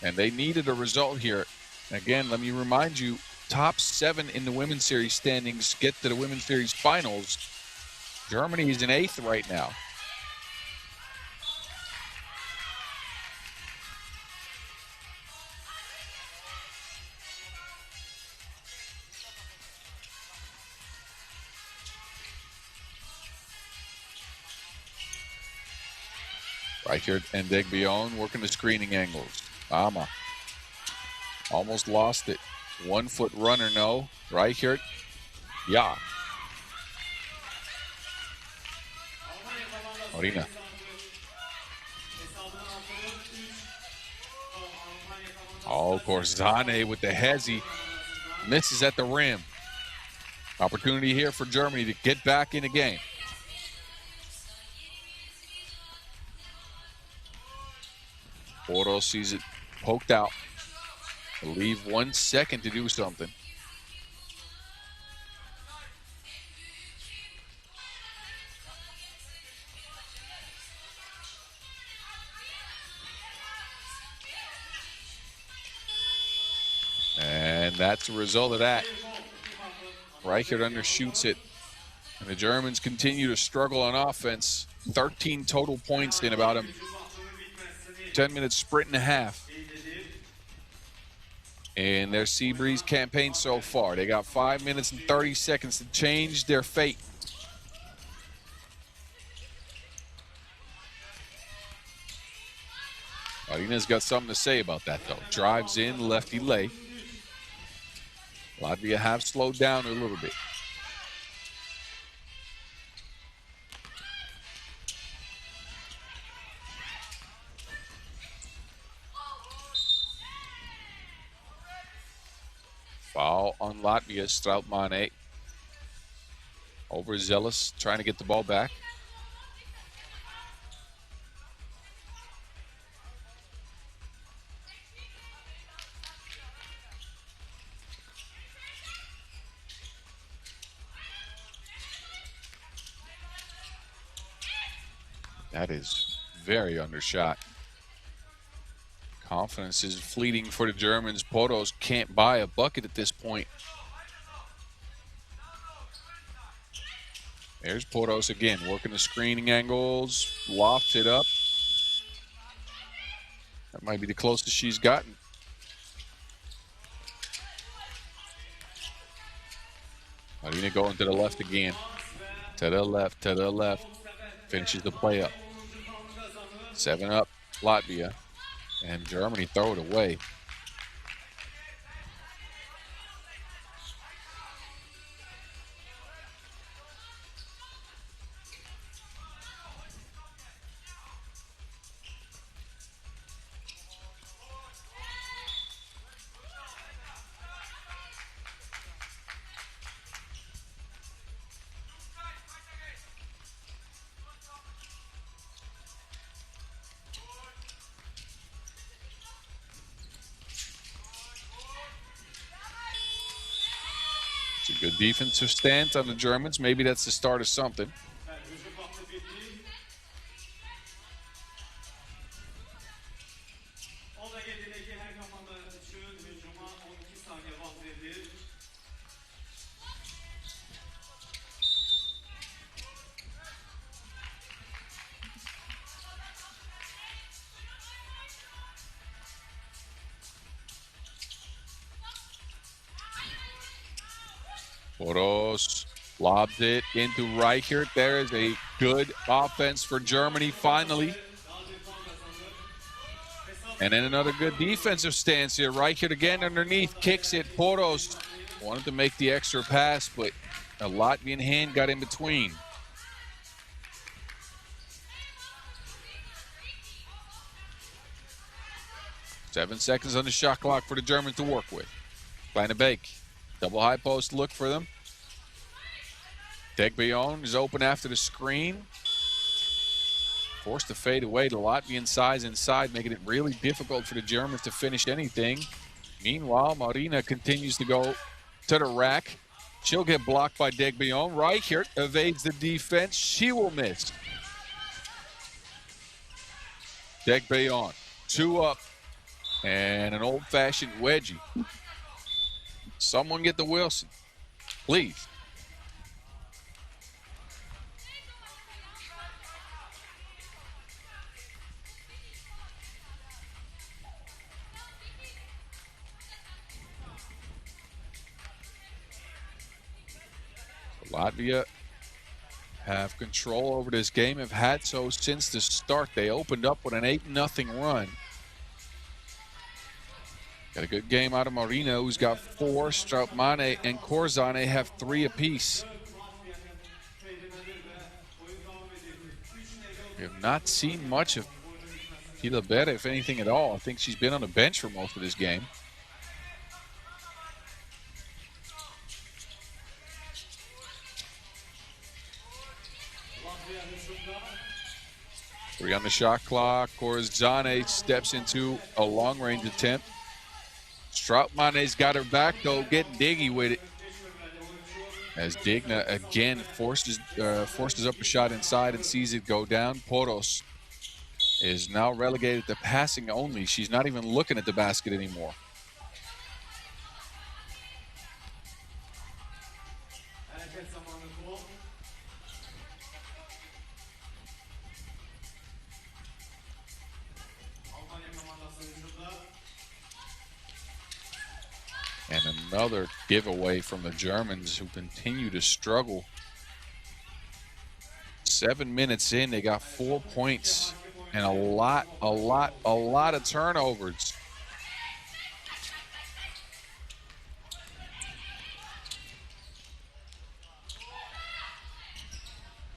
and they needed a result here. Again, let me remind you, top 7 in the women's series standings get to the women's series finals. Germany is in 8th right now. Right here, and Degbion working the screening angles. Ama almost lost it. 1 foot runner, no. Right here, yeah. Marina. Oh, Korzane with the hezzy. Misses at the rim. Opportunity here for Germany to get back in the game. Poros sees it poked out. He'll leave 1 second to do something. And that's the result of that. Reichert undershoots it. And the Germans continue to struggle on offense. 13 total points in about a 10-minute sprint and a half in their Sea Breeze campaign so far. They got 5 minutes and 30 seconds to change their fate. Marina's got something to say about that, though. Drives in, lefty lay. Latvia have slowed down a little bit. Foul on Latvia. Strautmane overzealous, trying to get the ball back. That is very undershot. Confidence is fleeting for the Germans. Poros can't buy a bucket at this point. There's Poros again, working the screening angles, lofts it up. That might be the closest she's gotten. Marina going to the left again. To the left, to the left. Finishes the play up. 7 up, Latvia. And Germany throw it away. Good defensive stance on the Germans. Maybe that's the start of something. Evet, hücum vakti bitti. O da getirdi ki her komanda için hücuma 12 saniye vaxt verdi. Boros lobs it into Reichert. There is a good offense for Germany finally. And then another good defensive stance here. Reichert again underneath, kicks it. Boros wanted to make the extra pass, but a Latvian hand got in between. Seven seconds on the shot clock for the Germans to work with. Kleine Beek. Double high post look for them. Degbeon is open after the screen. Forced to fade away. The Latvian size inside, making it really difficult for the Germans to finish anything. Meanwhile, Marina continues to go to the rack. She'll get blocked by Degbeon. Reichert evades the defense. She will miss. Degbeon, 2 up. And an old-fashioned wedgie. Someone get the Wilson, please. Latvia have control over this game, have had so since the start. They opened up with an 8-0 run. Got a good game out of Marina, who's got 4. Strautmane and Korzane have 3 apiece. We have not seen much of Hilabera, if anything at all. I think she's been on the bench for most of this game. Three on the shot clock. Korzane steps into a long-range attempt. Strautmane's got her back, though, getting diggy with it. As Digna again forces up a shot inside and sees it go down. Poros is now relegated to passing only. She's not even looking at the basket anymore. And another giveaway from the Germans, who continue to struggle. 7 minutes in, they got 4 points and a lot of turnovers.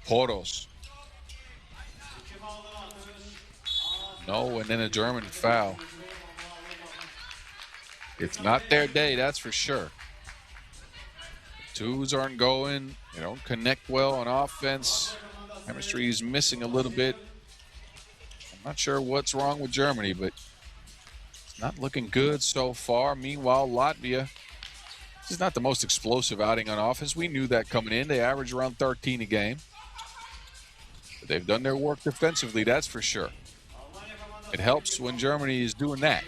Poros. No, and then a German foul. It's not their day, that's for sure. The twos aren't going. They don't connect well on offense. Chemistry is missing a little bit. I'm not sure what's wrong with Germany, but it's not looking good so far. Meanwhile, Latvia, this is not the most explosive outing on offense. We knew that coming in. They average around 13 a game. But they've done their work defensively, that's for sure. It helps when Germany is doing that.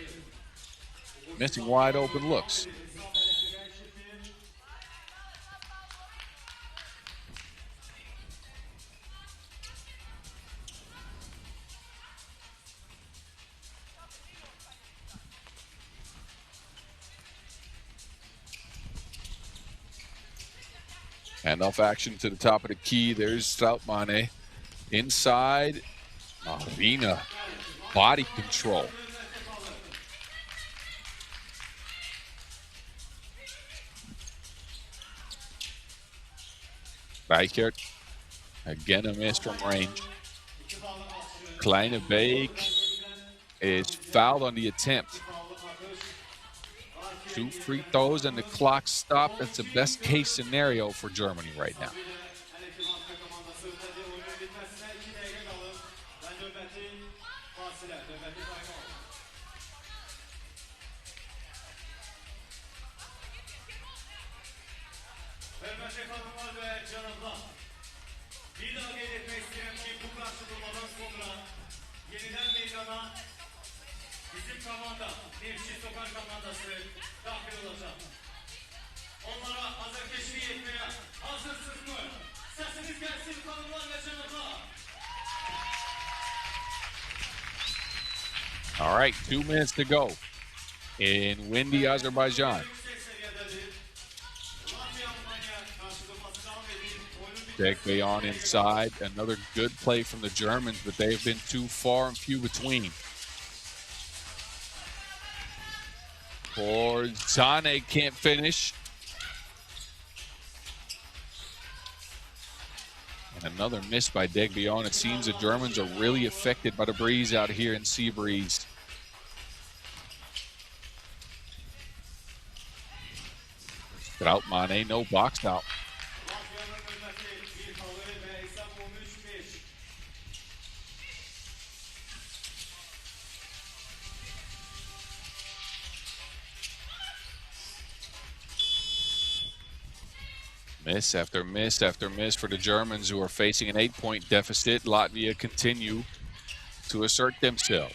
Missing wide open looks. Handoff action to the top of the key. There's Strautmane. Inside, Marina. Body control. Reichert, again a miss from range. Kleine Beek is fouled on the attempt. 2 free throws and the clock stopped. That's the best case scenario for Germany right now. Neftchi SOCAR komandası dahil olacak. Onlara Azerkeşliği etmeye hazırsınız mı? Sesiniz gelsin hanımlar ve canımlar. All right, 2 minutes to go in windy Azerbaijan. Bayon inside. Another good play from the Germans, but they've been too far and few between. Zane can't finish. And another miss by Bayon. It seems the Germans are really affected by the breeze out here in Sea Breeze. Without Mane, no box out. Miss after miss after miss for the Germans, who are facing an 8-point deficit. Latvia continue to assert themselves.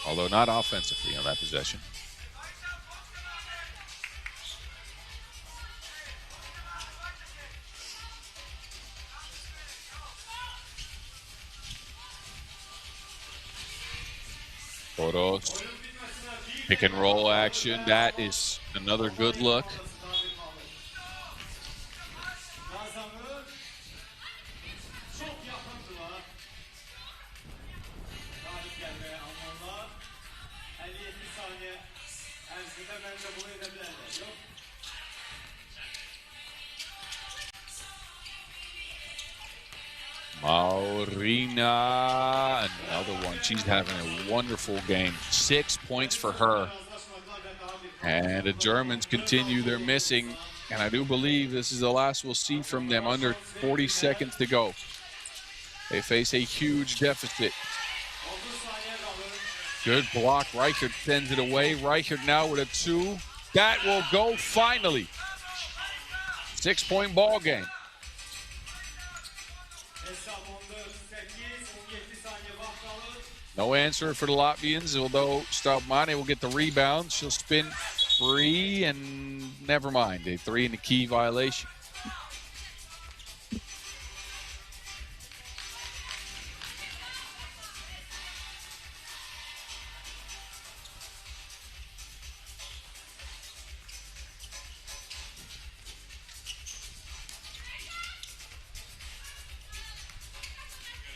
Although not offensively on that possession. Photos. Pick and roll action. That is another good look. Maurina, another one. She's having a wonderful game. 6 points for her. And the Germans continue their missing. And I do believe this is the last we'll see from them. Under 40 seconds to go. They face a huge deficit. Good block. Reichert sends it away. Reichert now with a 2. That will go finally. 6-point ball game. No answer for the Latvians, although Mane will get the rebound. She'll spin free, and never mind. A 3 in the key violation.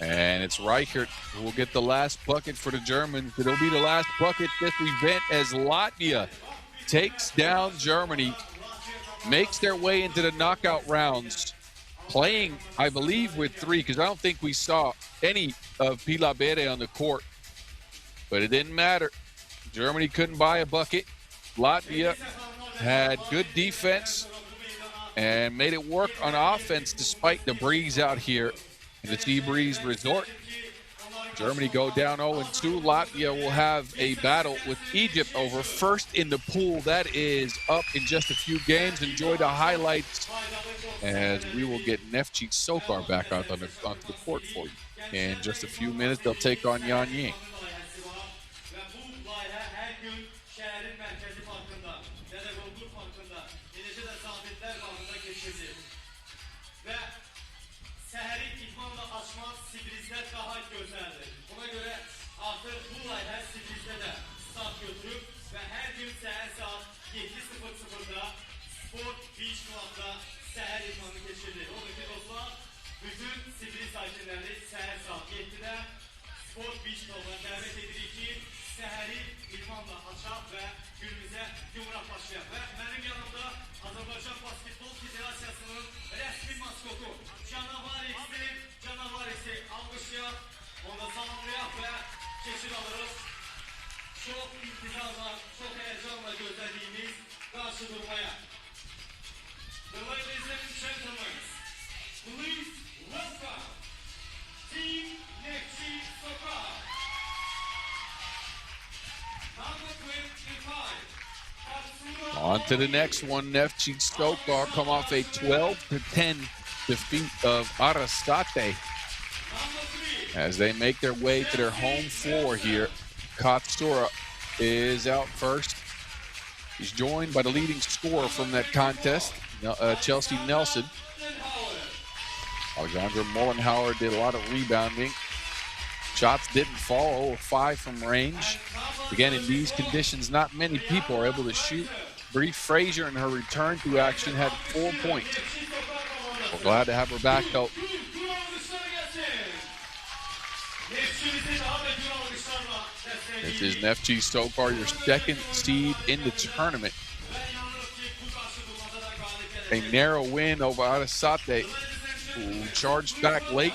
And it's Reichert who will get the last bucket for the Germans. It'll be the last bucket this event as Latvia takes down Germany, makes their way into the knockout rounds, playing, I believe, with 3, because I don't think we saw any of Pila Bere on the court. But it didn't matter. Germany couldn't buy a bucket. Latvia had good defense and made it work on offense despite the breeze out here in the Sea Breeze Resort. Germany go down 0-2. Latvia will have a battle with Egypt over first in the pool. That is up in just a few games. Enjoy the highlights as we will get Neftchi SOCAR back out onto the court for you. In just a few minutes, they'll take on Yanjing. Sport Beach Club'a davet edirik ki, səhəri idmanla açaq və günümüzə yumraq başlayaq. Və mənim yanımda Azərbaycan Basketbol Federasiyasının rəsmi maskotu Canavar X'i alqışlayaq, onu salamlayaq və keçid alırıq. Çox intizamla, çox həyəcanla gözlədiyimiz qarşı durmaya. The ladies and gentlemen, please welcome Team Neftchi SOCAR. On to the next one. Neftchi SOCAR come off a 12-10 defeat of Arrasate. Number 3. as they make their way to their home floor here. Katsura is out first. He's joined by the leading scorer from that contest, Chelsea Nelson. Alexandra Mollenhauer did a lot of rebounding. Shots didn't fall, 0 of 5 from range. Again, in these conditions, not many people are able to shoot. Bree Frazier in her return to action had 4 points. We're glad to have her back, though. This is Neftchi SOCAR, your second seed in the tournament. A narrow win over Arrasate, who charged back late.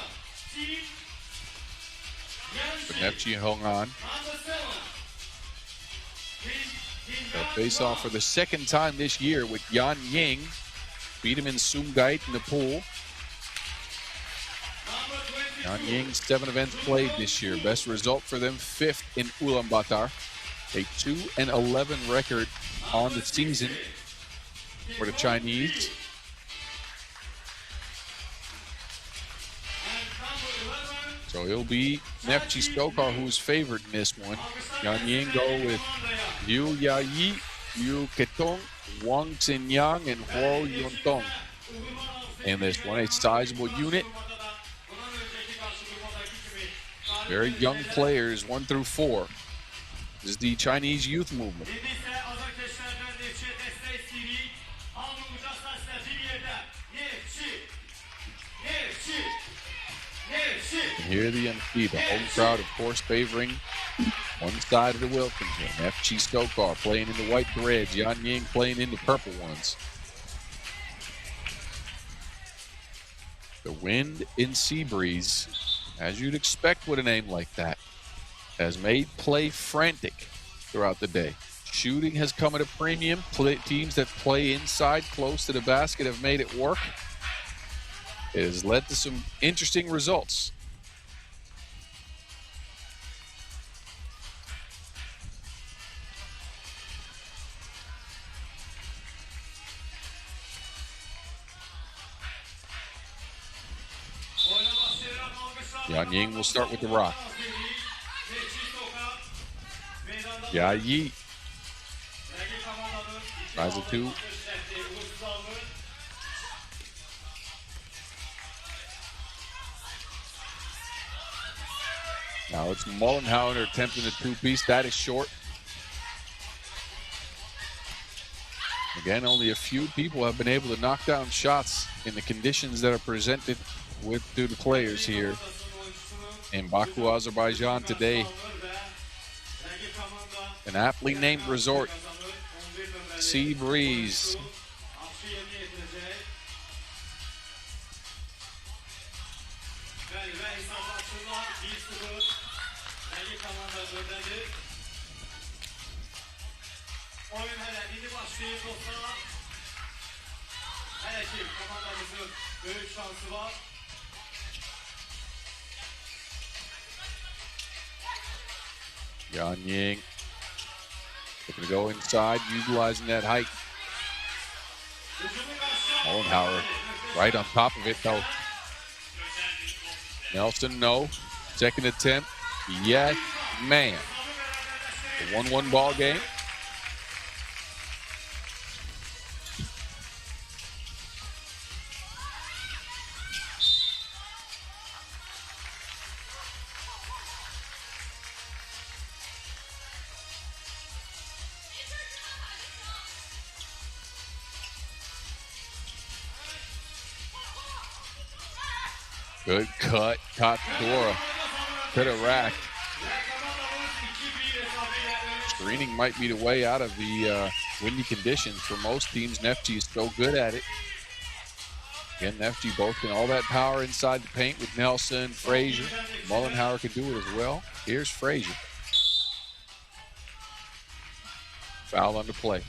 But Neftchi hung on. They'll face off for the second time this year with Yanjing. Beat him in Sumgait in the pool. Yanjing, 7 events played this year. Best result for them, 5th in Ulaanbaatar. A 2-11 record on the season for the Chinese. So it'll be Neftchi SOCAR who's favored in this one. Yanjing go with Liu Yayi, Liu Ketong, Wang Xinyang, and Huo Yuntong. In this one, a sizable unit. Very young players, 1 through 4. This is the Chinese youth movement. And here the FIBA home crowd, of course, favoring one side of the Wilkinson. Neftchi SOCAR playing in the white threads. Yanjing playing in the purple ones. The wind in sea breeze, as you'd expect with a name like that, has made play frantic throughout the day. Shooting has come at a premium. Teams that play inside close to the basket have made it work. It has led to some interesting results. Yanjing will start with the rock. Yayi tries a 2. Now it's Mollenhauer attempting a 2-piece. That is short. Again, only a few people have been able to knock down shots in the conditions that are presented to the players here in Baku, Azerbaijan today. An aptly named resort. Sea breeze. Yanjing looking to go inside, utilizing that height. Mollenhauer right on top of it, though. Nelson, no. Second attempt. Yes, man. A 1-1 ball game. Good cut. Katsura could have racked. Screening might be the way out of the windy conditions for most teams. Neftchi is so good at it. Again, Neftchi boasting all that power inside the paint with Nelson, Frazier. Mollenhauer could do it as well. Here's Frazier. Foul on the play.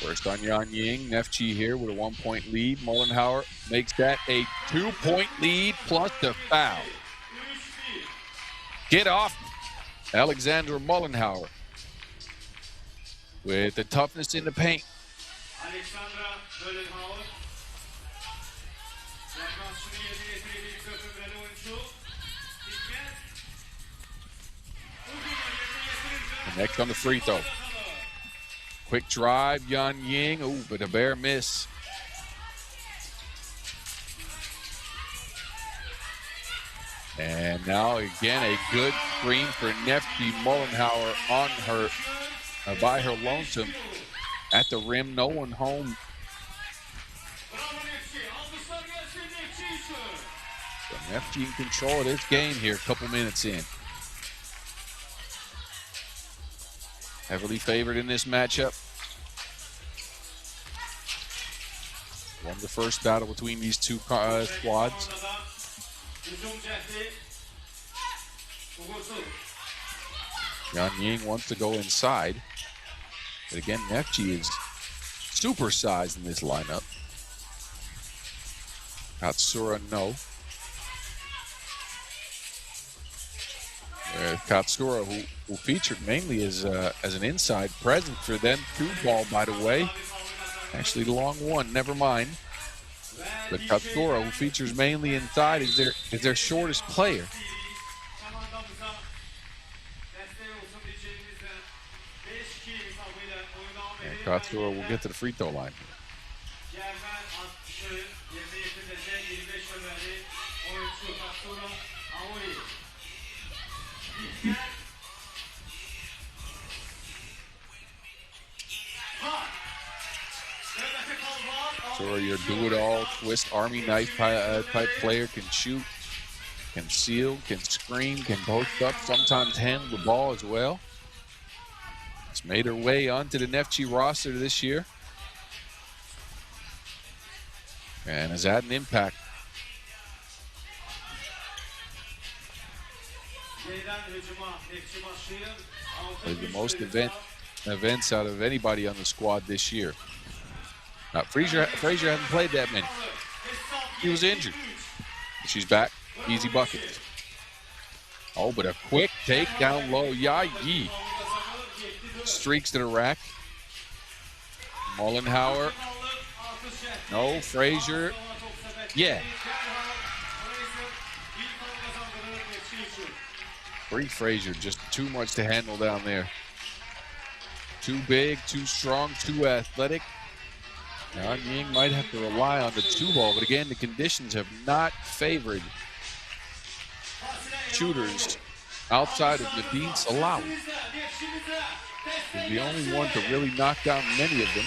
First on Yanjing. Neftchi here with a 1-point lead. Mollenhauer makes that a 2-point lead plus the foul. Get off. Alexander Mollenhauer with the toughness in the paint. Alexandra Mollenhauer. Yaklaşımı yerine getirdiği köprüleri oyuncu. Hikmet. And next on the free throw. Quick drive, Yanjing. Oh, but a bare miss. And now again a good screen for Neftchi. Mollenhauer on her, by her lonesome at the rim. No one home. So Neftchi in control of this game here, a couple minutes in. Heavily favored in this matchup. Won the first battle between these two squads. Yanjing wants to go inside. But again, Neftchi is supersized in this lineup. Katsura, no. Katsura, who featured mainly as an inside presence for them. Two ball, by the way. Actually, the long one, never mind. But Katsura, who features mainly inside, is their shortest player. And Katsura will get to the free throw line. So your do-it-all, twist, army knife type player, can shoot, can seal, can screen, can post up, sometimes handle the ball as well. It's made her way onto the Neftchi roster this year and has had an impact. Played the most events out of anybody on the squad this year. Now, Frazier hasn't played that many. He was injured. She's back. Easy bucket. Oh, but a quick take down low. Yi streaks to the rack. Mollenhauer. No, Frazier. Yeah. Free Frazier, just too much to handle down there. Too big, too strong, too athletic. Yanjing might have to rely on the two ball, but again, the conditions have not favored shooters outside of Nadine Salah. He's the only one to really knock down many of them.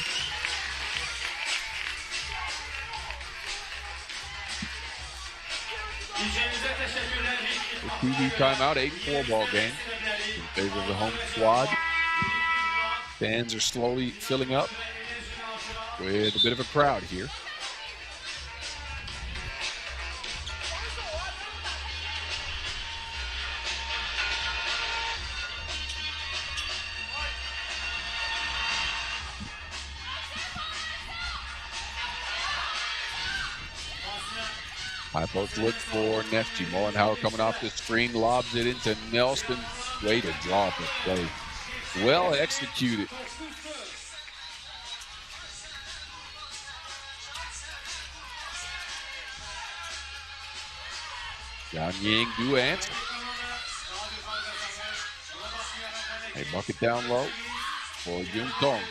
The TV timeout, 8-4 ball game in favor of the home squad. Fans are slowly filling up with a bit of a crowd here. High post look for Neftchi. Mollenhauer coming off the screen, lobs it into Nelson. Way to draw the play. Well executed. Yanjing do answer. A bucket down low for Yuntong.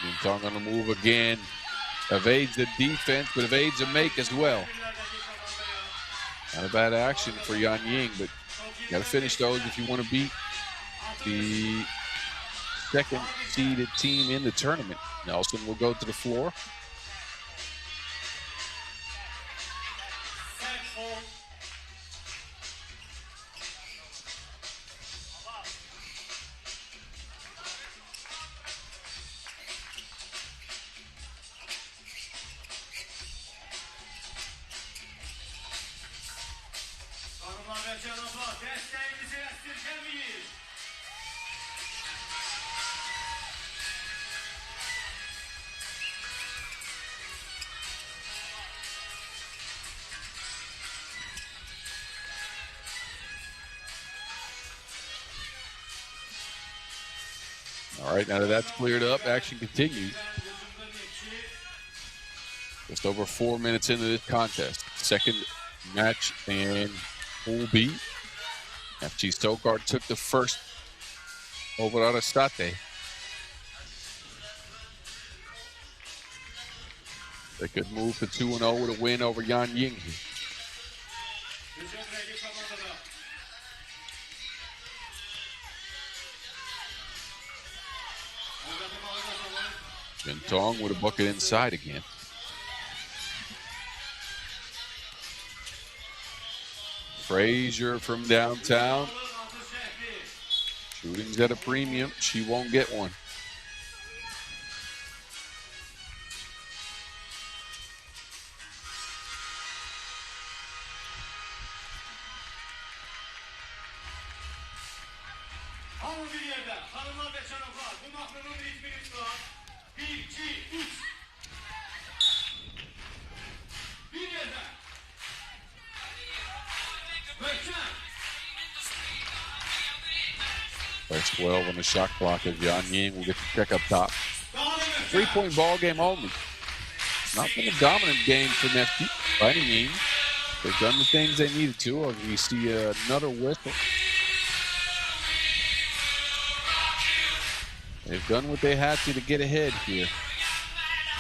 Yuntong on the move again. Evades the defense, but evades a make as well. Not a bad action for Yanjing, but you got to finish those if you want to beat the second seeded team in the tournament. Nelson will go to the floor. All right, now that that's cleared up, action continues. Just over 4 minutes into this contest. Second match in Pool B. Neftchi SOCAR took the first over Arrasate. They could move to 2-0 with a win over Yanjing. Yanjing with a bucket inside again. Frazier from downtown. Shooting's at a premium. She won't get one. First 12 on the shot clock as Yanjing will get the check up top. 3-point ball game only. Not been a dominant game for Neftchi by any means. They've done the things they needed to. As we see another whistle. They've done what they had to get ahead here.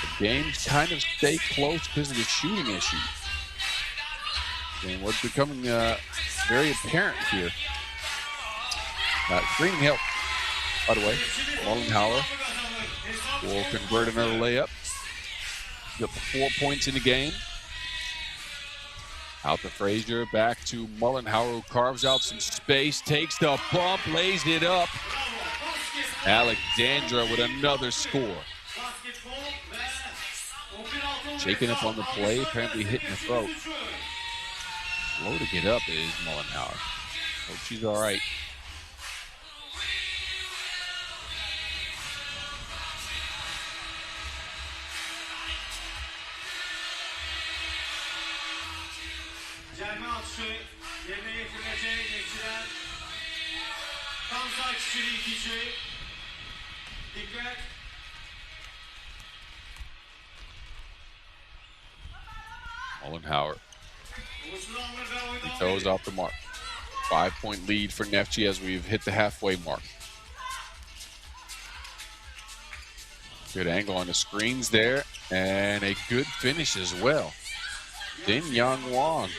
The game's kind of stayed close because of the shooting issue. And what's becoming very apparent here. Screening help, by the way. Mullenhauer will convert another layup. Got 4 points in the game. Out to Frazier, back to Mullenhauer, who carves out some space, takes the bump, lays it up. Alexandra with another score. Shaking up on the play, apparently hitting the throat. Slow to get up is Mullenhauer. Hope she's all right. Cərmə atışı yerinə yetiriləcək Neftçidən. Tam say kişilik gücü. Dikkat. Mullenhauer. He throws off the mark. 5-point lead for Neftchi as we've hit the halfway mark. Good angle on the screens there, and a good finish as well. Din Yang Wang.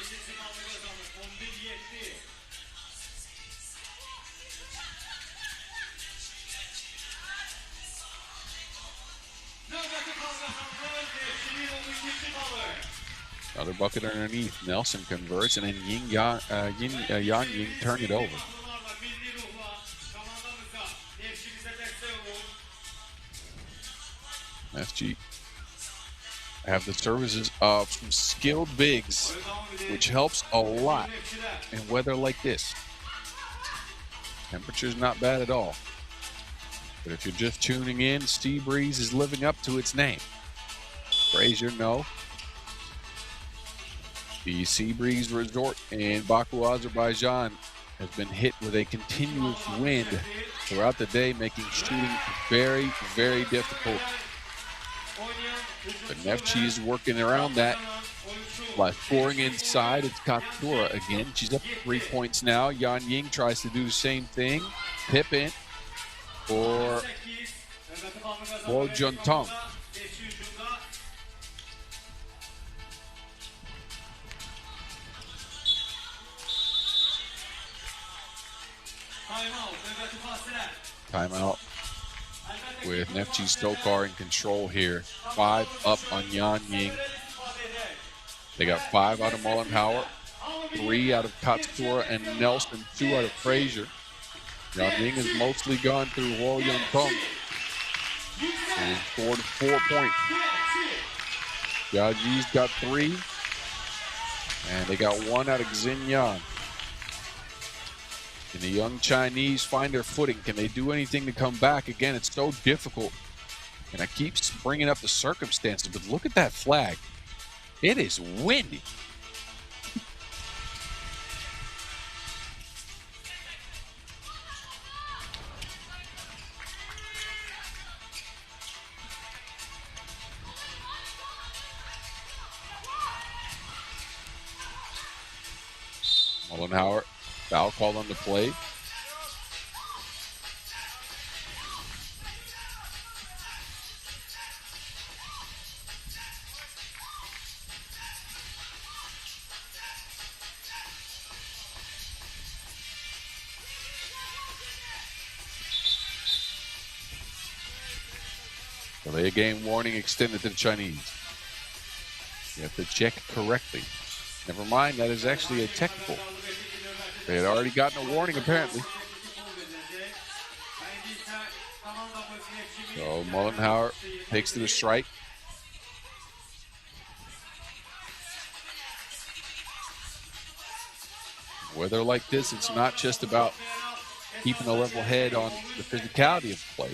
Another bucket underneath. Nelson converts, and then Yanjing turned it over. Neftchi have the services of some skilled bigs, which helps a lot in weather like this. Temperature's not bad at all. But if you're just tuning in, Sea Breeze is living up to its name. Frazier, no. The Sea Breeze Resort in Baku, Azerbaijan has been hit with a continuous wind throughout the day, making shooting very, very difficult. But Neftchi is working around that by scoring inside. It's Katsura again. She's up to 3 points now. Yanjing tries to do the same thing. Pippin for Juntong. Timeout with Neftchi SOCAR in control here. 5 up on Yanjing. They got 5 out of Mullenhauer, 3 out of Katsura and Nelson, 2 out of Frazier. Yanjing has mostly gone through Ho Yun-tong and scored 4 points. Yaji's got 3, and they got 1 out of Xinyan. Can the young Chinese find their footing? Can they do anything to come back? Again, it's so difficult. And I keep bringing up the circumstances, but look at that flag. It is windy. Mullenhauer, foul called on the play. Delay of game warning extended to the Chinese. You have to check correctly. Never mind, that is actually a technical. They had already gotten a warning, apparently. So Mullenhauer takes to the strike. Weather like this, it's not just about keeping a level head on the physicality of the play.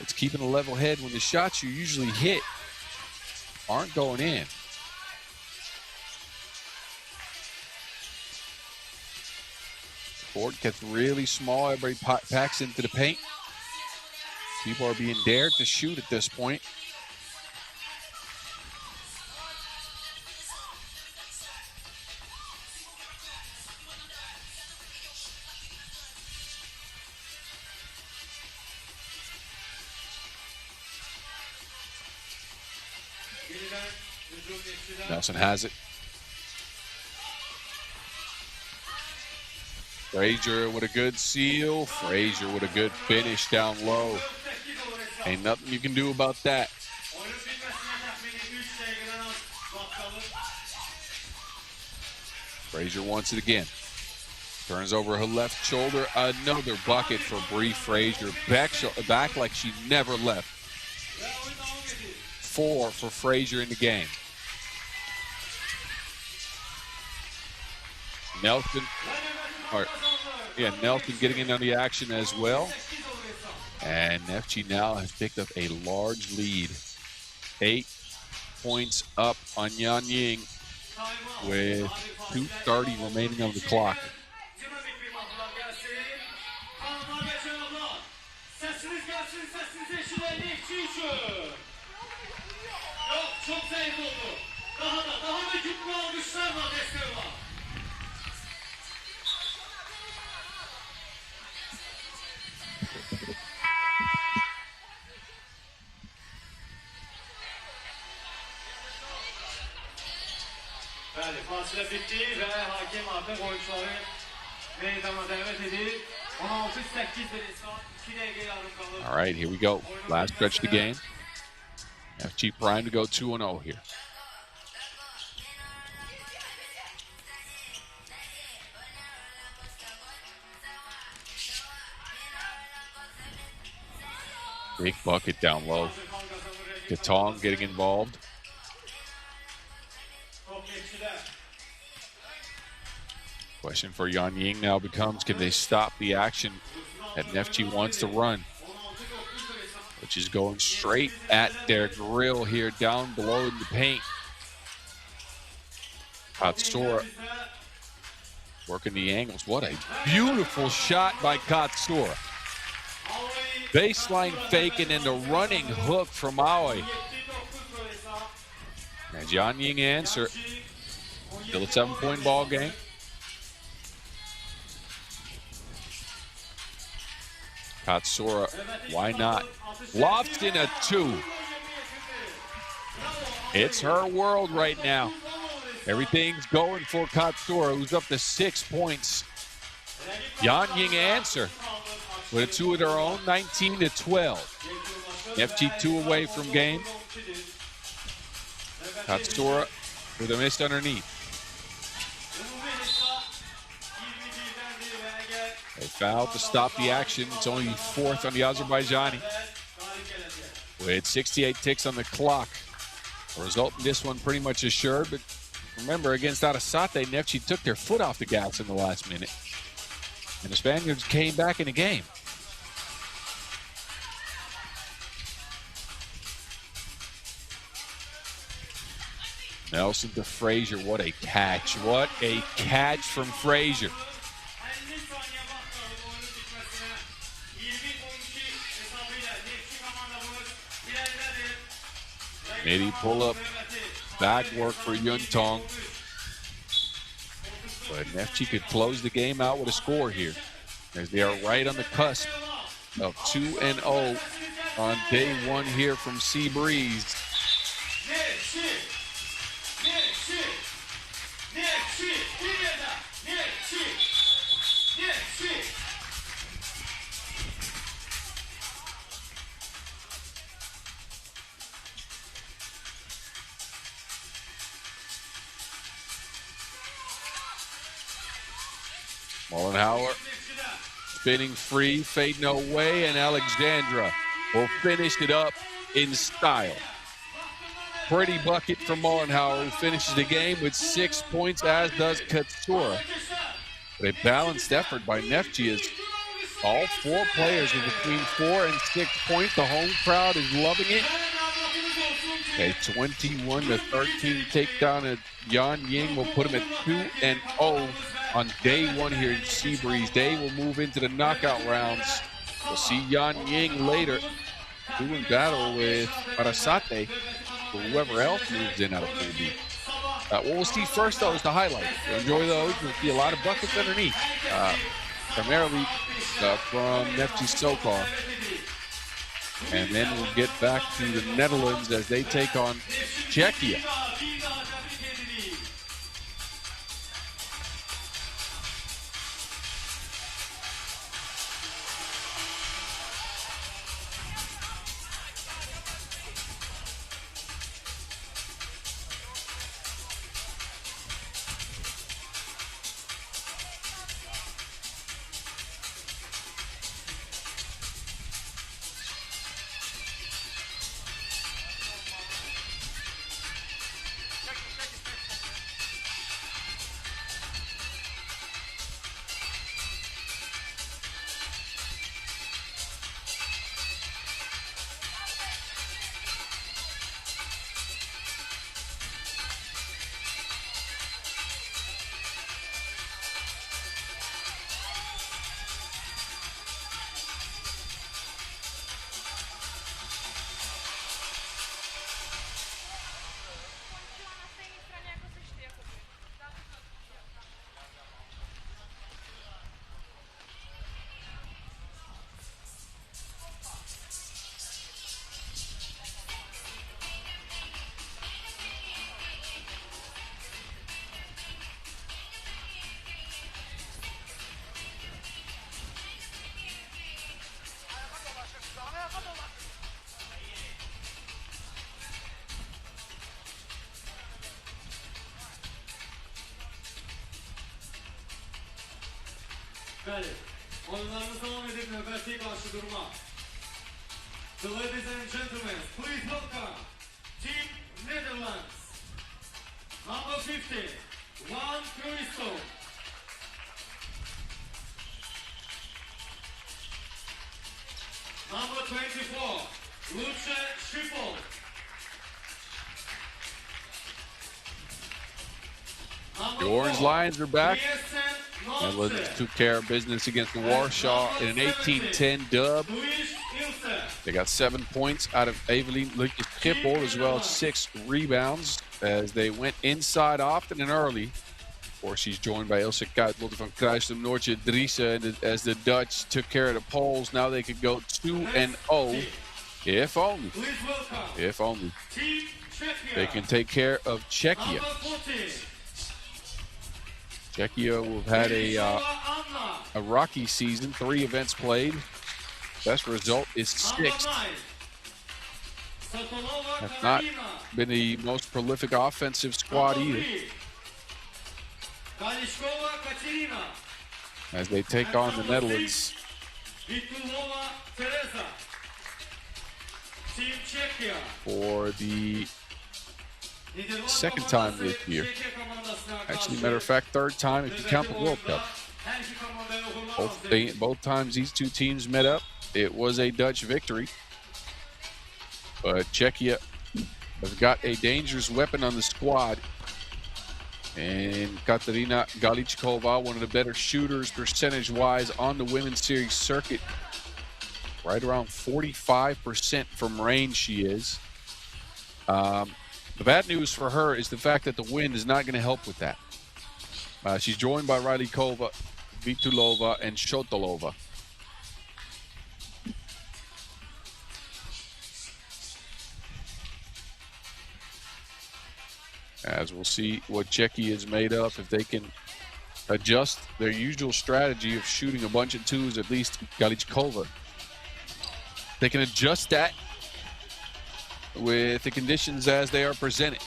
It's keeping a level head when the shots you usually hit aren't going in. The board gets really small. Everybody packs into the paint. People are being dared to shoot at this point. Nelson has it. Frazier with a good seal. Frazier with a good finish down low. Ain't nothing you can do about that. Frazier wants it again. Turns over her left shoulder. Another bucket for Bree Frazier. Back like she never left. 4 for Frazier in the game. Nelson getting in on the action as well. And Neftchi now has picked up a large lead. 8 points up on Yanjing with 2:30 remaining on the clock. Bəli, fasilə bitdi və hakem artıq oyuncuları meydana dəvət edir. 16-8 saat 2 dəqiqə yarım qalır. All right, here we go. Last stretch of the game. Neftchi primed to go 2-0 here. Big bucket down low. Katong getting involved. Question for Yanjing now becomes, can they stop the action that Neftchi wants to run? Which is going straight at their grill here down below in the paint. Katsura working the angles. What a beautiful shot by Katsura. Baseline faking and the running hook from Aoi. And Yanjing answer. Still a 7-point ball game. Katsura, why not? Lofts in a 2. It's her world right now. Everything's going for Katsura, who's up to 6 points. Yanjing answer with a 2 of their own, 19-12. Neftchi 2 away from game. Katsura with a miss underneath. They fouled to stop the action. It's only 4th on the Azerbaijani. With 68 ticks on the clock. The result in this one pretty much assured, but remember, against Arrasate, Neftchi took their foot off the gas in the last minute. And the Spaniards came back in the game. Nelson to Frazier. What a catch. What a catch from Frazier. Midi pull up, back work for Yuntong. But Neftchi could close the game out with a score here, as they are right on the cusp of 2-0 on day one here from Sea Breeze. Neftchi! Neftchi! Neftchi! Neftchi! Neftchi! Mollenhauer spinning free, fading away, and Alexandra will finish it up in style. Pretty bucket from Mollenhauer, who finishes the game with 6 points, as does Katsura. But a balanced effort by Neftchi as all four players are between 4 and 6 points. The home crowd is loving it. A 21-13 takedown at Yanjing will put him at 2-0 on day one here in Sea Breeze. They will move into the knockout rounds. We'll see Yanjing later doing battle with Arrasate or whoever else moves in out of Pool B. What we'll see first, though, is the highlight. You'll enjoy those. You'll see a lot of buckets underneath, primarily from Neftchi SOCAR. And then we'll get back to the Netherlands as they take on Czechia. Bəli, oyunlarımız devam edip növbəti qarşı durma. So ladies and gentlemen, please welcome Team Netherlands. Number 50, Juan Cristo. Number 24, Luce Schiphol. The Orange Lions are back. Netherlands took care of business against Warsaw in an 18-10 dub. They got 7 points out of Evelien Luce Schiphol, as well as 6 rebounds as they went inside often and early. Of course, she's joined by Ilse Kuit, van Kruisem, Noortje Driessen, and as the Dutch took care of the Poles, now they could go 2-0. If only. If only. They can take care of Czechia. Czechia will have had a rocky season, 3 events played. Best result is 6th. Have not been the most prolific offensive squad either, as they take on the Netherlands. For the second time this year. Actually, matter of fact, third time if you count the World Cup. Both times these two teams met up, it was a Dutch victory. But Czechia has got a dangerous weapon on the squad. And Katarina Galichkova, one of the better shooters percentage-wise on the women's series circuit. Right around 45% from range she is. The bad news for her is the fact that the wind is not going to help with that. She's joined by Rylikova, Vitulova, and Shotolova. As we'll see what Czechia is made of, if they can adjust their usual strategy of shooting a bunch of twos, at least Galichkova. They can adjust that with the conditions as they are presented.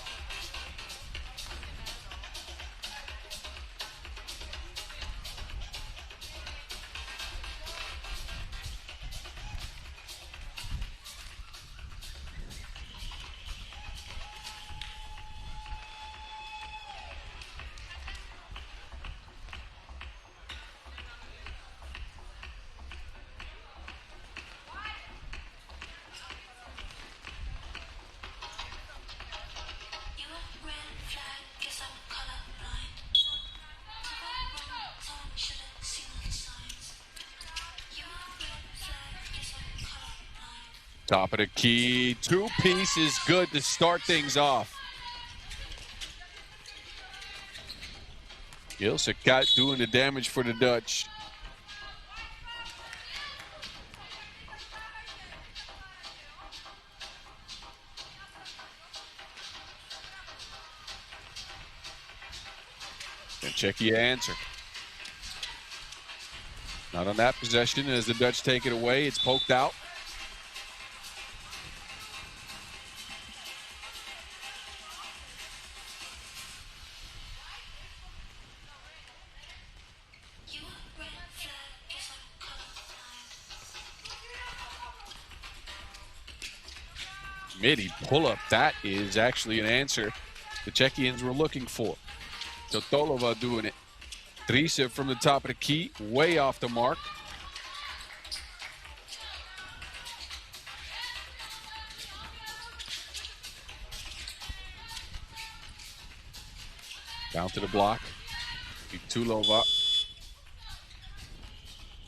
Top of the key, two-piece is good to start things off. Ilse Kout doing the damage for the Dutch. And Czechia answer. Not on that possession as the Dutch take it away. It's poked out. Midi pull-up, that is actually an answer the Czechians were looking for. Totolova doing it. Drise from the top of the key, way off the mark. Down to the block. Vitulova.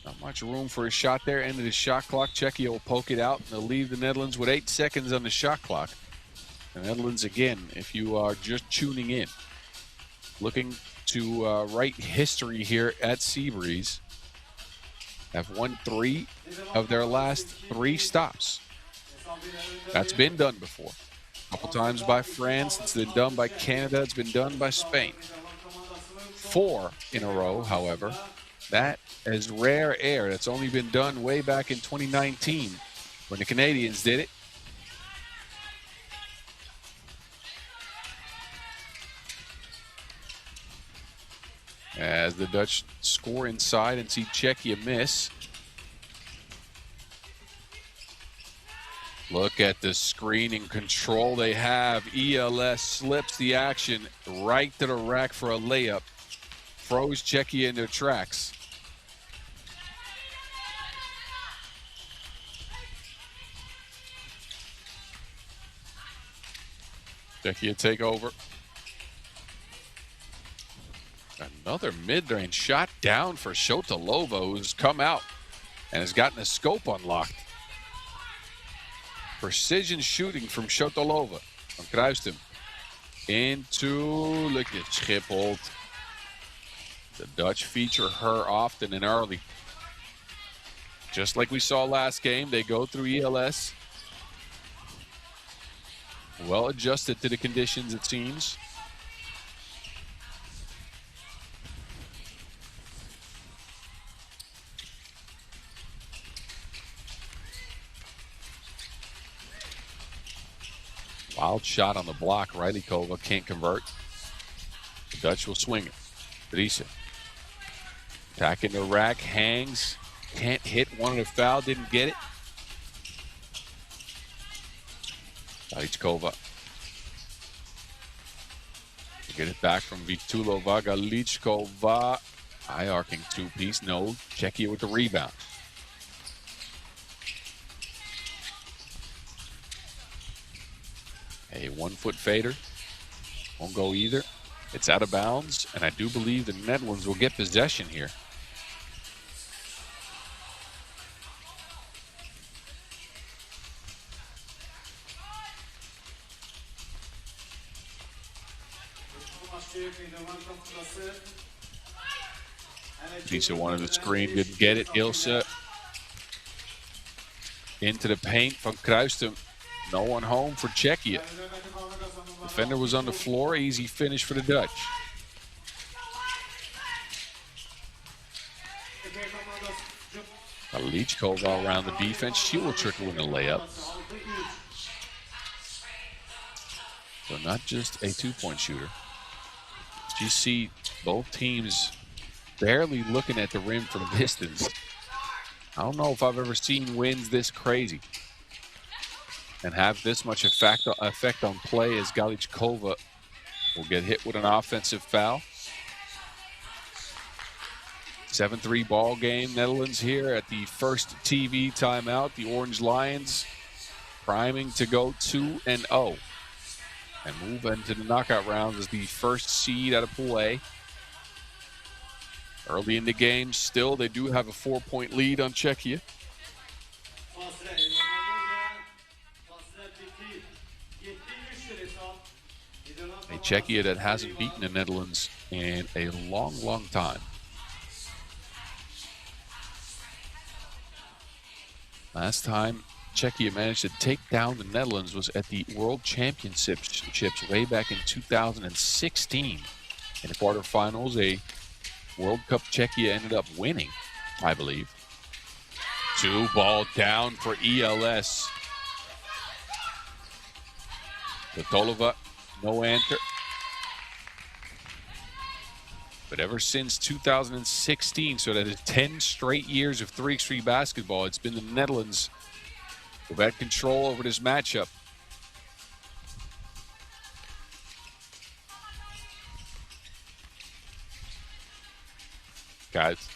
Not much room for a shot there. End of the shot clock. Czechia will poke it out, and they'll leave the Netherlands with 8 seconds on the shot clock. The Netherlands, again, if you are just tuning in, looking to write history here at Seabreeze, have won 3 of their last 3 stops. That's been done before. A couple times by France. It's been done by Canada. It's been done by Spain. 4 in a row, however. That is rare air. That's only been done way back in 2019 when the Canadians did it. As the Dutch score inside and see Czechia miss. Look at the screen and control they have. ELS slips the action right to the rack for a layup. Froze Czechia in their tracks. Czechia take over. Another mid-range shot down for Shotolova, who's come out and has gotten a scope unlocked. Precision shooting from Shotolova. Van Kruisten into Schiphol. The Dutch feature her often and early. Just like we saw last game, they go through ELS. Well adjusted to the conditions, it seems. Wild shot on the block. Rylikova can't convert. The Dutch will swing it. Drise. Attacking the rack. Hangs. Can't hit. Wanted a foul. Didn't get it. Galichkova. Get it back from Vitulova. Galichkova. High arcing two-piece. No. Czechia with the rebound. A 1-foot fader. Won't go either. It's out of bounds, and I do believe the Netherlands will get possession here. Lisa wanted the screen, didn't get it. Ilse into the paint from Kruistum. No one home for Czechia. Defender was on the floor. Easy finish for the Dutch. Lichkova around the defense. She will trickle in a layup. So not just a two-point shooter. You see both teams barely looking at the rim from distance. I don't know if I've ever seen wins this crazy and have this much effect on play, as Galichkova will get hit with an offensive foul. 7-3 ball game. Netherlands here at the first TV timeout. The Orange Lions priming to go 2-0 and move into the knockout rounds as the first seed out of Pool A. Early in the game, still, they do have a 4-point lead on Czechia. A Czechia that hasn't beaten the Netherlands in a long, long time. Last time Czechia managed to take down the Netherlands was at the World Championships way back in 2016. In the quarterfinals, a World Cup Czechia ended up winning, I believe. 2-ball down for ELS. Svitolova, no answer. But ever since 2016, so that is 10 straight years of 3x3 basketball, it's been the Netherlands who've had control over this matchup. Guys,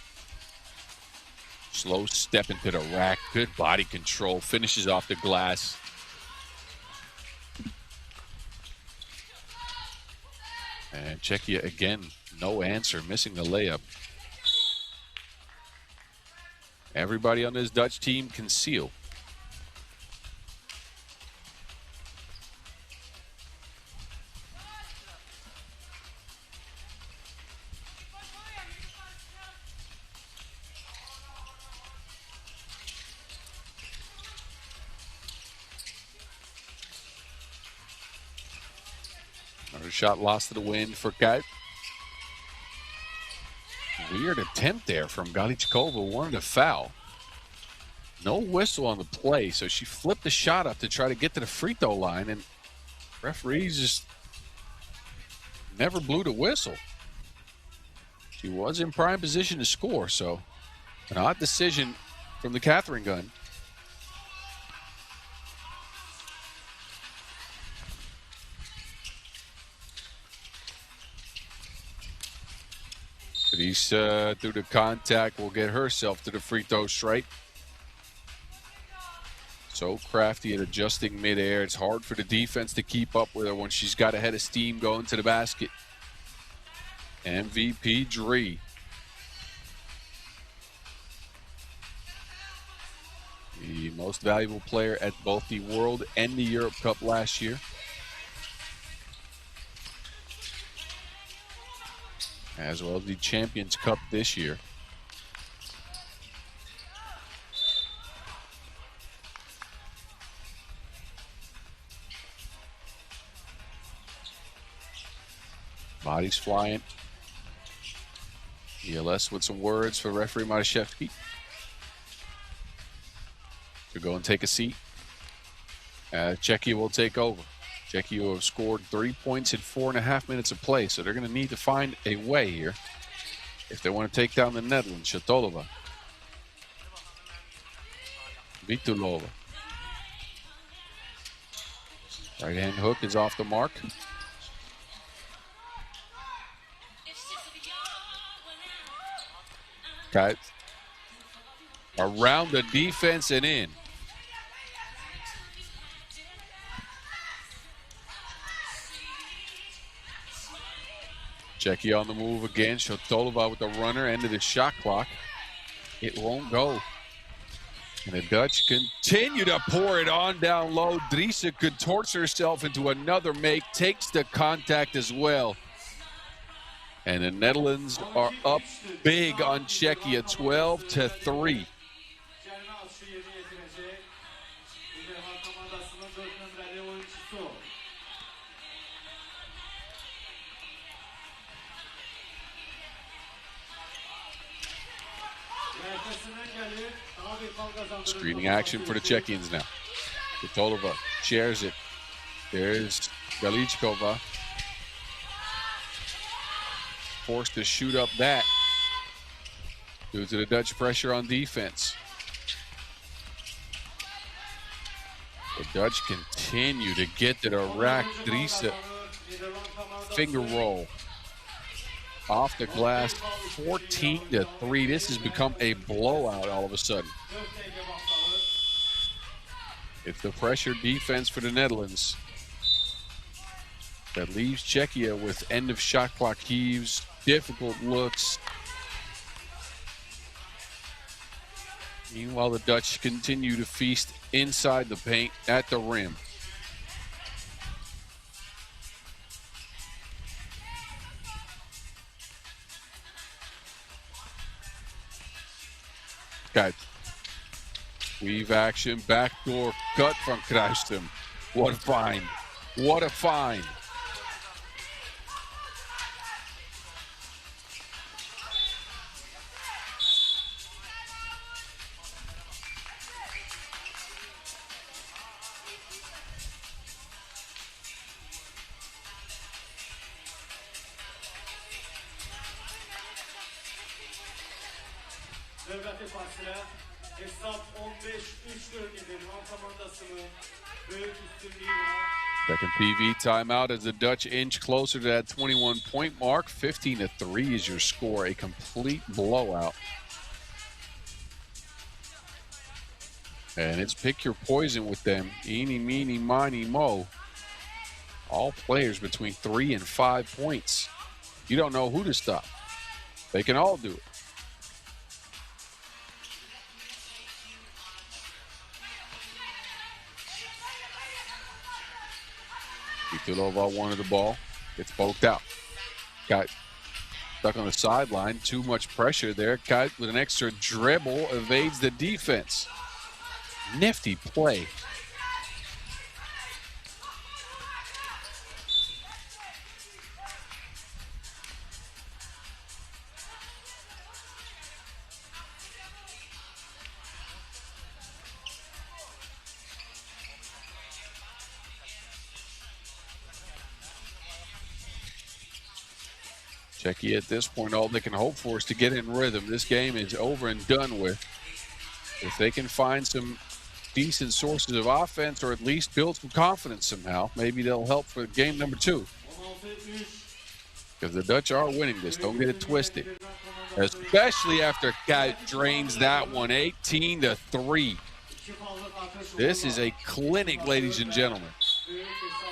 slow step into the rack, good body control, finishes off the glass. And Czechia again, no answer, missing the layup. Everybody on this Dutch team can seal. Another shot lost to the wind for Kuit. Weird attempt there from Galichkova, wanted a foul. No whistle on the play, so she flipped the shot up to try to get to the free throw line, and referees just never blew the whistle. She was in prime position to score, so an odd decision from the Catherine gun. He's through the contact, will get herself to the free throw strike. So crafty at adjusting midair. It's hard for the defense to keep up with her when she's got a head of steam going to the basket. MVP Dree. The most valuable player at both the World and the Europe Cup last year. As well as the Champions Cup this year. Bodies flying. ELS with some words for referee Matuszewski to go and take a seat. Czechia will take over. Czechia have scored 3 points in 4.5 minutes of play, so they're going to need to find a way here if they want to take down the Netherlands. Svitolova. Vitulova. Right-hand hook is off the mark. Kuit around the defense and in. Czechia on the move again. Svitolova with the runner, end of the shot clock. It won't go. And the Dutch continue to pour it on down low. Driesa contorts herself into another make, takes the contact as well. And the Netherlands are up big on Czechia, 12-3. Cərimə atışı yerinə yetirəcək. Niderland komandasının 4 nömrəli oyuncusu. Ertəsindən gəlir, daha bir fal qazandırır. Screening action for the Czechians now. Kotolova shares it. There's Galichkova. Forced to shoot up that due to the Dutch pressure on defense. The Dutch continue to get to the rack. Drisa finger roll off the glass, 14-3. This has become a blowout all of a sudden. It's the pressure defense for the Netherlands that leaves Czechia with end of shot clock heaves, difficult looks. Meanwhile, the Dutch continue to feast inside the paint at the rim. Got weave action, backdoor cut from Kruistum. What a find. What a find. Növbəti fasilə hesab 15-3-4 Niderland komandasının böyük üstünlüyü var. Second PV timeout as the Dutch inch closer to that 21-point mark. 15-3 is your score, a complete blowout. And it's pick your poison with them. Eeny, meeny, miny, mo. All players between 3 and 5 points. You don't know who to stop. They can all do it. Kotolova wanted the ball. Gets poked out. Got stuck on the sideline. Too much pressure there. Got with an extra dribble. Evades the defense. Nifty play. Czechia at this point, all they can hope for is to get in rhythm. This game is over and done with. If they can find some decent sources of offense or at least build some confidence somehow, maybe they'll help for game number 2. Because the Dutch are winning this. Don't get it twisted. Especially after Guy drains that one, 18-3. This is a clinic, ladies and gentlemen.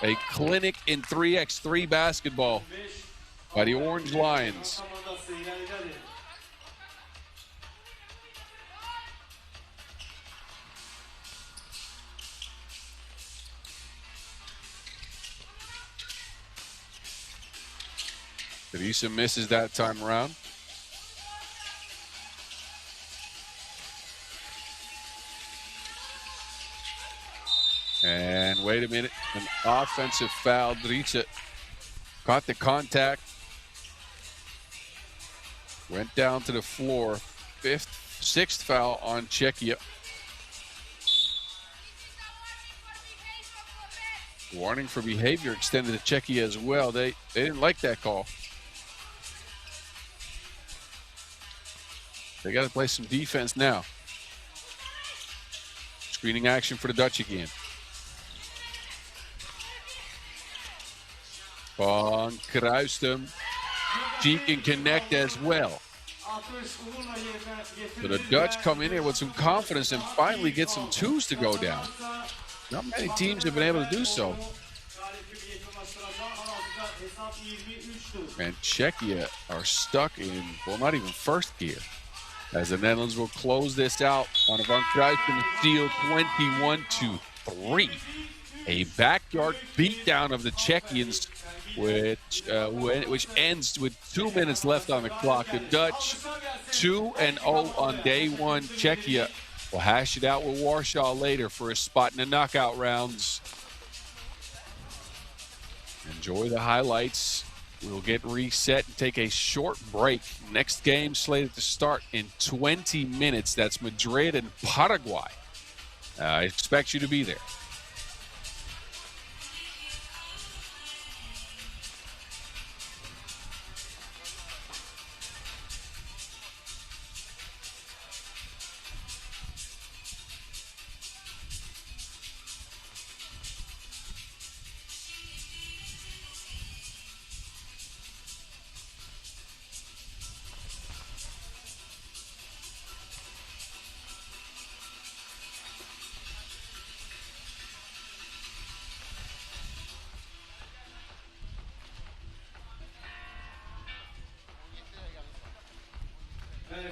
A clinic in 3x3 basketball by the Orange Lions. Drisa misses that time around. And wait a minute, an offensive foul. Drisa caught the contact. Went down to the floor. Sixth foul on Czechia. Warning for behavior extended to Czechia as well. They didn't like that call. They got to play some defense now. Screening action for the Dutch again. Van Kruistum. She can connect as well. So the Dutch come in here with some confidence and finally get some twos to go down. Not many teams have been able to do so. And Czechia are stuck in, well, not even first gear, as the Netherlands will close this out on a Van Kruistum steal 21-3. A backyard beatdown of the Czechians which ends with 2 minutes left on the clock. The Dutch 2-0 on day one. Czechia will hash it out with Warsaw later for a spot in the knockout rounds. Enjoy the highlights. We'll get reset and take a short break. Next game slated to start in 20 minutes. That's Madrid and Paraguay. I expect you to be there.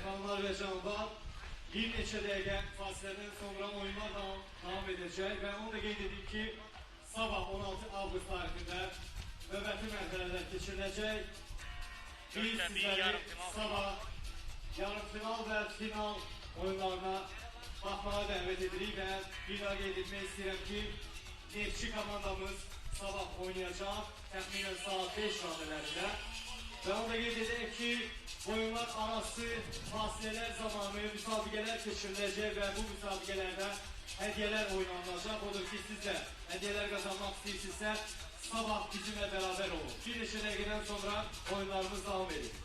Hanımlar ve canlar, bir neçə dəqiqə fasilədən sonra oyunlar davam edəcək və onu da qeyd edeyim ki, sabah 16 avqust tarixində növbəti mərhələlər keçiriləcək. Biz sizləri sabah yarımfinal və final oyunlarına baxmağa dəvət edirik və bir daha qeyd etmək istəyirəm ki, Neftchi komandamız sabah oynayacaq, təxminən saat 5 radələrində. Və onu da qeyd edək ki, oyunlar arası fasilələr zamanı müsabiqələr keçiriləcək və bu müsabiqələrdə hədiyyələr oynanılacaq. Odur ki, siz də hədiyyələr qazanmaq istəyirsinizsə, sabah bizimlə bərabər olun. Bir neçə dəqiqədən sonra oyunlarımız davam edir.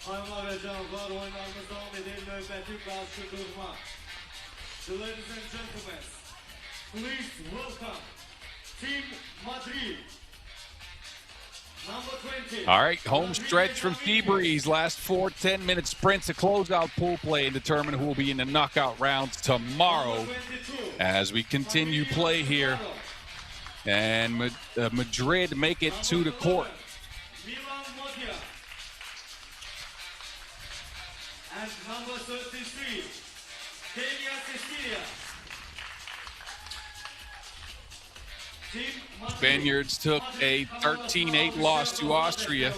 Hanımlar ve canlar, oyunlarımız devam edelim. Növbəti qarşı durma. Ladies and gentlemen, please welcome Team Madrid. Number 20. All right, home stretch from Seabreeze. Last 4 10-minute sprints to close out pool play and determine who will be in the knockout rounds tomorrow as we continue play here. And Madrid make it to the court. And number 33, Spaniards took a 13-8 loss to Austria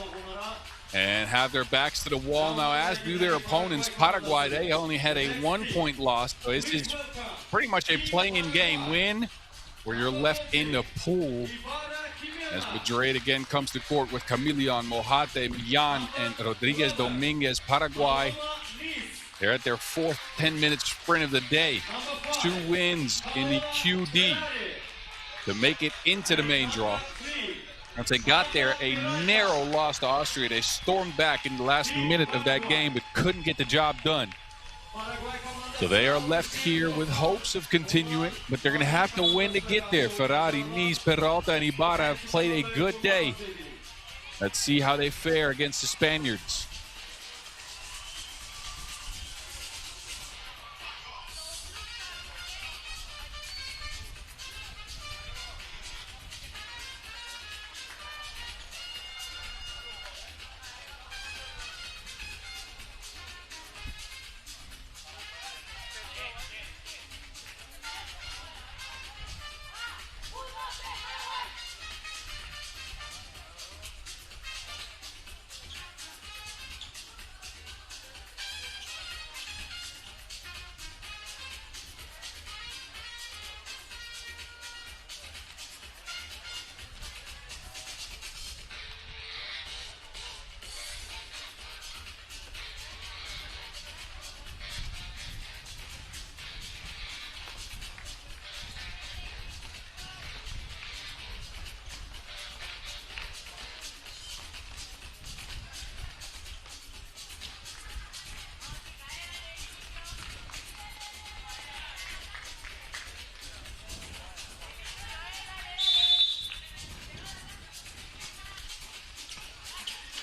and have their backs to the wall now, as do their opponents. Paraguay, they only had a 1-point loss. So this is pretty much a playing game win where you're left in the pool. As Madrid again comes to court with Camilion, Mojate, Millan, and Rodriguez Dominguez. Paraguay, they're at their 4th 10-minute sprint of the day. 2 wins in the QD to make it into the main draw. Once they got there, a narrow loss to Austria. They stormed back in the last minute of that game, but couldn't get the job done. So they are left here with hopes of continuing, but they're going to have to win to get there. Ferrari, Nice, Peralta, and Ibarra have played a good day. Let's see how they fare against the Spaniards.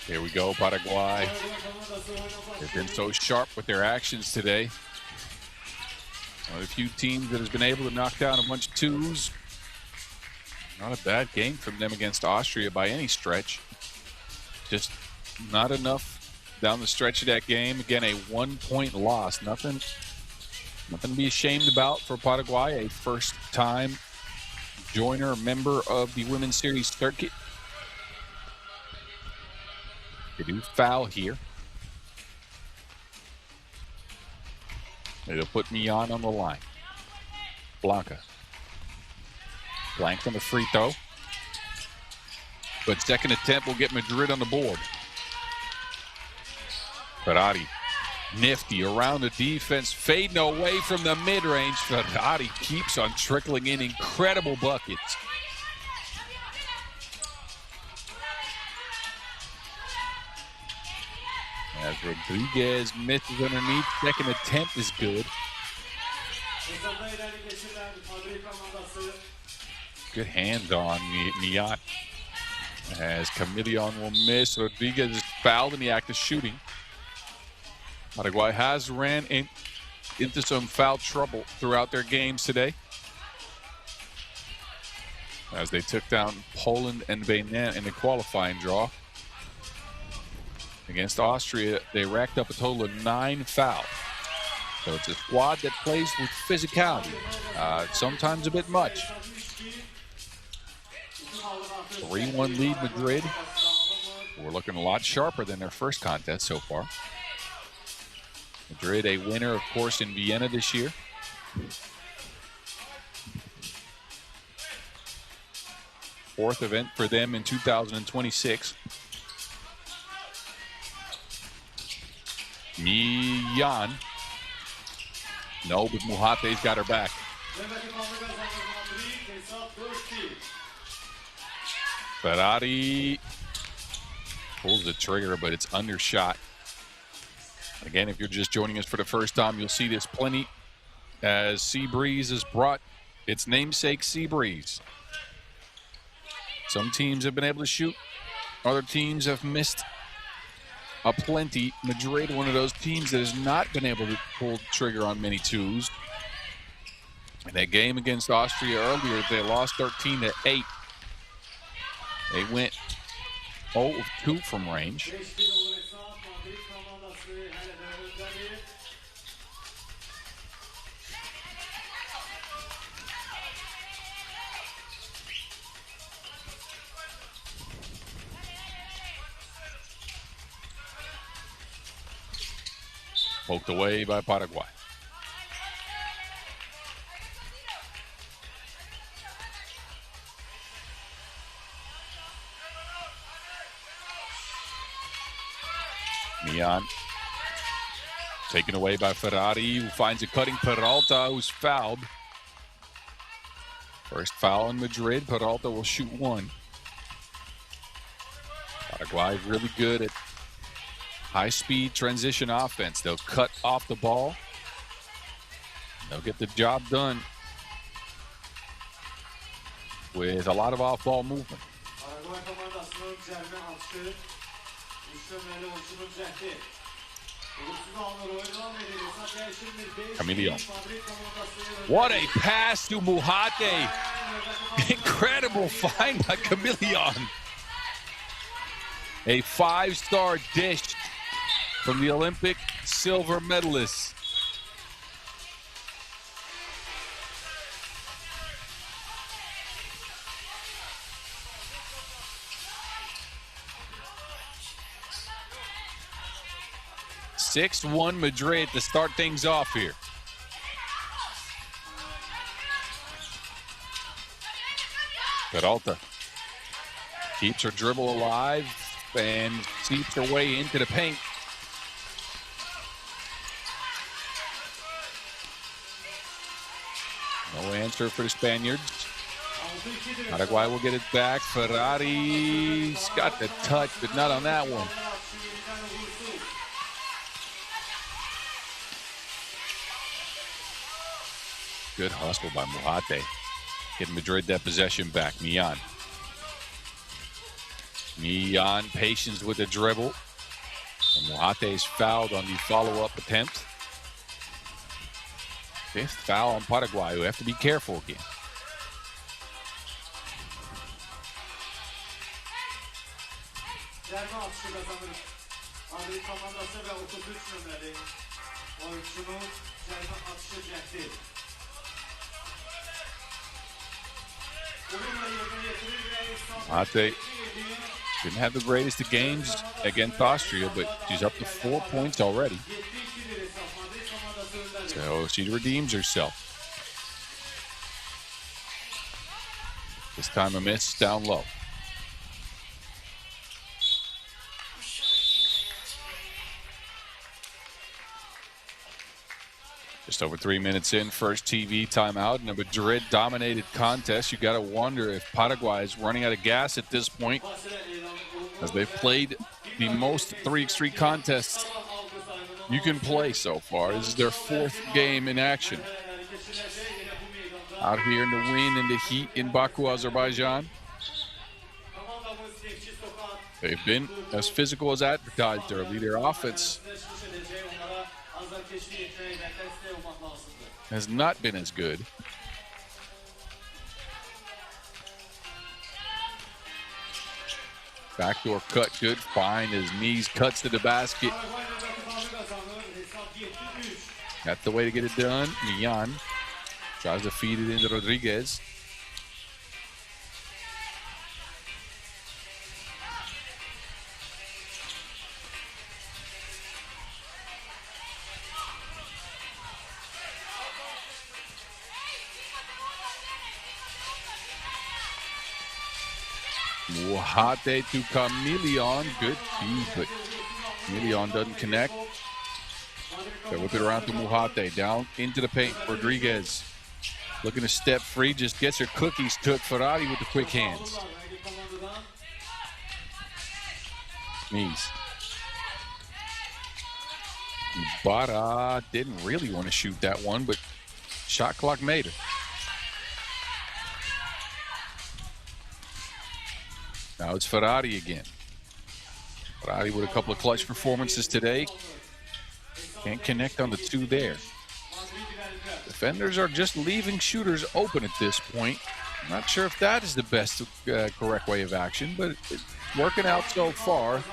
Here we go, Paraguay. They've been so sharp with their actions today. One of the few teams that has been able to knock down a bunch of 2s. Not a bad game from them against Austria by any stretch. Just not enough down the stretch of that game. Again, a 1-point loss. Nothing to be ashamed about for Paraguay, a first-time joiner, member of the Women's Series circuit. They do foul here. It'll put Millan on the line. Blanca. Blanked on the free throw. But second attempt will get Madrid on the board. Ferrari. Nifty around the defense, fading away from the mid-range. Ferrari keeps on trickling in incredible buckets. As Rodriguez misses underneath, second attempt is good. Good hands on Millan. As Camilion will miss, Rodriguez is fouled in the act of shooting. Paraguay has ran into some foul trouble throughout their games today, as they took down Poland and Benin in the qualifying draw. Against Austria, they racked up a total of 9 fouls. So it's a squad that plays with physicality, sometimes a bit much. 3-1 lead Madrid. We're looking a lot sharper than their first contest so far. Madrid, a winner, of course, in Vienna this year. Fourth event for them in 2026. Millan. No, but Mojate's got her back. Ferrari pulls the trigger, but it's undershot. Again, if you're just joining us for the first time, you'll see this plenty as Sea Breeze has brought its namesake Sea Breeze. Some teams have been able to shoot. Other teams have missed a plenty. Madrid, one of those teams that has not been able to pull the trigger on many twos. In that game against Austria earlier, they lost 13-8. They went 0 of 2 from range. Poked away by Paraguay. Mian. Taken away by Ferrari, who finds a cutting Peralta, who's fouled. First foul in Madrid. Peralta will shoot one. Paraguay really good at high-speed transition offense. They'll cut off the ball. They'll get the job done with a lot of off-ball movement. Camilio. What a pass to Muhate. Incredible find by Camillion. A 5-star dish from the Olympic silver medalist. (6-1) Madrid to start things off here. Peralta keeps her dribble alive and seeps her way into the paint. No answer for the Spaniards. Paraguay will get it back. Ferrari's got the touch, but not on that one. Good hustle by Muhate. Getting Madrid that possession back. Mian. Mian, patience with the dribble. And Muhate is fouled on the follow-up attempt. 5th foul on Paraguay, who have to be careful again. Muhate didn't have the greatest of games against Austria, but she's up to 4 points already. So she redeems herself. This time a miss down low. Just over 3 minutes in, first TV timeout in a Madrid-dominated contest. You got to wonder if Paraguay is running out of gas at this point, as they've played the most 3x3 contests you can play so far. This is their 4th game in action. Out here in the wind and the heat in Baku, Azerbaijan. They've been as physical as advertised early. Their offense has not been as good. Backdoor cut, good find. His knees cuts to the basket. That's the way to get it done. Mian tries to feed it into Rodriguez. Muhate to Camillion. Good feed, but Camillion doesn't connect. They whip it around to Muhate. Down into the paint. Rodriguez looking to step free. Just gets her cookies took. Ferrari with the quick hands. Knees. Ibarra didn't really want to shoot that one, but shot clock made it. Now it's Ferrari again. Ferrari with a couple of clutch performances today. Can't connect on the two there. Defenders are just leaving shooters open at this point. I'm not sure if that is the best correct way of action, but it's working out so far.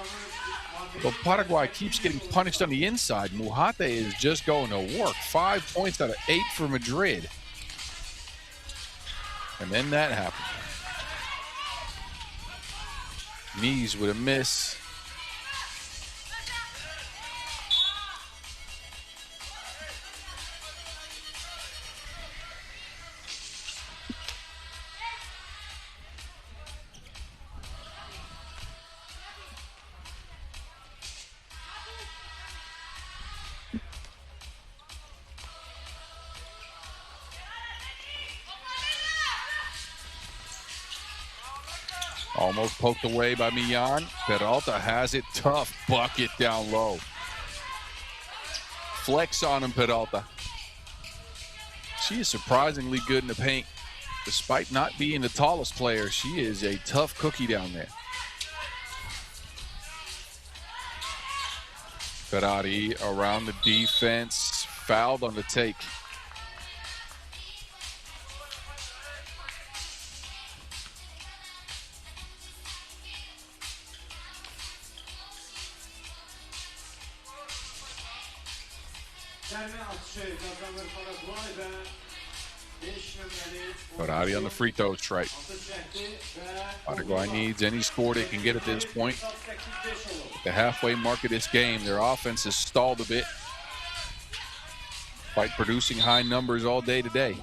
But Paraguay keeps getting punished on the inside. Mujate is just going to work. 5 points out of 8 for Madrid. And then that happened. Knees with a miss. Almost poked away by Millan. Peralta has it. Tough bucket down low. Flex on him, Peralta. She is surprisingly good in the paint. Despite not being the tallest player, she is a tough cookie down there. Ferrari around the defense. Fouled on the take. Ferrari on the free throw strike. Paraguay needs any score they can get at this point. At the halfway mark of this game, their offense has stalled a bit, despite producing high numbers all day today.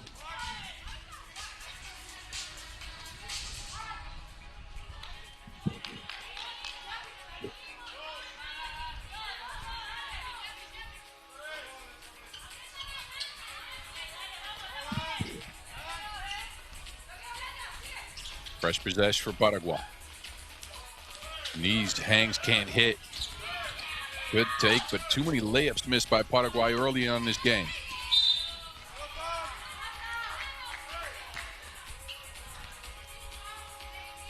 Fresh possession for Paraguay. Knees, hangs, can't hit. Good take, but too many layups missed by Paraguay early on in this game.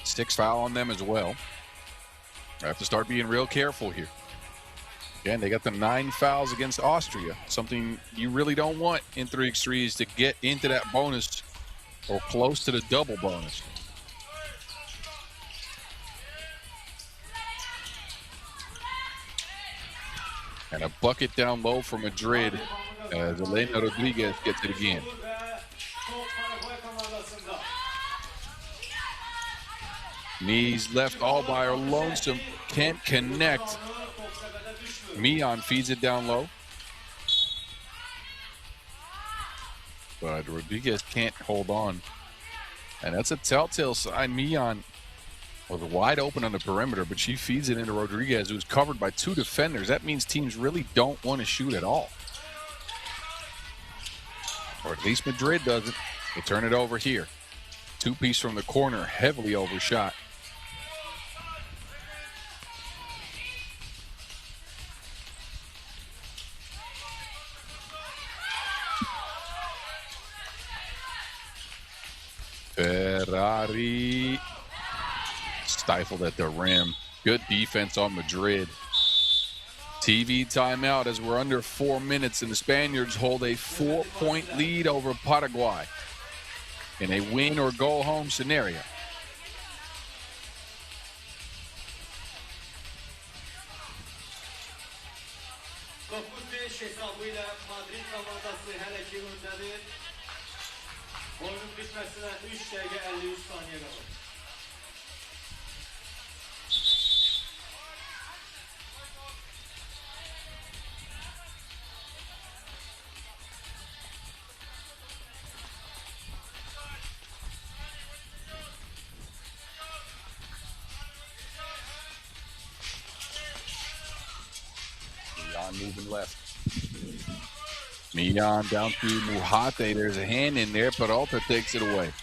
Six foul on them as well. I have to start being real careful here. Again, they got the 9 fouls against Austria. Something you really don't want in 3x3 is to get into that bonus or close to the double bonus. And a bucket down low for Madrid as Elena Rodriguez gets it again. Knees left all by her lonesome. Can't connect. Millan feeds it down low. But Rodriguez can't hold on. And that's a telltale sign. Millan was wide open on the perimeter, but she feeds it into Rodriguez, who's covered by 2 defenders. That means teams really don't want to shoot at all. Or at least Madrid doesn't. They turn it over here. 2-piece from the corner, heavily overshot. Ferrari stifled at the rim. Good defense on Madrid. TV timeout as we're under 4 minutes and the Spaniards hold a 4-point lead over Paraguay in a win or go home scenario. Oyunun bitmesine 3 dəqiqə 53 saniyə qalır. Millan moving left. Millan down to Mujate. There's a hand in there. Peralta takes it away.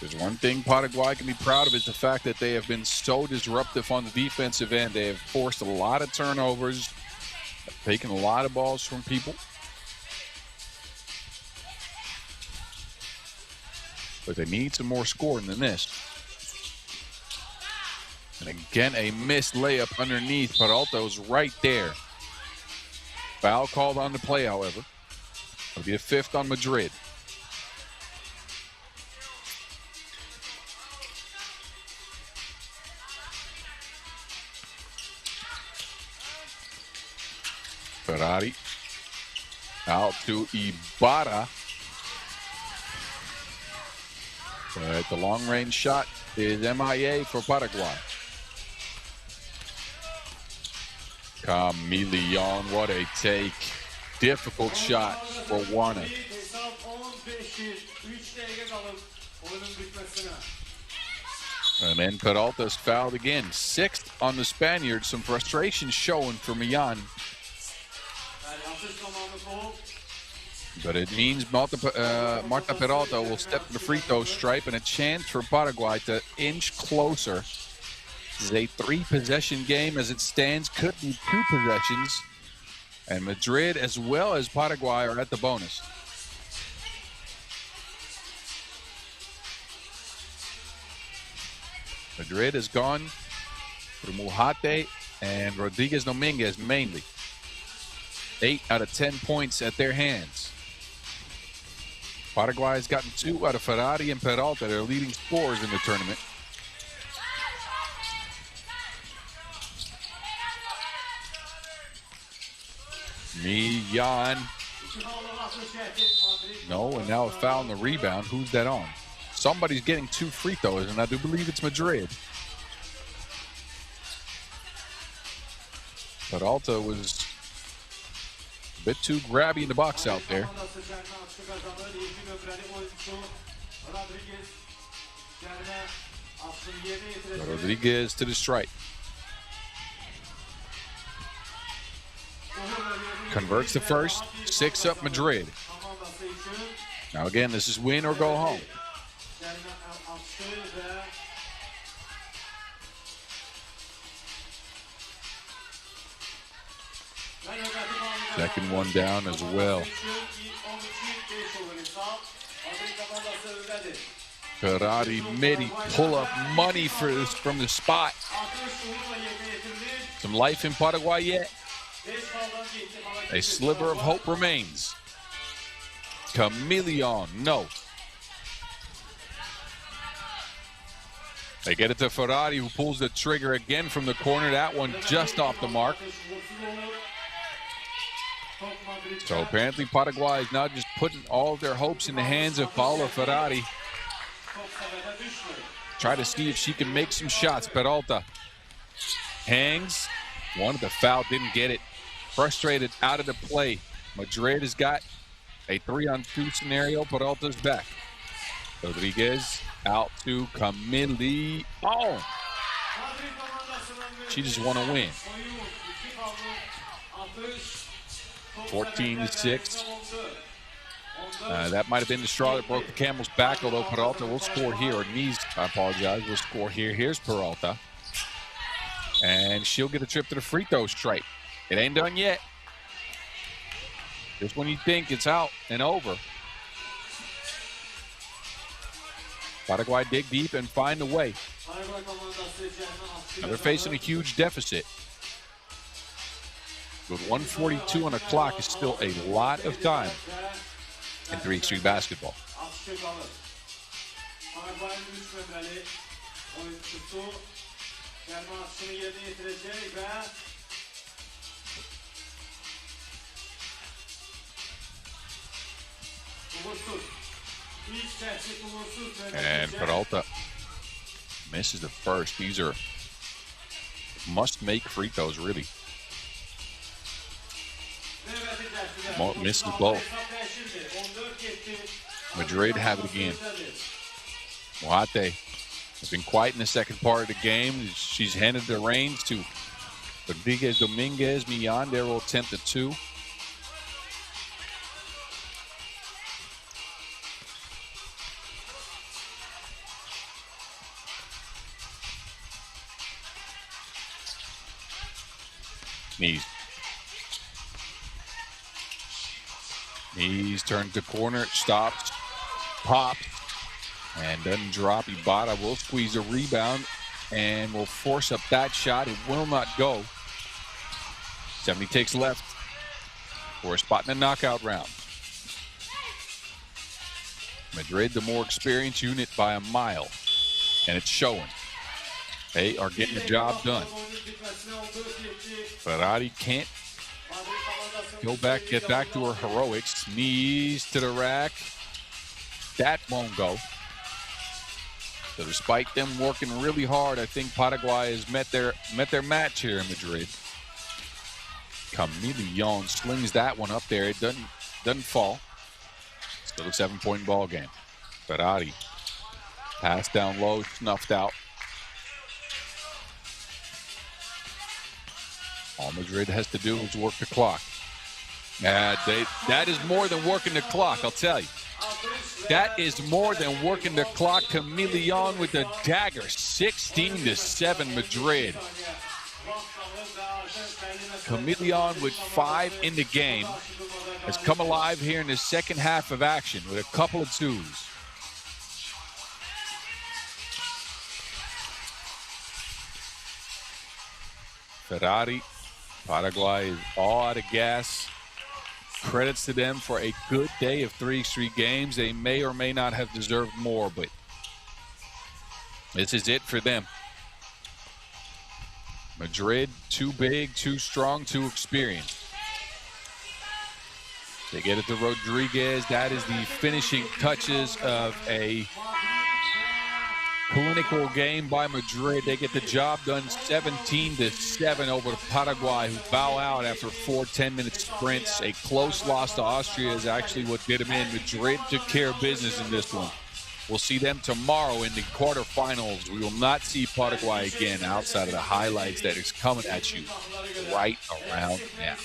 There's one thing Paraguay can be proud of is the fact that they have been so disruptive on the defensive end. They have forced a lot of turnovers taking a lot of balls from people. But they need some more scoring than this. And again, a missed layup underneath. Peralta's right there. Foul called on the play, however. It'll be a 5th on Madrid. Ferrari out to Ibarra. But the long-range shot is MIA for Paraguay. Chameleon, what a take. Difficult shot for Warner. And then Peralta's fouled again. 6th on the Spaniards. Some frustration showing for Milan. But it means Marta Peralta will step to the free throw stripe and a chance for Paraguay to inch closer. This is a 3-possession game as it stands. Could be 2 possessions. And Madrid as well as Paraguay are at the bonus. Madrid has gone for Mujate and Rodriguez Dominguez mainly. 8 out of 10 points at their hands. Paraguay has gotten 2 out of Ferrari and Peralta, their leading scorers in the tournament. Millan. No, and now a foul on the rebound. Who's that on? Somebody's getting 2 free throws, and I do believe it's Madrid. Peralta was a bit too grabby in the box out there. Rodriguez to the stripe. Converts the first. 6 up Madrid. Now again, this is win or go home. Second one down as well. Ferrari midi pull-up money from the spot. Some life in Paraguay yet? A sliver of hope remains. Chameleon, no. They get it to Ferrari, who pulls the trigger again from the corner. That one just off the mark. So apparently Paraguay is now just putting all of their hopes in the hands of Paula Ferrari. Try to see if she can make some shots. Peralta hangs. Wanted the foul, didn't get it. Frustrated out of the play. Madrid has got a 3-on-2 scenario. Peralta's back. Rodriguez out to Chameleon. Oh! She just want to win. 14-6. That might have been the straw that broke the camel's back, although Peralta will score here. Or Nice, I apologize, will score here. Here's Peralta. And she'll get a trip to the free throw stripe. It ain't done yet. Just when you think it's out and over. Paraguay dig deep and find a way. Now they're facing a huge deficit. With 1:42 on the clock, is still a lot of time in 3x3 basketball. And Peralta misses the first. These are must-make free throws, really. Misses both. Madrid have it again. Mujate has been quiet in the second part of the game. She's handed the reins to Rodriguez Dominguez. Millan there will attempt a 2. Knees. Knees turn to corner, stops, pops, and doesn't drop. Ibarra will squeeze a rebound and will force up that shot. It will not go. 70 takes left for a spot in the knockout round. Madrid, the more experienced unit by a mile, and it's showing. They are getting the job done. Ferrari can't get back to her heroics. Knees to the rack. That won't go. So despite them working really hard, I think Paraguay has met their match here in Madrid. Chameleon slings that one up there. It doesn't fall. Still a 7-point ball game. Ferrari pass down low, snuffed out. All Madrid has to do is work the clock. That is more than working the clock, I'll tell you. That is more than working the clock. Chameleon with the dagger. 16-7 Madrid. Chameleon with 5 in the game has come alive here in the second half of action with a couple of twos. Ferrari, Paraguay is all out of gas. Credits to them for a good day of 3x3 games. They may or may not have deserved more, but this is it for them. Madrid, too big, too strong, too experienced. They get it to Rodriguez. That is the finishing touches of a clinical game by Madrid. They get the job done 17-7 over to Paraguay, who bow out after 4 10-minute sprints. A close loss to Austria is actually what did them in. Madrid took care of business in this one. We'll see them tomorrow in the quarterfinals. We will not see Paraguay again outside of the highlights that is coming at you right around now.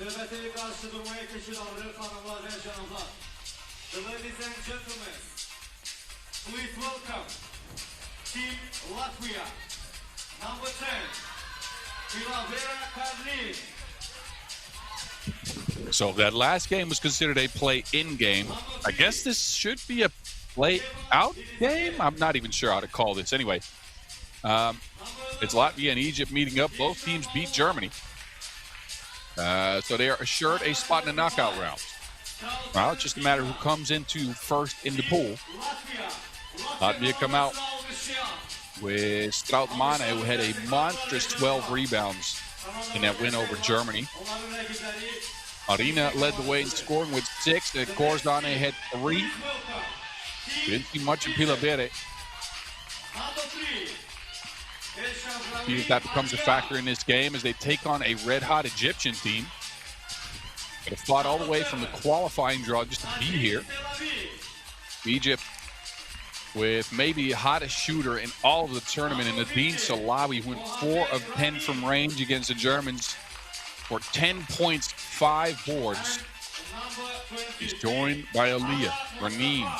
Növbəti qarşı durmaya keçid alır xanımlar və canımlar. Ladies and gentlemen, Please welcome Team Latvia, number 10, FIBA 3x3. So that last game was considered a play-in game. I guess this should be a play-out game? I'm not even sure how to call this. Anyway, it's Latvia and Egypt meeting up. Both teams beat Germany. So they are assured a spot in the knockout round. Well, it's just a matter of who comes into first in the pool. Latvia come out with Strautmane, who had a monstrous 12 rebounds in that win over Germany. Marina led the way in scoring with 6, and Korzane had 3. We didn't see much in Pilabere. See if that becomes a factor in this game as they take on a red-hot Egyptian team that have fought all the way from the qualifying draw just to be here. Egypt with maybe the hottest shooter in all of the tournament, and Nadine Salawi went 4 of 10 from range against the Germans for 10 points, 5 boards. He's joined by Aliyah, Raneem,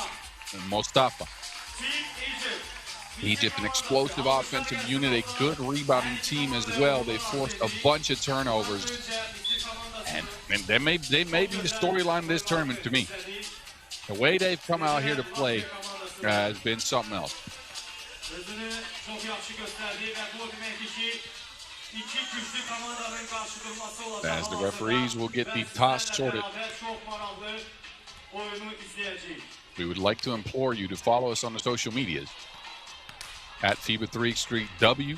and Mustafa. Egypt, an explosive offensive unit, a good rebounding team as well. They forced a bunch of turnovers. And they may be the storyline of this tournament to me. The way they've come out here to play has been something else. As the referees will get the toss sorted. We would like to implore you to follow us on the social medias at FIBA 3x3 W,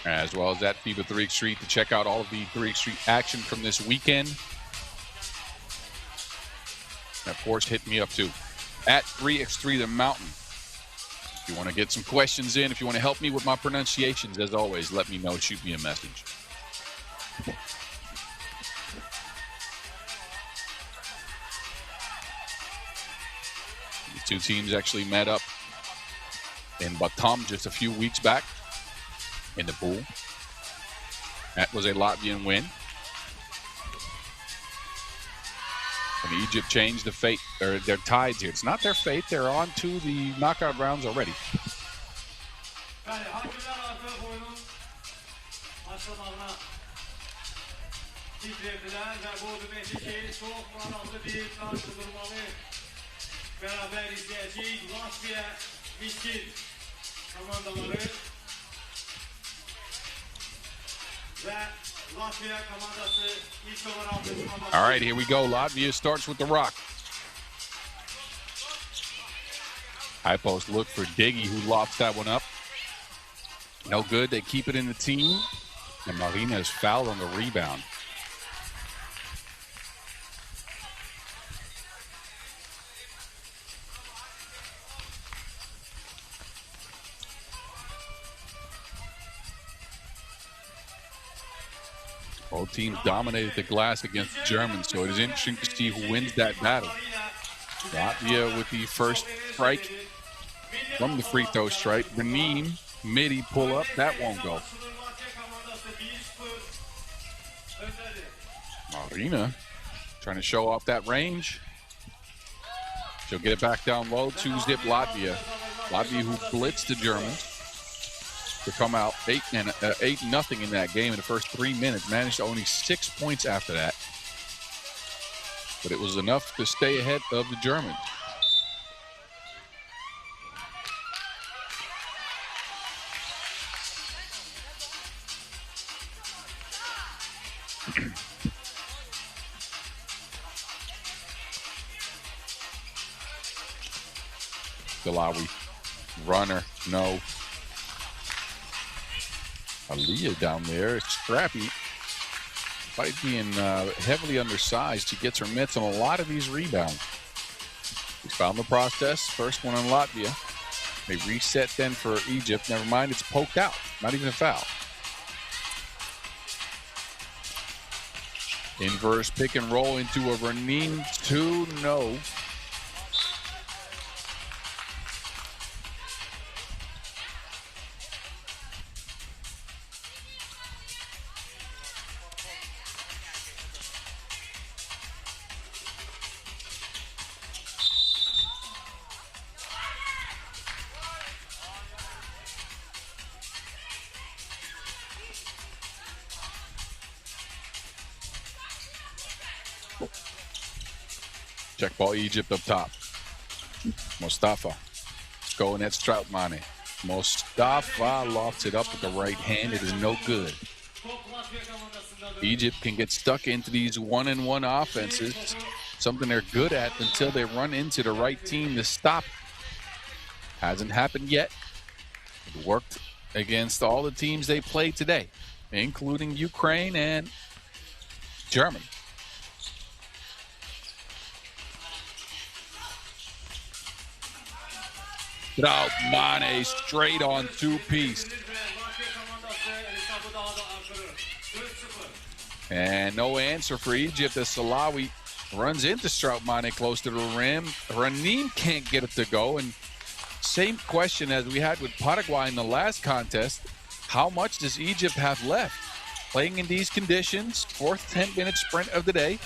as well as at FIBA 3x3 to check out all of the 3x3 action from this weekend. And of course, hit me up too at 3x3 The Mountain. If you want to get some questions in, if you want to help me with my pronunciations, as always, let me know. Shoot me a message. The two teams actually met up in Batum just a few weeks back in the pool. That was a Latvian win. And Egypt changed the fate, or their tides here. It's not their fate. They're on to the knockout rounds already. All right, here we go. Latvia starts with the rock. High post look for Diggy, who lofts that one up. No good. They keep it in the team. And Marina is fouled on the rebound. Both teams dominated the glass against the Germans, so it is interesting to see who wins that battle. Latvia with the first strike from the free throw strike. Raneem, midi pull up, that won't go. Marina trying to show off that range. She'll get it back down low, 2-zip Latvia. Latvia who blitzed the Germans to come out 8-0 in that game in the first 3 minutes. Managed to only 6 points after that. But it was enough to stay ahead of the Germans. Dalawi, runner, no. Aliyah down there, scrappy. Despite being heavily undersized, she gets her mitts on a lot of these rebounds. We found the process. First one on Latvia. They reset then for Egypt. Never mind, it's poked out. Not even a foul. Inverse pick and roll into a Raneem 2, no. Check ball Egypt up top. Mustafa going at Strautmane. Mustafa lofts it up with the right hand. It is no good. Egypt can get stuck into these one-and-one offenses, something they're good at until they run into the right team to stop. Hasn't happened yet. It worked against all the teams they played today, including Ukraine and Germany. Strautmane straight on two-piece. And no answer for Egypt as Salawi runs into Strautmane close to the rim. Ranim can't get it to go. And same question as we had with Paraguay in the last contest. How much does Egypt have left? Playing in these conditions, fourth 10-minute sprint of the day.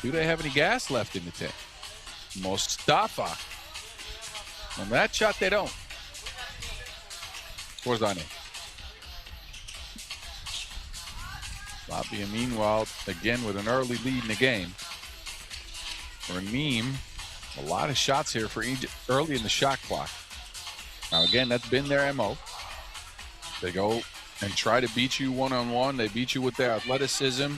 Do they have any gas left in the tank? Mustafa. On that shot, they don't. Where's Zane? Latvia, meanwhile, again with an early lead in the game. Ranim, a lot of shots here for Egypt early in the shot clock. Now, again, that's been their MO. They go and try to beat you one-on-one. They beat you with their athleticism.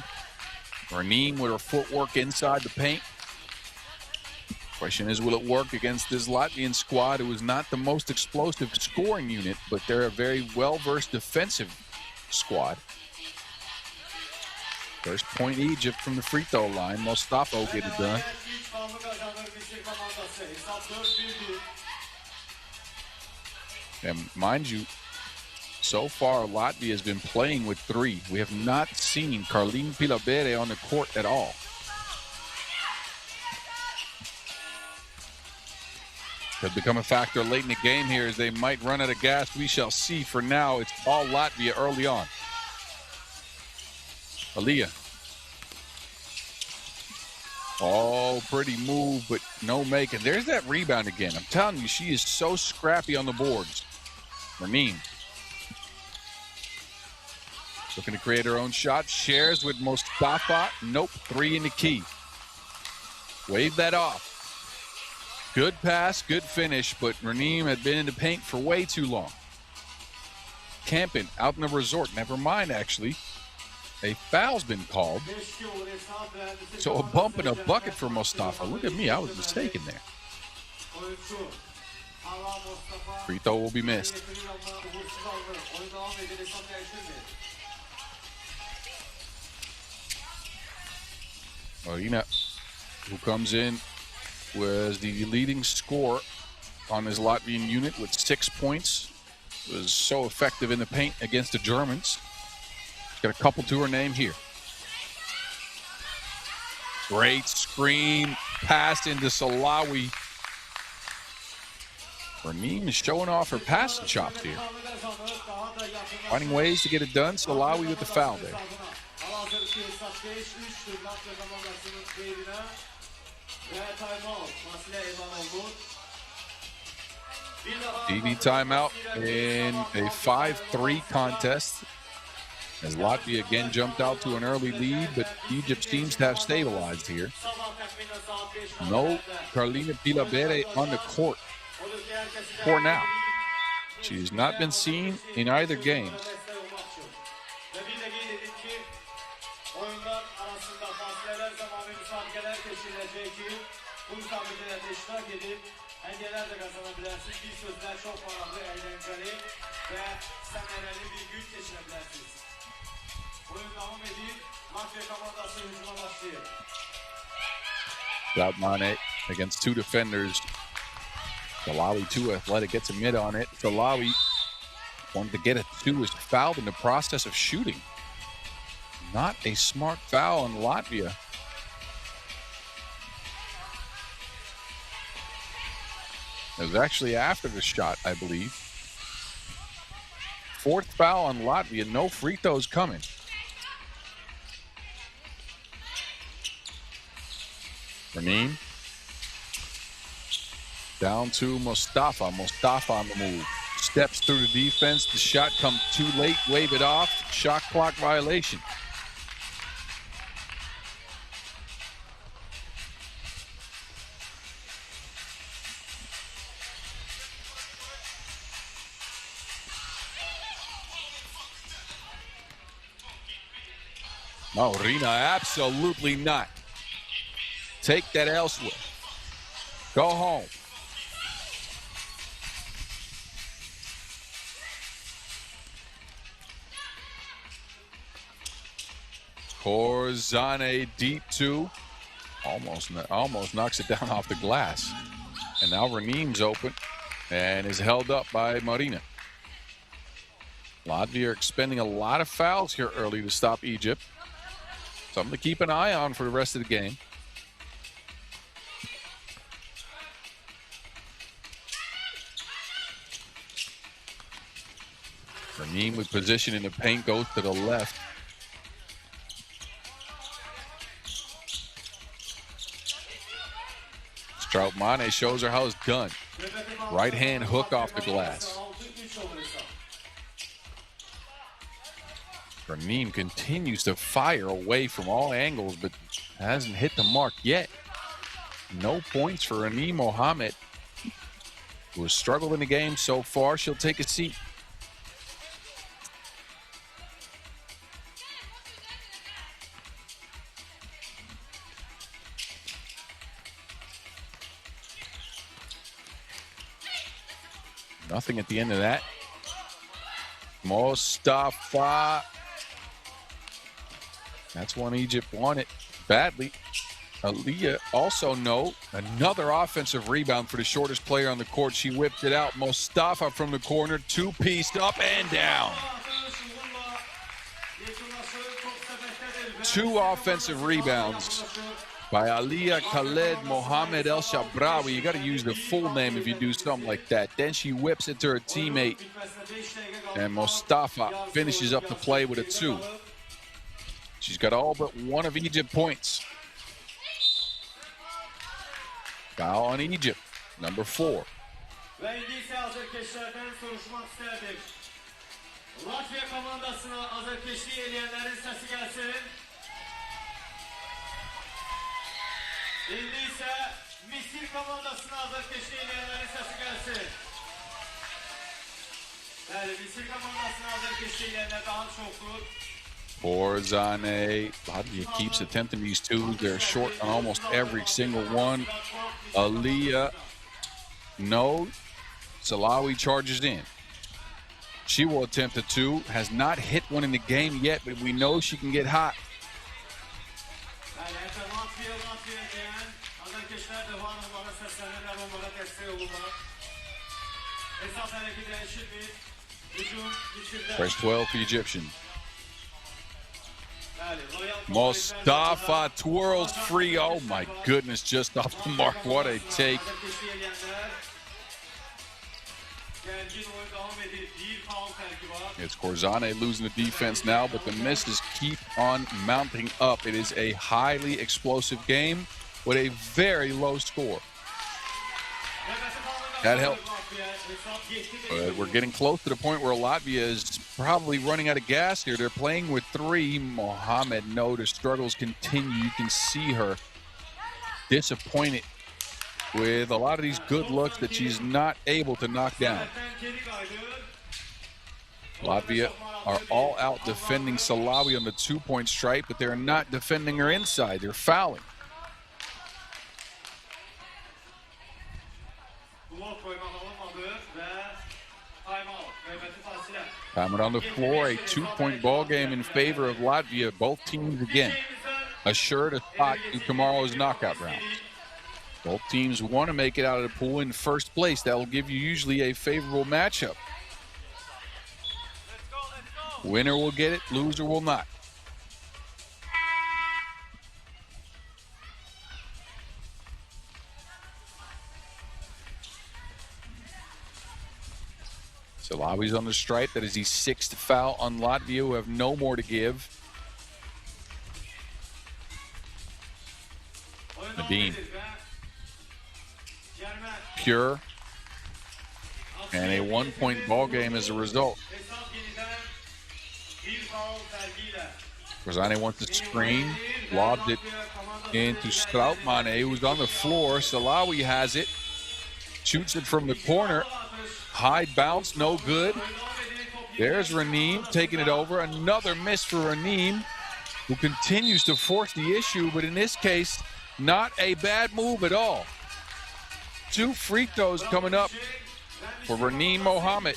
Ranim with her footwork inside the paint. Question is, will it work against this Latvian squad who is not the most explosive scoring unit, but they're a very well-versed defensive squad. First point Egypt from the free throw line. Mustafa will get it done. And mind you, so far Latvia has been playing with three. We have not seen Carlin Pilabere on the court at all. Could become a factor late in the game here as they might run out of gas. We shall see. For now, it's all Latvia early on. Aliyah. Oh, pretty move, but no make. And there's that rebound again. I'm telling you, she is so scrappy on the boards. Ranim. Looking to create her own shot. Shares with Mustafa. Nope. Three in the key. Wave that off. Good pass, good finish, but Ranim had been in the paint for way too long. Camping out in the resort. Never mind, actually. A foul's been called. So a bump and a bucket for Mustafa. Look at me, I was mistaken there. Free throw will be missed. Marina, who comes in, was the leading scorer on his Latvian unit with 6 points. Was so effective in the paint against the Germans. Got a couple to her name here. Great screen, pass into Salawi. Ranim is showing off her passing chops here. Finding ways to get it done. Salawi with the foul there. TV timeout in a 5-3 contest as Latvia again jumped out to an early lead, but Egypt seems to have stabilized here. No Carlina Pilabere on the court for now. She's not been seen in either game. Strautmane against two defenders. Salawi too athletic, gets a mid on it. Salawi wanted to get it two, was fouled in the process of shooting. Not a smart foul on Latvia. It was actually after the shot, I believe. Fourth foul on Latvia, no free throws coming. Ranim. Down to Mustafa. Mustafa on the move. Steps through the defense. The shot comes too late. Wave it off. Shot clock violation. No, Rina, absolutely not. Take that elsewhere. Go home. Corzane deep two. Almost knocks it down off the glass. And now Ranim's open and is held up by Marina. Latvia are expending a lot of fouls here early to stop Egypt. Something to keep an eye on for the rest of the game. Ranim with position in the paint goes to the left. Strautmane shows her how it's done. Right hand hook off the glass. Ranim continues to fire away from all angles, but hasn't hit the mark yet. No points for Ranim Mohammed, who has struggled in the game so far. She'll take a seat. Nothing at the end of that. Mostafa. That's one Egypt wanted badly. Aliyah also another offensive rebound for the shortest player on the court. She whipped it out. Mostafa from the corner, two-piece up and down. Two offensive rebounds by Aliyah Khaled Mohammed El Shabrawi. You got to use the full name if you do something like that. Then she whips it to her teammate, and Mostafa finishes up the play with a two. She's got all but one of Egypt points. Foul on Egypt, number 4. Latvia komandasına azarkeşliği eleyenlerin sesi gelsin. Şimdi ise Misir komandasına azarkeşliği eleyenlerin sesi gelsin. Yani Misir komandasına azarkeşliği eleyenler daha çoktur. Corzane, Latvia keeps attempting these twos. They're short on almost every single one. Aliyah, no. Salawi charges in. She will attempt a two. Has not hit one in the game yet, but we know she can get hot. Press 12 for the Egyptians. Mostafa twirls free. Oh my goodness, just off the mark. What a take. It's Corzane losing the defense now, but the misses keep on mounting up. It is a highly explosive game with a very low score. That helps. We're getting close to the point where Latvia is probably running out of gas here. They're playing with 3. Mohammed, no, the struggles continue. You can see her disappointed with a lot of these good looks that she's not able to knock down. Latvia are all out defending Salawi on the 2-point stripe, but they're not defending her inside. They're fouling. Timeout on the floor, a 2-point ball game in favor of Latvia. Both teams again assured a spot in tomorrow's knockout round. Both teams want to make it out of the pool in first place. That will give you usually a favorable matchup. Winner will get it, loser will not. Salawi's on the stripe. That is the 6th foul on Latvia, who have no more to give. Nadine. Pure. And a 1-point ball game as a result. Corzane wants to screen. Lobbed it into Strautmane, who's on the floor. Salawi has it. Shoots it from the corner. High bounce, no good. There's Ranim taking it over. Another miss for Ranim. who continues to force the issue, but in this case, not a bad move at all. 2 free throws coming up for Raneem Mohammed.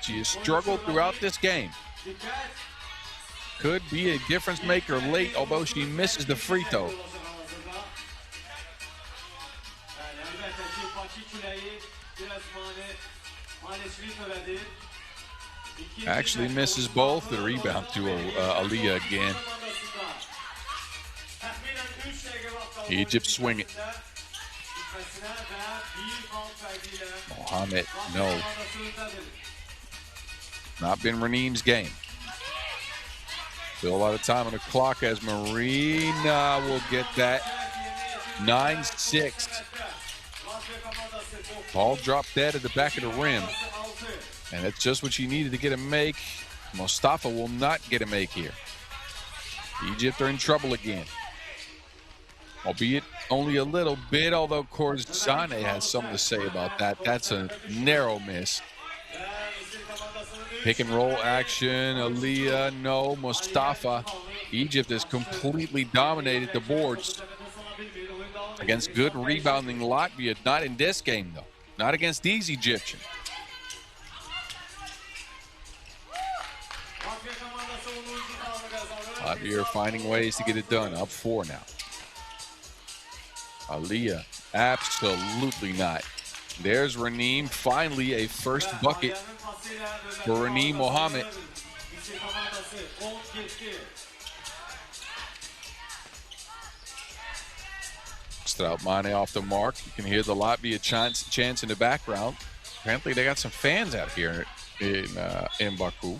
She has struggled throughout this game. Could be a difference maker late, although she misses the free throw. Actually misses both. The rebound to Aliyah again. Egypt swinging. Mohammed, no. Not been Raneem's game. Still a lot of time on the clock as Marina will get that. 9-6. Ball dropped dead at the back of the rim. And that's just what she needed to get a make. Mustafa will not get a make here. Egypt are in trouble again. Albeit only a little bit, although Corzane has something to say about that. That's a narrow miss. Pick and roll action. Aliyah, no. Mustafa. Egypt has completely dominated the boards against good rebounding Latvia. Not in this game, though. Not against these Egyptians. Latvia are finding ways to get it done. Up 4 now. Aliyah, absolutely not. There's Raneem, finally a first bucket for Raneem Mohammed. Strautmane off the mark. You can hear the Latvia chants in the background. Apparently they got some fans out here in Baku.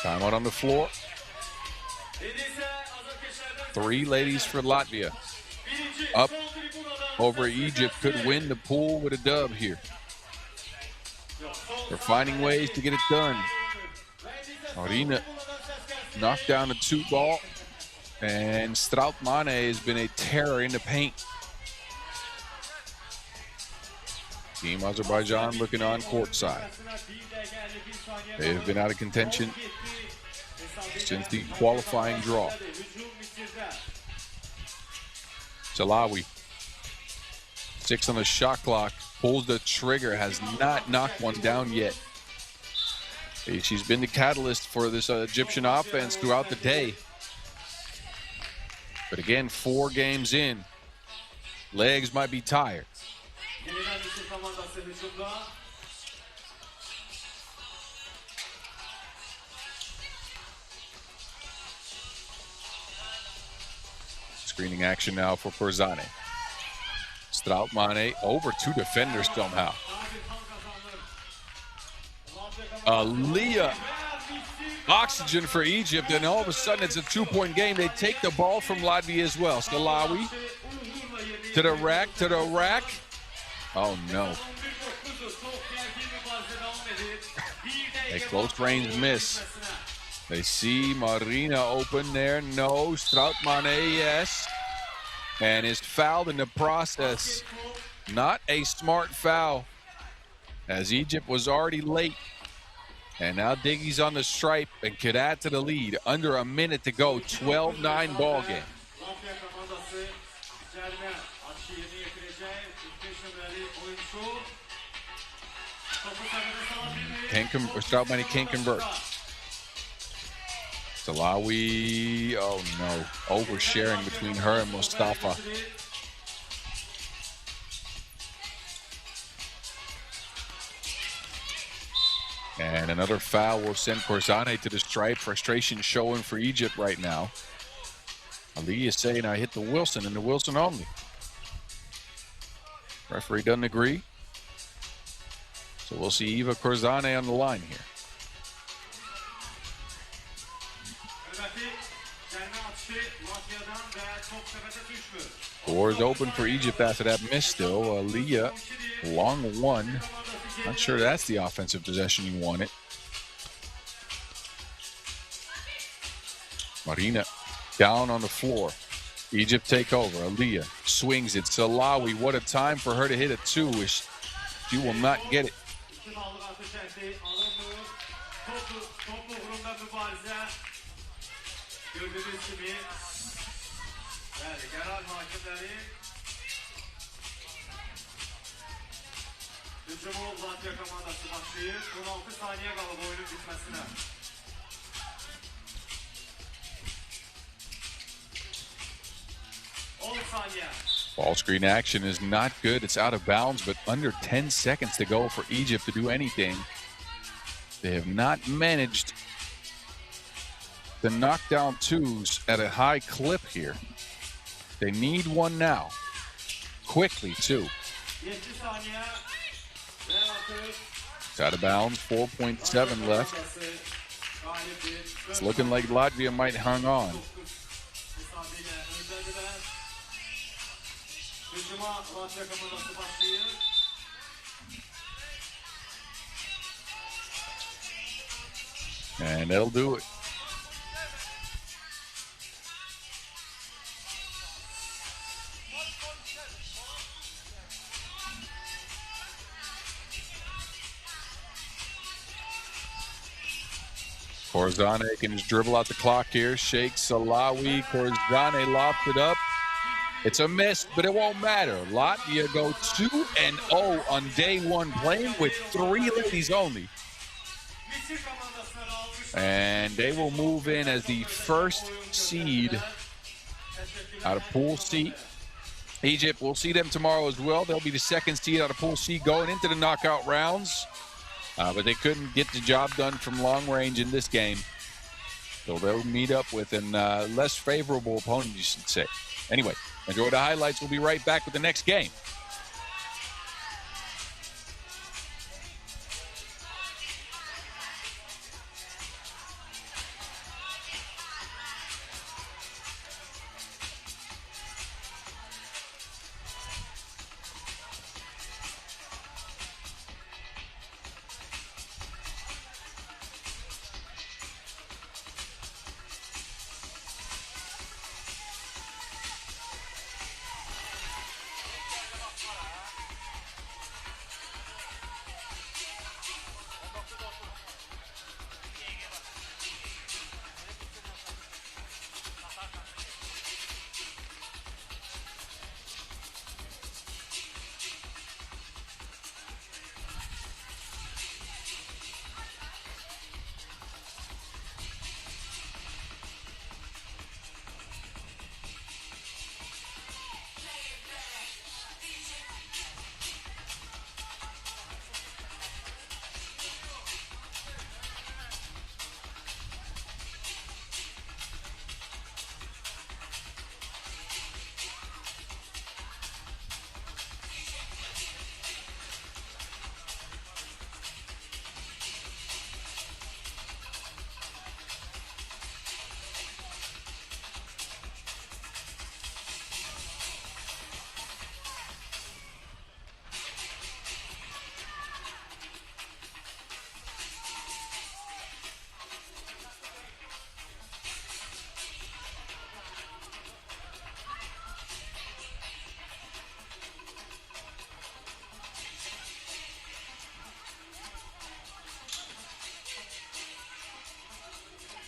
Timeout on the floor. 3 ladies for Latvia. Up over Egypt, could win the pool with a dub here. They're finding ways to get it done. Marina knocked down the 2 ball. And Strautmane has been a terror in the paint. Team Azerbaijan looking on courtside. They have been out of contention since the qualifying draw. Salawi, 6 on the shot clock, pulls the trigger, has not knocked one down yet. She's been the catalyst for this Egyptian offense throughout the day. But again, 4 games in, legs might be tired. Screening action now for Corzane. Strautmane over 2 defenders somehow. Aliyah, oxygen for Egypt, and all of a sudden it's a 2-point game. They take the ball from Latvia as well. Salawi to the rack. Oh no. A close range miss. They see Marina open there. No. Strautmane, yes. And is fouled in the process. Not a smart foul, as Egypt was already late. And now Diggy's on the stripe and could add to the lead. Under a minute to go. 12-9 ball game. Strautmane can't convert. Salawi, oh no, oversharing between her and Mustafa. And another foul will send Corzane to the stripe. Frustration showing for Egypt right now. Ali is saying I hit the Wilson and the Wilson only. Referee doesn't agree. So we'll see Eva Corzane on the line here. Doors open for Egypt after that miss still. Aliyah, long one. Not sure that's the offensive possession you wanted. Marina down on the floor. Egypt take over. Aliyah swings it. Salawi, what a time for her to hit a two. She will not get it. İki ballık atış etti. Alınmıyor. Toplu hurumda mübarize. Gördüğünüz gibi. Yani genel hakimleri hücumu Latvia komandası başlayır. 16 saniye kalıb oyunun bitmesine. Ball screen action is not good. It's out of bounds, but under 10 seconds to go for Egypt to do anything. They have not managed to knock down twos at a high clip here. They need one now. Quickly, too. It's out of bounds, 4.7 left. It's looking like Latvia might hang on. And that'll do it. Korzane can just dribble out the clock here. Sheikh Salawi. Korzane lofts it up. It's a miss, but it won't matter. Latvia go 2-0 on day one, playing with 3 ladies only. And they will move in as the first seed out of Pool C. Egypt, we'll see them tomorrow as well. They'll be the second seed out of Pool C going into the knockout rounds. But they couldn't get the job done from long range in this game. So they'll meet up with a less favorable opponent, you should say. Anyway, enjoy the highlights. We'll be right back with the next game.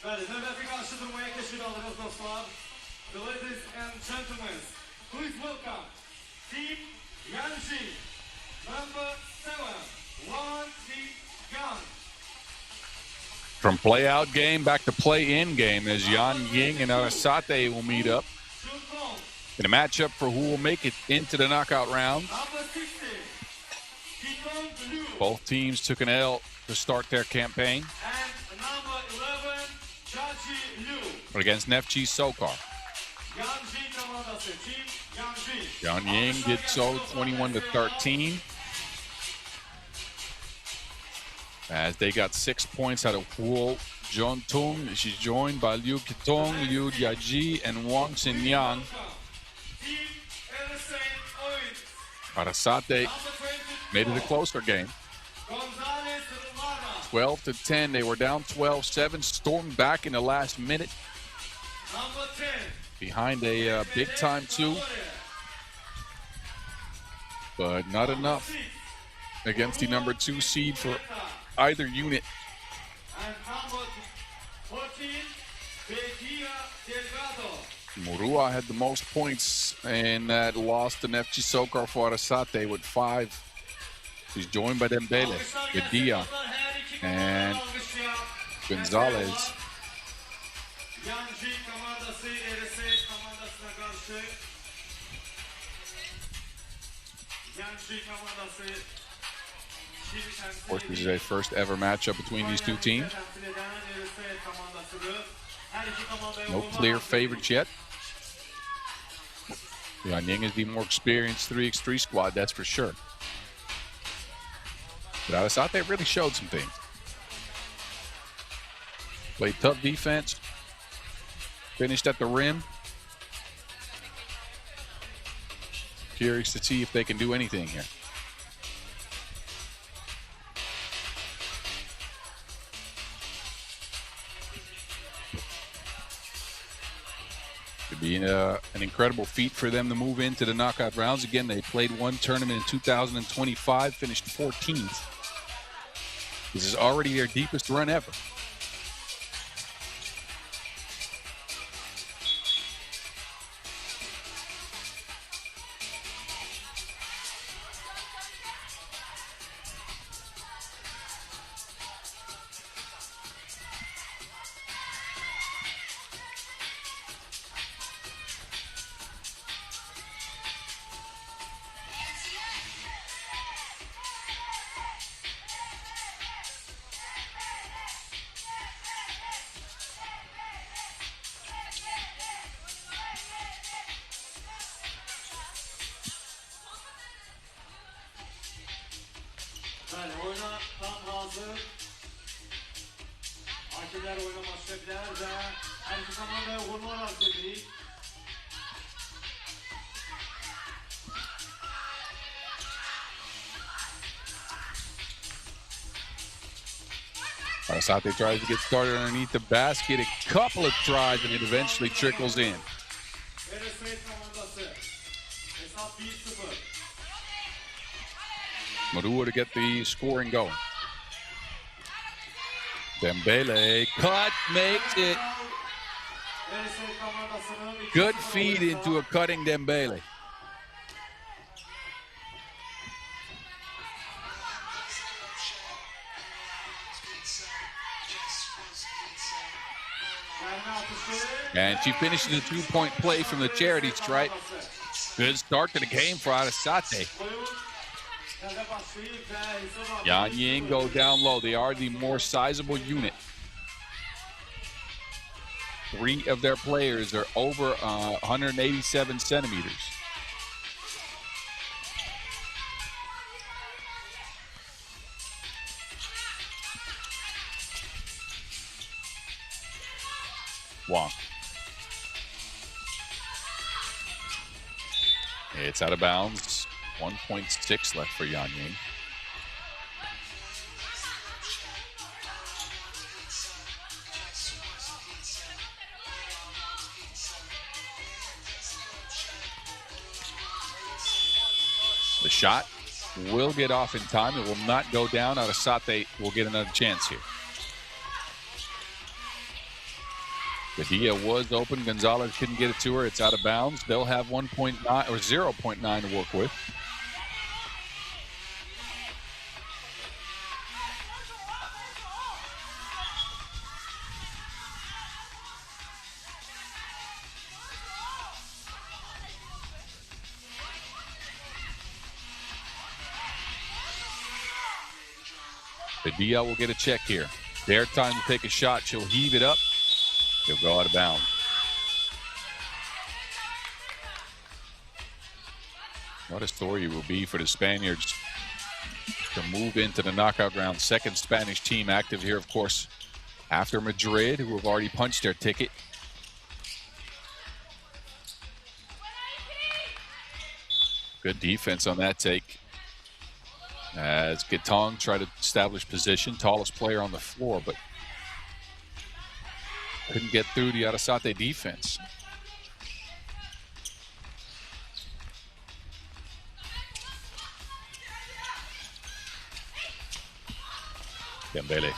Növbəti qarşı durmaya keçid alırız dostlar. The ladies and gentlemen, please welcome Team Yanjing, number 7, Yanjing. From play-out game back to play-in game as Yanjing and Arrasate will meet up in a matchup for who will make it into the knockout round. Both teams took an L to start their campaign. Against Neftchi SOCAR. Yanjing did so 21-13. As they got 6 points out of Huo Jontung. She's joined by Liu Kitong, Liu Jiaji, and Wang Xinyang. Arrasate made it a closer game. 12-10. They were down 12-7, stormed back in the last minute. behind a big time two, but not enough against the number 2 seed for either unit. And number 14, Delgado. Murua had the most points in that loss to Neftchi SOCAR for Arrasate with 5. He's joined by Dembele, Bedia, and Gonzalez. Yanjing komandası Arrasate komandasına karşı. Yanjing komandası Of course, this is their first ever matchup between these two teams. No clear favorites yet. Yanjing is the more experienced 3x3 squad, that's for sure. But Arrasate really showed some things. Played tough defense. Finished at the rim. Curious to see if they can do anything here. It'd be an incredible feat for them to move into the knockout rounds. Again, they played one tournament in 2025, finished 14th. This is already their deepest run ever. Yani oyuna tam hazır. Hakemler oyuna başlayabilir ve her iki komandaya vurmalar arz edilir. Arrasate tries to get started underneath the basket. A couple of tries, and it eventually trickles in. Arrasate komandası. Hesap 1-0. Murua to get the scoring going. Dembele, cut, makes it. Arrasate komandasının 2-0 Good feed into a cutting Dembele. And she finishes a two-point play from the charity stripe. Good start to the game for Arrasate. Yanjing go down low. They are the more sizable unit. 3 of their players are over 187 centimeters. Wong. It's out of bounds. 1.6 left for Yanjing. The shot will get off in time. It will not go down. Arrasate will get another chance here. Badia was open. Gonzalez couldn't get it to her. It's out of bounds. They'll have 1.9 or 0.9 to work with. Badia will get a check here. Their time to take a shot. She'll heave it up. He'll go out of bounds. What a story it will be for the Spaniards to move into the knockout round. Second Spanish team active here, of course, after Madrid, who have already punched their ticket. Good defense on that take. As Gatong tried to establish position, tallest player on the floor, but couldn't get through the Arrasate defense. Dembele.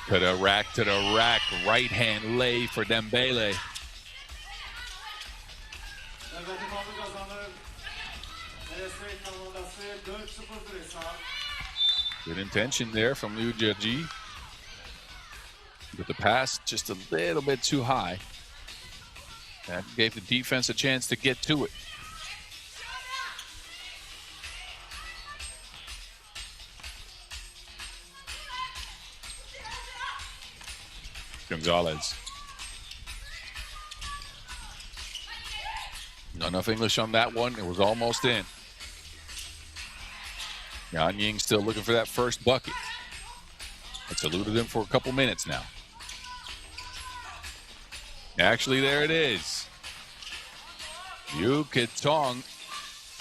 To the rack, to the rack. Right hand lay for Dembele. Növbəti konuğu kazanır. Azerbaijan komandası 4-0'dır hesap. Good intention there from Liu Jiaji. But the pass just a little bit too high. That gave the defense a chance to get to it. Gonzalez. Not enough English on that one. It was almost in. Yanjing still looking for that first bucket. It's eluded him for a couple minutes now. Actually, there it is. Yu Kitong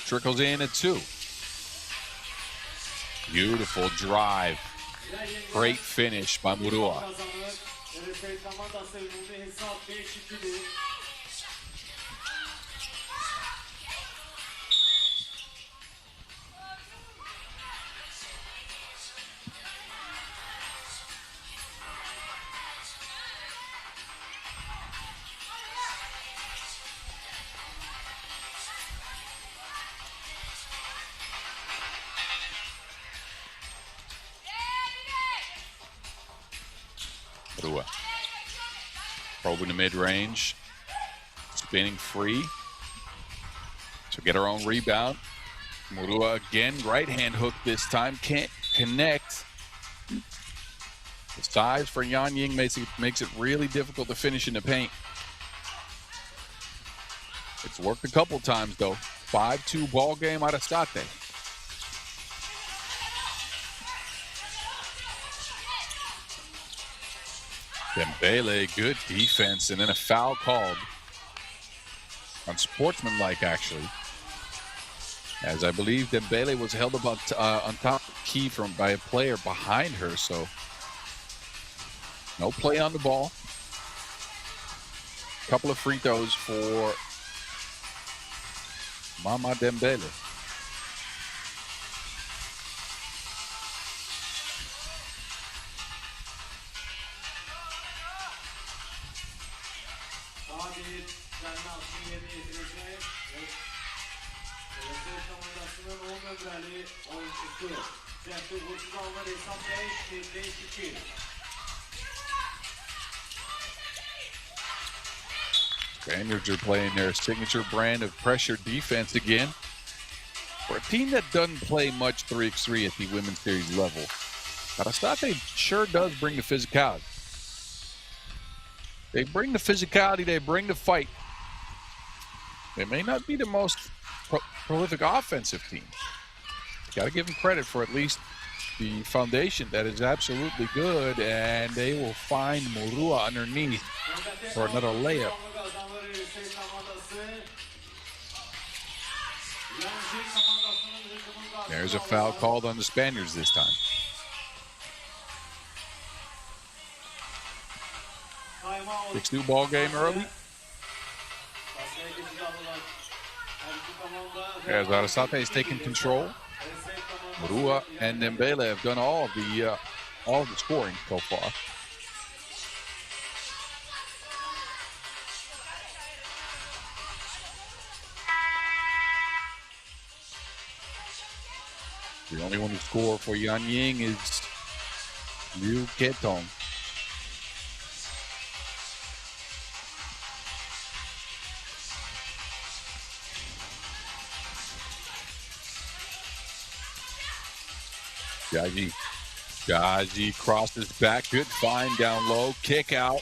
trickles in at 2. Beautiful drive. Great finish by Murua. Probing the mid-range. Spinning free. So get her own rebound. Murua again, right-hand hook this time. Can't connect. The size for Yanjing makes it really difficult to finish in the paint. It's worked a couple times, though. 5-2 ball game out of Arrasate. Dembele, good defense, and then a foul called. Unsportsmanlike, actually. As I believe Dembele was held up on top of the key by a player behind her, so no play on the ball. Couple of free throws for Mama Dembele. Spaniards are playing their signature brand of pressure defense again. For a team that doesn't play much 3x3 at the women's series level, Arrasate sure does bring the physicality. They bring the physicality, they bring the fight. They may not be the most prolific offensive team. Got to give them credit for at least the foundation that is absolutely good, and they will find Murua underneath for another layup. There's a foul called on the Spaniards this time. Six new ball game early. As Arrasate is taking control. Murua and Dembele have done all of the scoring so far. The only one who scored for Yanjing is Liu Ketong. Jaji crosses back. Good find down low. Kick out.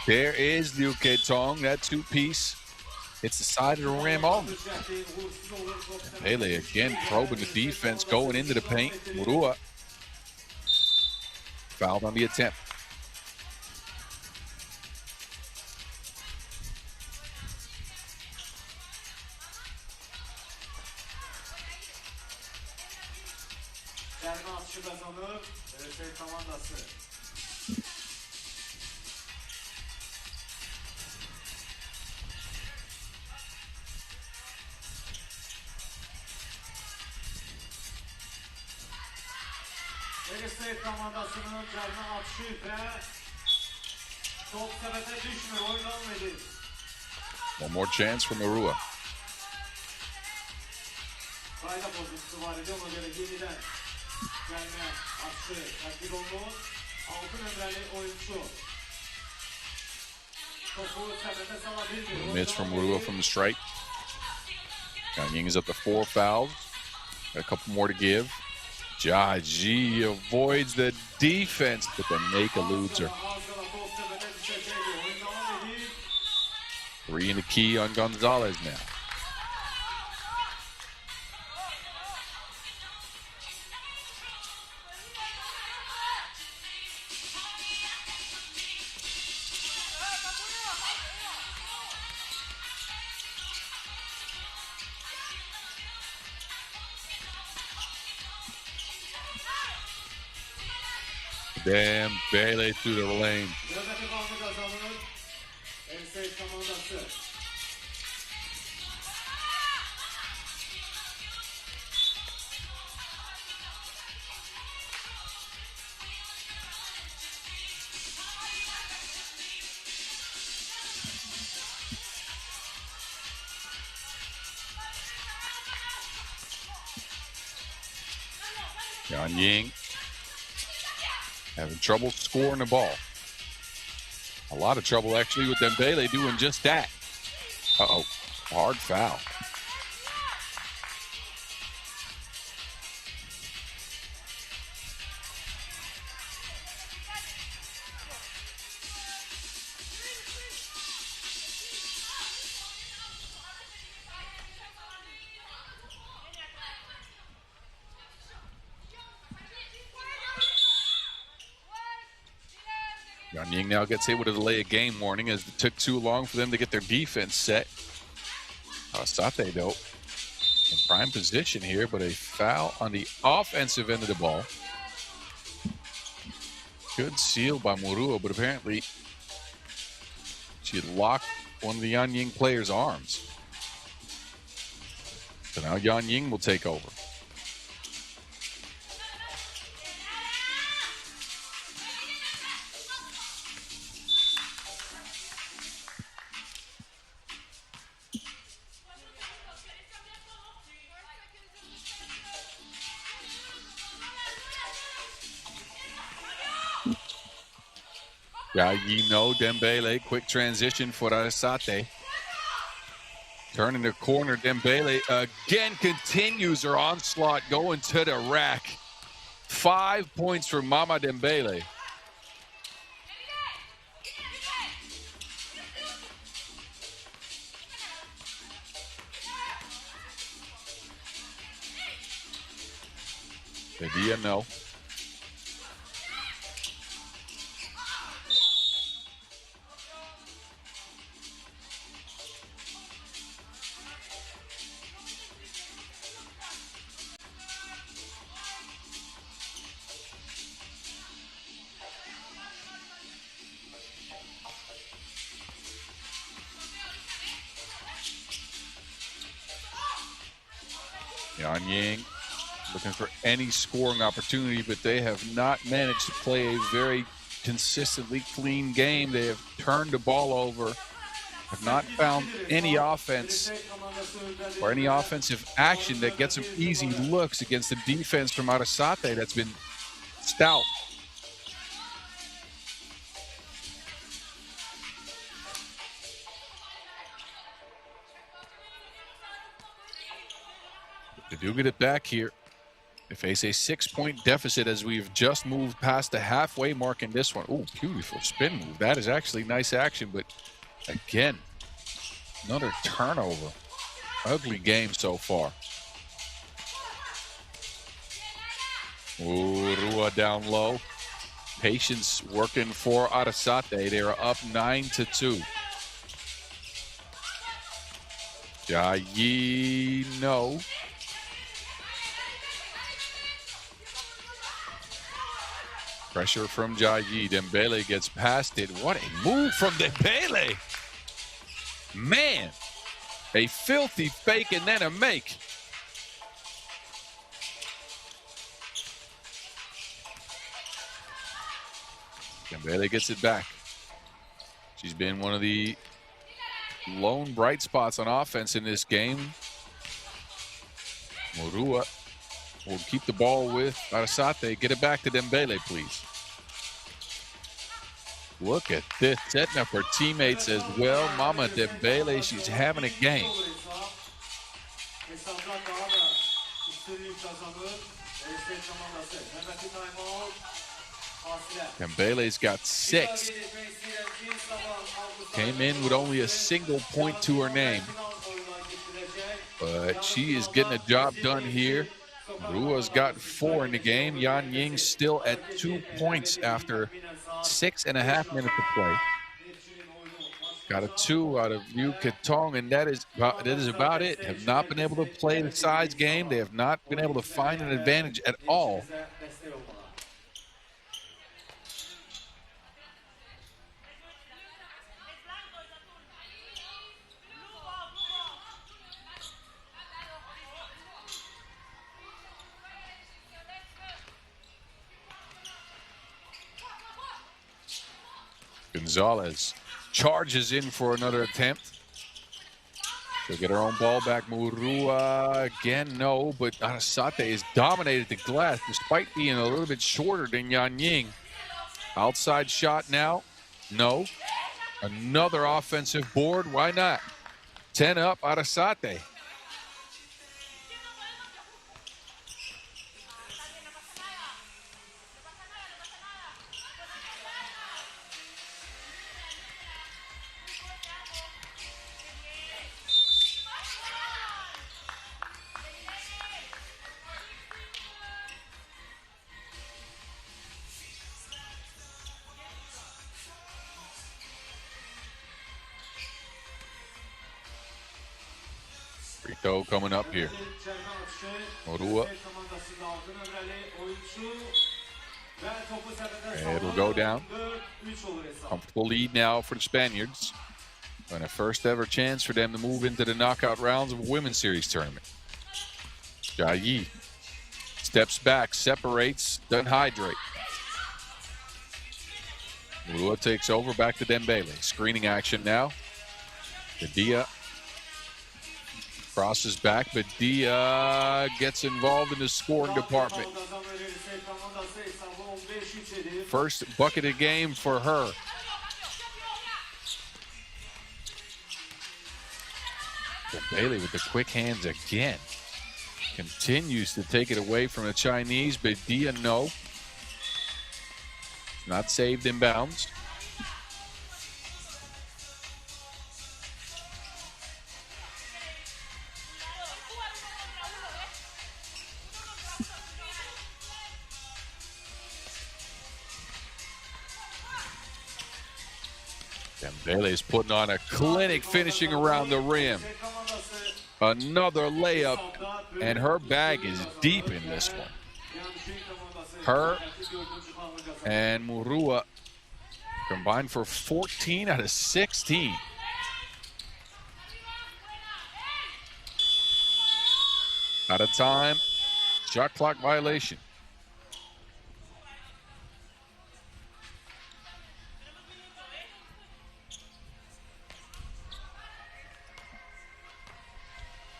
There is Liu Ketong. That two-piece. It's the side of the rim only. Pele again probing the defense, going into the paint. Murua fouled on the attempt. Azerbaijan komandasının canına atışı ve top sepete düşmüyor. Oyun devam ediyor. One more chance for Marua. Kayda pozisyonu var idi. Ona göre yeniden gelme atışı takdir olmuş. Altın ömreli oyuncu. Topu sepete salabilmiyor. Miss from Marua from the strike. Yanjing is up to 4 fouls. Got a couple more to give. Jaji avoids the defense, but the make eludes her. 3 in the key on Gonzalez now. Damn, Bailey through the lane. Yanjing having trouble scoring the ball. A lot of trouble actually with Dembele doing just that. Uh-oh, hard foul. Yanjing now gets able to delay a game warning as it took too long for them to get their defense set. Arrasate, though, in prime position here, but a foul on the offensive end of the ball. Good seal by Marua, but apparently she had locked one of the Yanjing players' arms. So now Yanjing will take over. Dembele, quick transition for Arrasate. Turning the corner, Dembele again continues her onslaught, going to the rack. 5 points for Mama Dembele. Idea, no. Yanjing looking for any scoring opportunity, but they have not managed to play a very consistently clean game. They have turned the ball over, have not found any offense or any offensive action that gets them easy looks against the defense from Arrasate that's been stout. They do get it back here. They face a 6-point deficit as we've just moved past the halfway mark in this one. Oh, beautiful spin move. That is actually nice action, but again, another turnover. Ugly game so far. Rua down low. Patience working for Arrasate. They are up 9-2. Jayi, no. Pressure from Jayi. Dembele gets past it. What a move from Dembele. Man, a filthy fake and then a make. Dembele gets it back. She's been one of the lone bright spots on offense in this game. Murua will keep the ball with Arrasate. Get it back to Dembele, please. Look at this, setting up her teammates as well. Mama Dembele, she's having a game. Dembele's got 6. Came in with only a single point to her name. But she is getting a job done here. Rua's got 4 in the game. Yanjing still at 2 points after 6.5 minutes to play. Got a 2 out of Yu Ketong, and that is about it. Have not been able to play the size game. They have not been able to find an advantage at all. Gonzalez charges in for another attempt. She'll get her own ball back. Murua again, no, but Arrasate has dominated the glass despite being a little bit shorter than Yanjing. Outside shot now, no. Another offensive board, why not? 10 up, Arrasate. Rito coming up here. Murua. It'll go down. Comfortable lead now for the Spaniards. And a first ever chance for them to move into the knockout rounds of a women's series tournament. Jayi steps back, separates, doesn't hydrate. Murua takes over, back to Dembele. Screening action now. Badia crosses back, but Dia gets involved in the scoring department. First bucket of game for her. Dembele with the quick hands again. Continues to take it away from the Chinese, but Dia no. Not saved in bounds. Dembele is putting on a clinic, finishing around the rim. Another layup, and her bag is deep in this one. Her and Murua combined for 14 out of 16. Out of time, shot clock violation.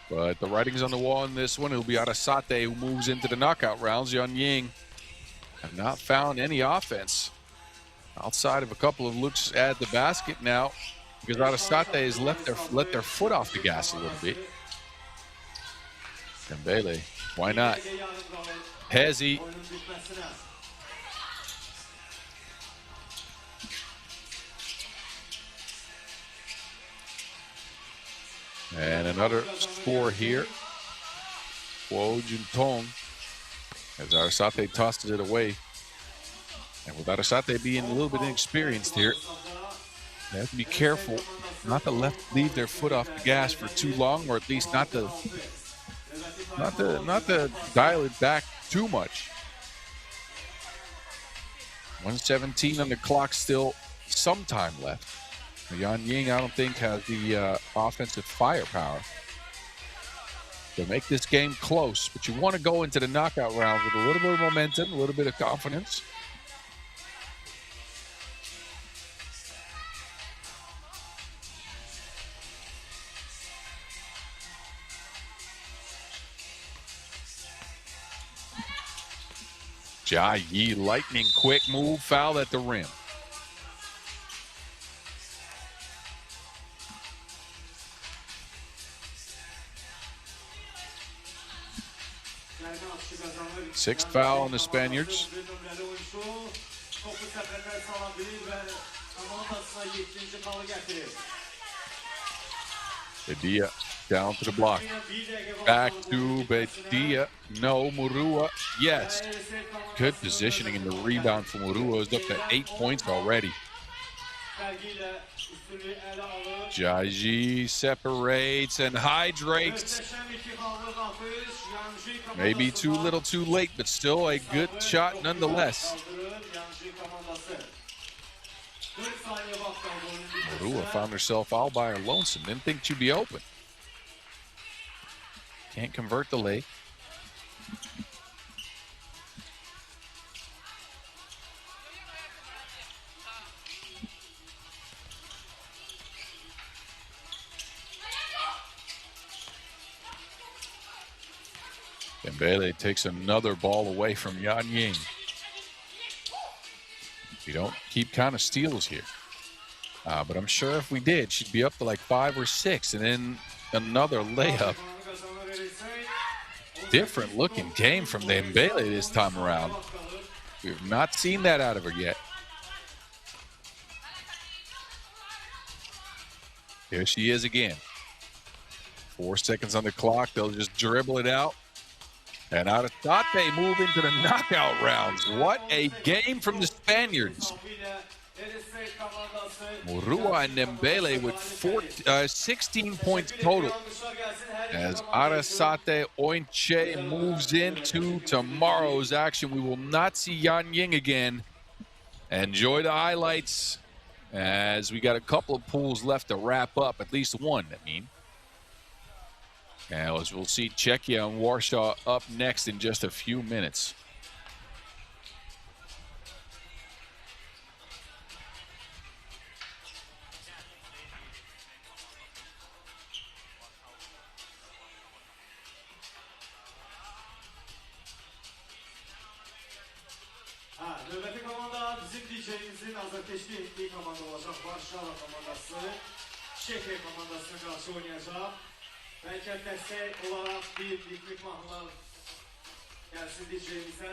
But the writing's on the wall in this one. It'll be Arrasate who moves into the knockout rounds. Yanjing have not found any offense outside of a couple of looks at the basket now, because Arrasate has let their foot off the gas a little bit. Dembele, why not? Hezi. And another score here. Kuo Juntong as Arrasate tosses it away. And with Arrasate being a little bit inexperienced here, they have to be careful not to leave their foot off the gas for too long, or at least not to dial it back too much. 1:17 on the clock, still some time left. Yanjing, I don't think, has the offensive firepower to make this game close, but you want to go into the knockout round with a little bit of momentum, a little bit of confidence. Yi, lightning quick move, foul at the rim. Sixth foul on the Spaniards. Bedia down to the block. Back to Bedia. No, Murua. Yes. Good positioning in the rebound for Murua. Is up to 8 points already. Jaji separates and hydrates. Maybe too little too late, but still a good shot nonetheless. Murua found herself all by her lonesome. Didn't think she'd be open. Can't convert the lay. Dembele takes another ball away from Yanjing. We don't keep kind of steals here. But I'm sure if we did, she'd be up to like 5 or 6. And then another layup. Different looking game from Dembele this time around. We have not seen that out of her yet. Here she is again. 4 seconds on the clock. They'll just dribble it out. And Arrasate move into the knockout rounds. What a game from the Spaniards. Murua and Dembele with 16 points total. As Arrasate Ointxe moves into tomorrow's action. We will not see Yanjing again. Enjoy the highlights as we got a couple of pools left to wrap up. At least one, I mean. Now, as we'll see Czechia and Warsaw up next in just a few minutes. Növbəti komanda bizim diyeceğimizin azarkeşli ettiği komanda olacak. Warsaw komandası Czechia komandasına karşı oynayacak. Belki destek olarak bir ritmik mahnılar gelsin diyeceğimize.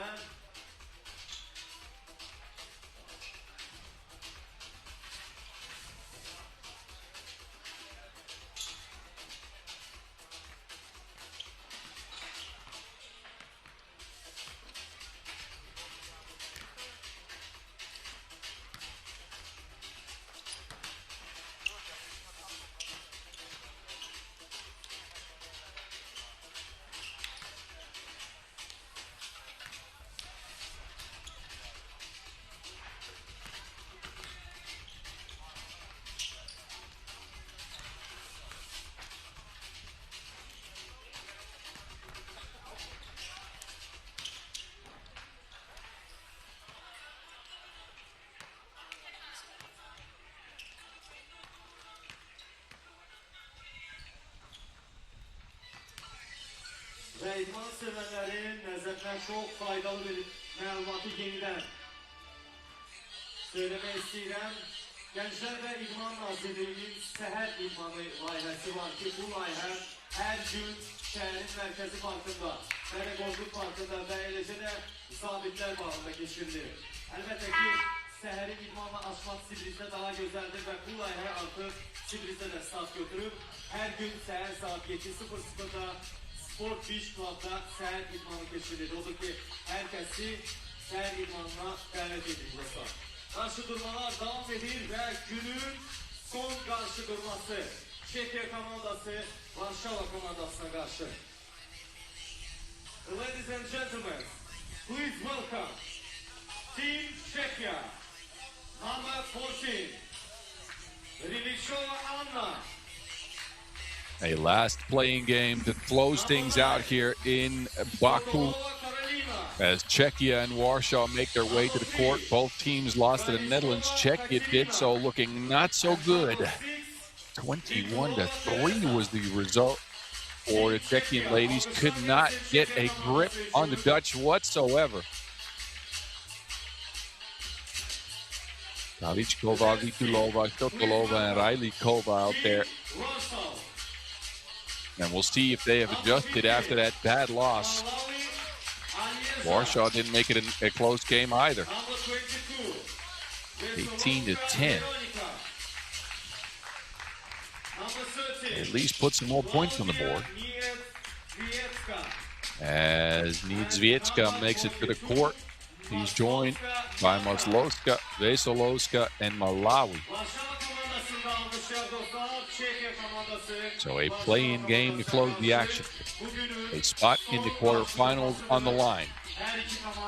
Ve idman severlerin nəzərinə çox faydalı bir məlumatı yenidən söyləmək istəyirəm. Gənclər və İdman Nazirliyinin səhər idmanı layihəsi var ki, bu layihə hər gün şəhərin mərkəzi parkında, Paraguay parkında və eləcə də zabitlər bağında keçirilir. Əlbəttə ki, səhərin idmanla açmaq Sibrizdə daha gözəldir və bu layihə artıq Sibrizdə də start götürüb. Hər gün səhər saat 7:00-da Sport Beach Club'da səhər idmanı keçirilir. Odur ki, hər kəsi səhər idmanına dəvət edilir. Qarşı durmalar davam edir və günün son qarşı durması Czechia komandası Warsaw komandasına qarşı. Ladies and gentlemen, please welcome Team Czechia, number 14, Rilichova Anna. A last playing game to close things out here in Baku as Czechia and Warsaw make their way to the court. Both teams lost to the Netherlands. Czechia did so looking not so good. 21-3 was the result for the Czechian ladies. Could not get a grip on the Dutch whatsoever. Talichkova, Vitulova, Shokolova, and Railikova out there. And we'll see if they have adjusted after that bad loss. Warsaw didn't make it a close game either. 18-10. At least put some more points on the board. As Niedzwiecka makes it to the court, he's joined by Maslovska, Veselovska, and Malawi. So a play-in game to close the action. A spot in the quarterfinals on the line.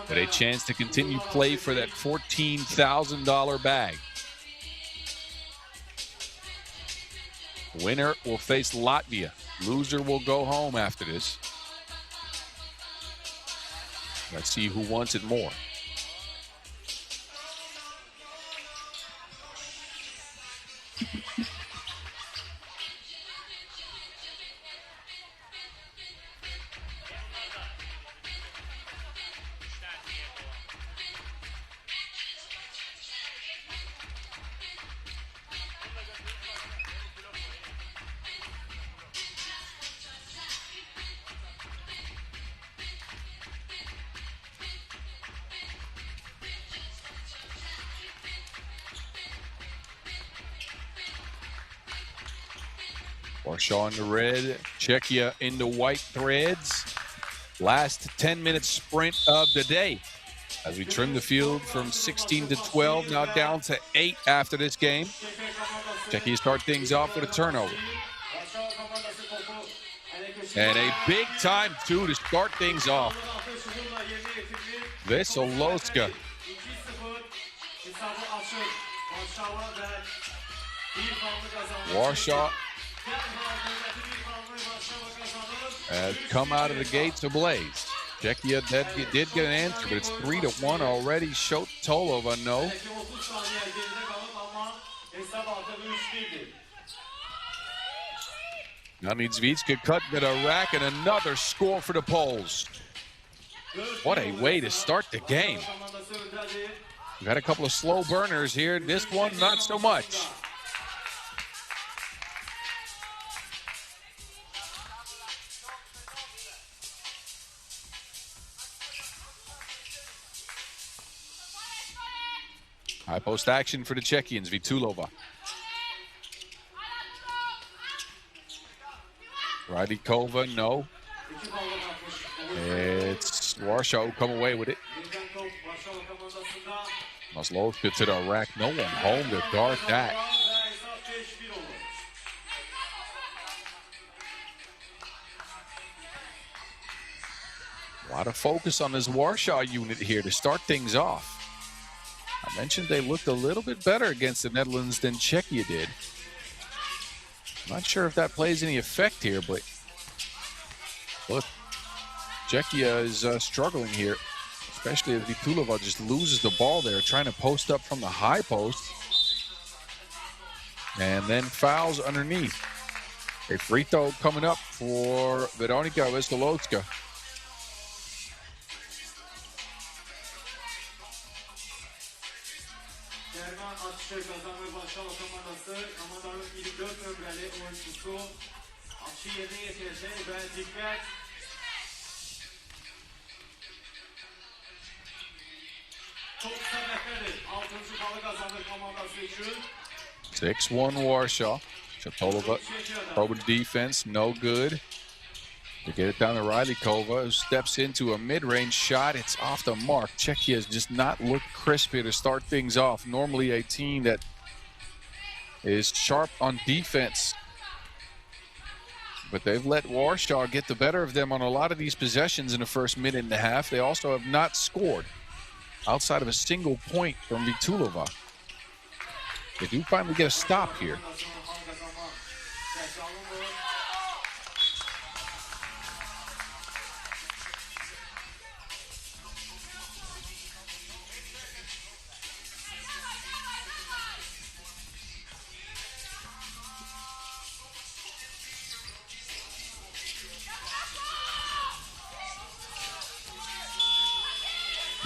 But a chance to continue play for that $14,000 bag. Winner will face Latvia. Loser will go home after this. Let's see who wants it more. Warsaw in the red, Czechia in the white threads. Last 10-minute sprint of the day. As we trim the field from 16 to 12, now down to 8 after this game. Czechia start things off with a turnover. And a big time, too, to start things off. Veselovska. Warsaw has come out of the gates ablaze. Czechia did get an answer, but it's 3-1 already. Shotolova, no. Now Niedzwiecka cut to the rack, and another score for the Poles. What a way to start the game. We've had a couple of slow burners here. This one, not so much. High post action for the Czechians, Vitulova. Railikova, no. It's Warsaw who come away with it. Maslovska to the rack. No one home to guard that. A lot of focus on this Warsaw unit here to start things off. I mentioned they looked a little bit better against the Netherlands than Czechia did. I'm not sure if that plays any effect here, but look, Czechia is struggling here, especially as Vitulova just loses the ball there, trying to post up from the high post, and then fouls underneath. A free throw coming up for Weronika Veselovska. Six 6-1 Warsaw. Shotolova, over defense, no good. To get it down to Railikova, who steps into a mid-range shot. It's off the mark. Czechia has just not looked crisp here to start things off. Normally a team that is sharp on defense. But they've let Warsaw get the better of them on a lot of these possessions in the first minute and a half. They also have not scored outside of a single point from Vitulova. They do finally get a stop here.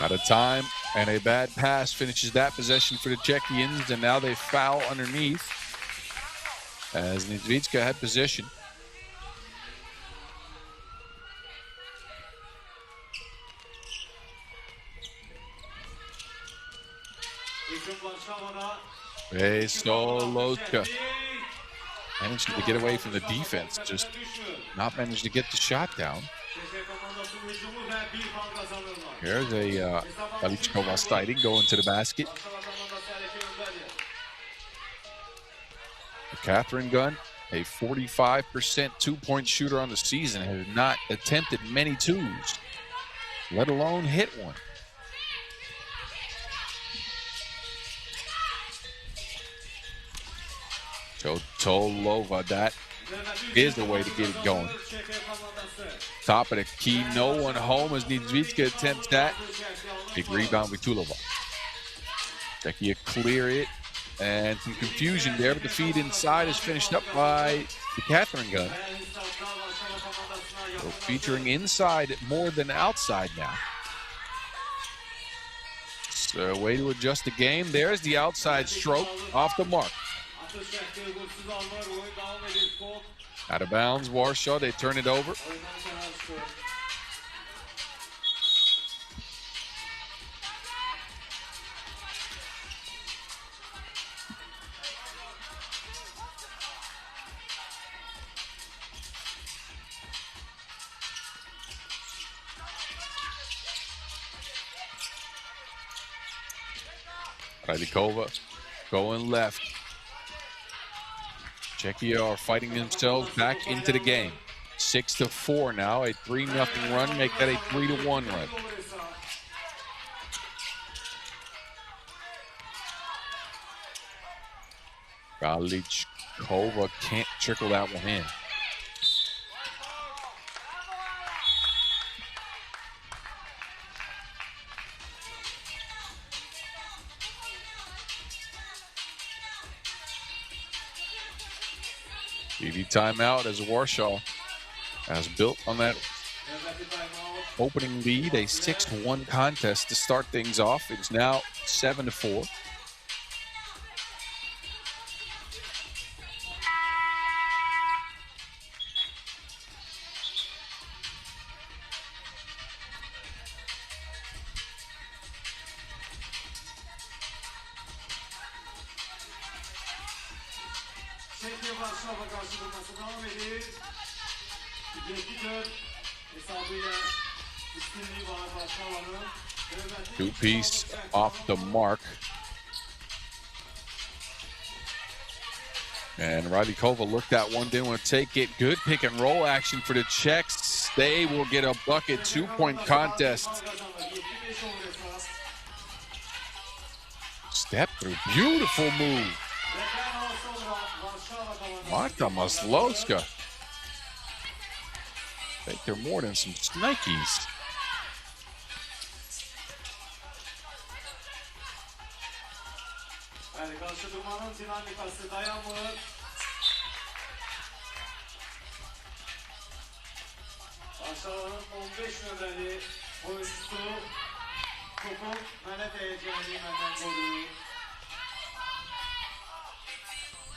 Out of time And a bad pass finishes that possession for the Czechians, and now they foul underneath as Neftchi had possession. Hey, Solotka managed to get away from the defense, just not managed to get the shot down. Here's a Valichkova sliding, going to the basket. Catherine Gunn, a 45% two-point shooter on the season, has not attempted many twos, let alone hit one. Tolova, that is the way to get it going. Top of the key, no one home as Neftchi attempts that. Big rebound with Tulova. Czechia clear it, and some confusion there, but the feed inside is finished up by the Catherine Gunn. So featuring inside more than outside now. So way to adjust the game. There's the outside stroke off the mark. Out of bounds, Warsaw, they turn it over. Radikova going left. Czechia are fighting themselves back into the game. 6-4 now, a 3-0 run, make that a 3-1 run. Valichkova can't trickle that one in. TV timeout as Warsaw has built on that opening lead, a 6-1 contest to start things off. It's now 7-4. Two-piece off the mark. And Radikova looked at one, didn't want to take it. Good pick and roll action for the Czechs. They will get a bucket, 2-point contest. Step through, beautiful move. Marta Maslowska. I think they're more than some Nikes.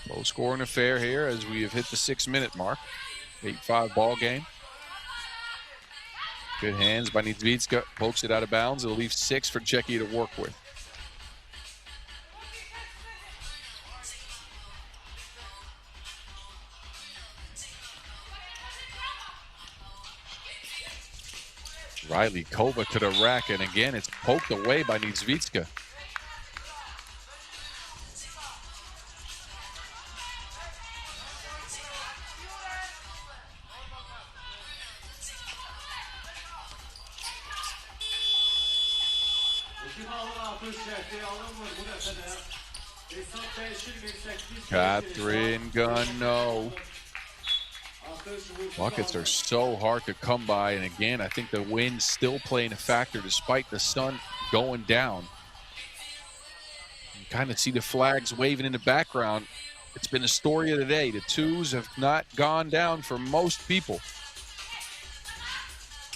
Low scoring affair here as we have hit the 6-minute mark. 8-5 ball game. Good hands by Neftchi, pokes it out of bounds. It'll leave 6 for Czechia to work with. Radikova to the rack, and again, it's poked away by Neftchi. Catherine Gunn, no. Buckets are so hard to come by, and again, I think the wind's still playing a factor despite the sun going down. You kind of see the flags waving in the background. It's been a story of the day. The twos have not gone down for most people.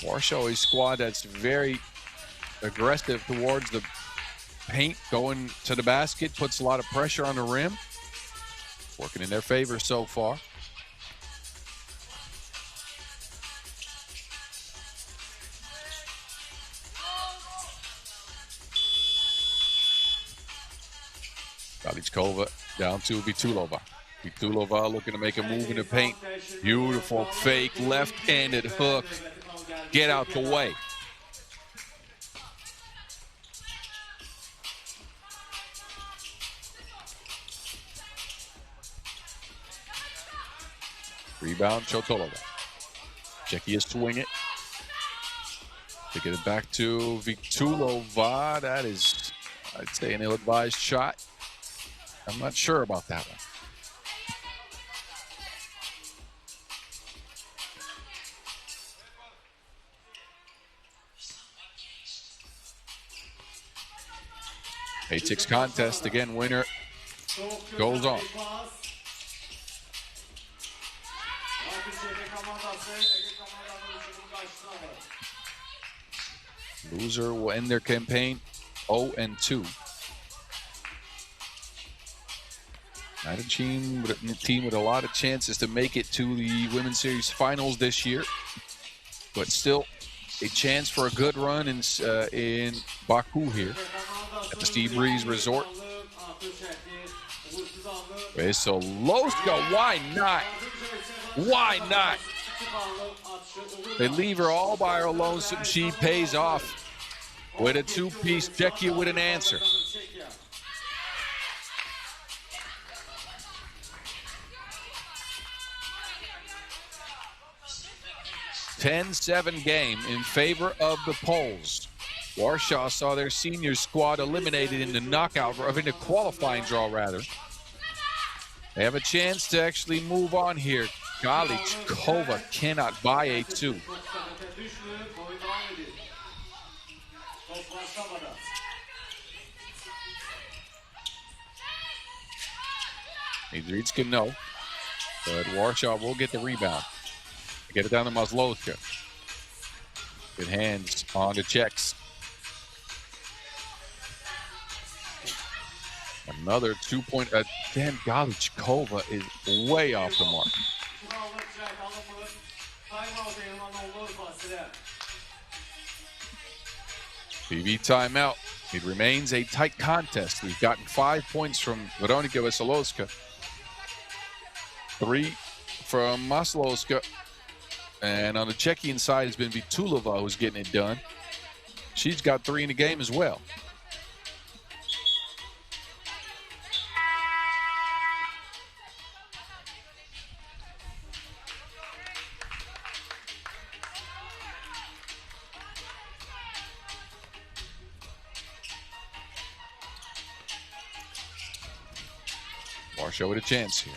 Warsaw is a squad that's very aggressive towards the paint going to the basket, puts a lot of pressure on the rim. Working in their favor so far. Galichkova down to Vitulova. Vitulova looking to make a move in the paint. Beautiful fake left-handed hook. Get out the way. Rebound, Chotolova. Czechia swing it. To get it back to Vitulova. That is, I'd say, an ill-advised shot. I'm not sure about that one. Eight-six contest. Again, winner goes on. Loser will end their campaign 0-2. Not a team with a lot of chances to make it to the Women's Series Finals this year, but still a chance for a good run in Baku here at the Sea Breeze Resort. Veselowska, why not? Why not? They leave her all by her lonesome. She pays off with a two-piece. Czechia with an answer. 10-7 game in favor of the Poles. Warsaw saw their senior squad eliminated in the knockout, or in the qualifying draw, rather. They have a chance to actually move on here. Galichkova cannot buy a two. Madrid no, but Warsaw will get the rebound. Get it down to Maslowska. Good hands on the Czechs. Another 2-point. Damn, Galichkova is way off the mark. PB timeout. It remains a tight contest. We've gotten 5 points from Veronika Veselowska, 3 from Maslowska, and on the Czechian side has been Vitulova who's getting it done. She's got 3 in the game as well. Warsaw with a chance here.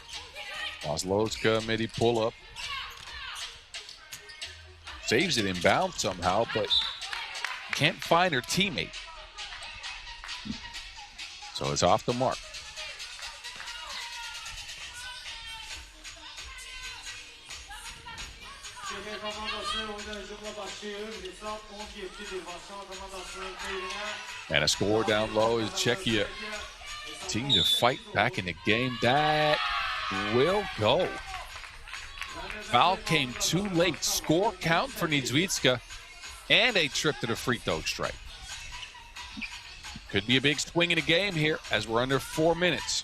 Maslowska, midi pull up. Saves it inbound somehow, but can't find her teammate. So it's off the mark. And a score down low is Czechia. Continue to fight back in the game. That will go. Foul came too late. Score count for Niedzwiecka and a trip to the free throw strike. Could be a big swing in the game here as we're under 4 minutes.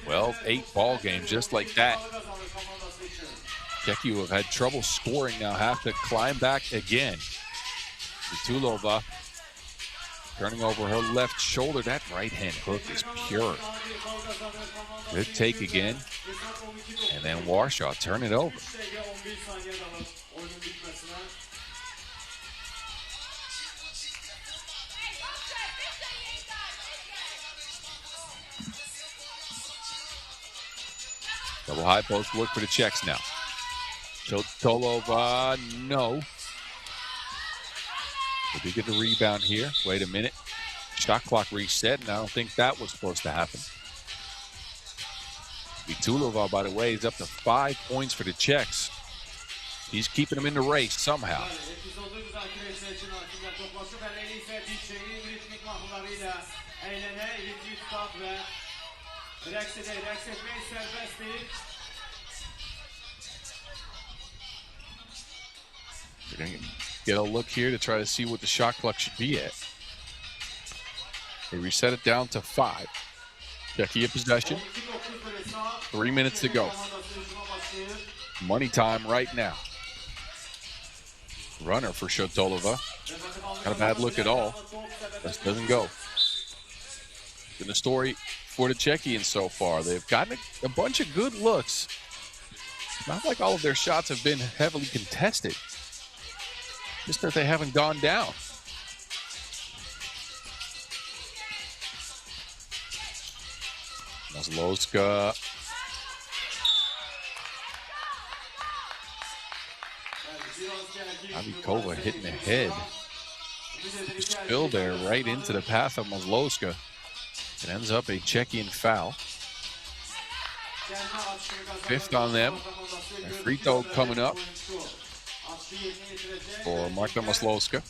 Well, 8 ball games just like that. Czechia, who have had trouble scoring, now have to climb back again. Vitulova turning over her left shoulder. That right-hand hook is pure. Good take again. And then Warsaw turn it over. Double high post work for the Czechs now. Tolova, no. Did he get the rebound here? Wait a minute. Shot clock reset, and I don't think that was supposed to happen. Vitulova, by the way, is up to 5 points for the Czechs. He's keeping them in the race somehow. We're going to get a look here to try to see what the shot clock should be at. They reset it down to 5. Czechia possession. 3 minutes to go. Money time right now. Runner for Shotolova. Not a bad look at all. Just doesn't go. Been the story for the Czechians so far. They've gotten a bunch of good looks. Not like all of their shots have been heavily contested. Just that they haven't gone down. Masloska. Avikova hitting the head. Spill there right into the path of Masloska. It ends up a Czechian foul. 5th on them. A free throw coming up for Marta Masloska.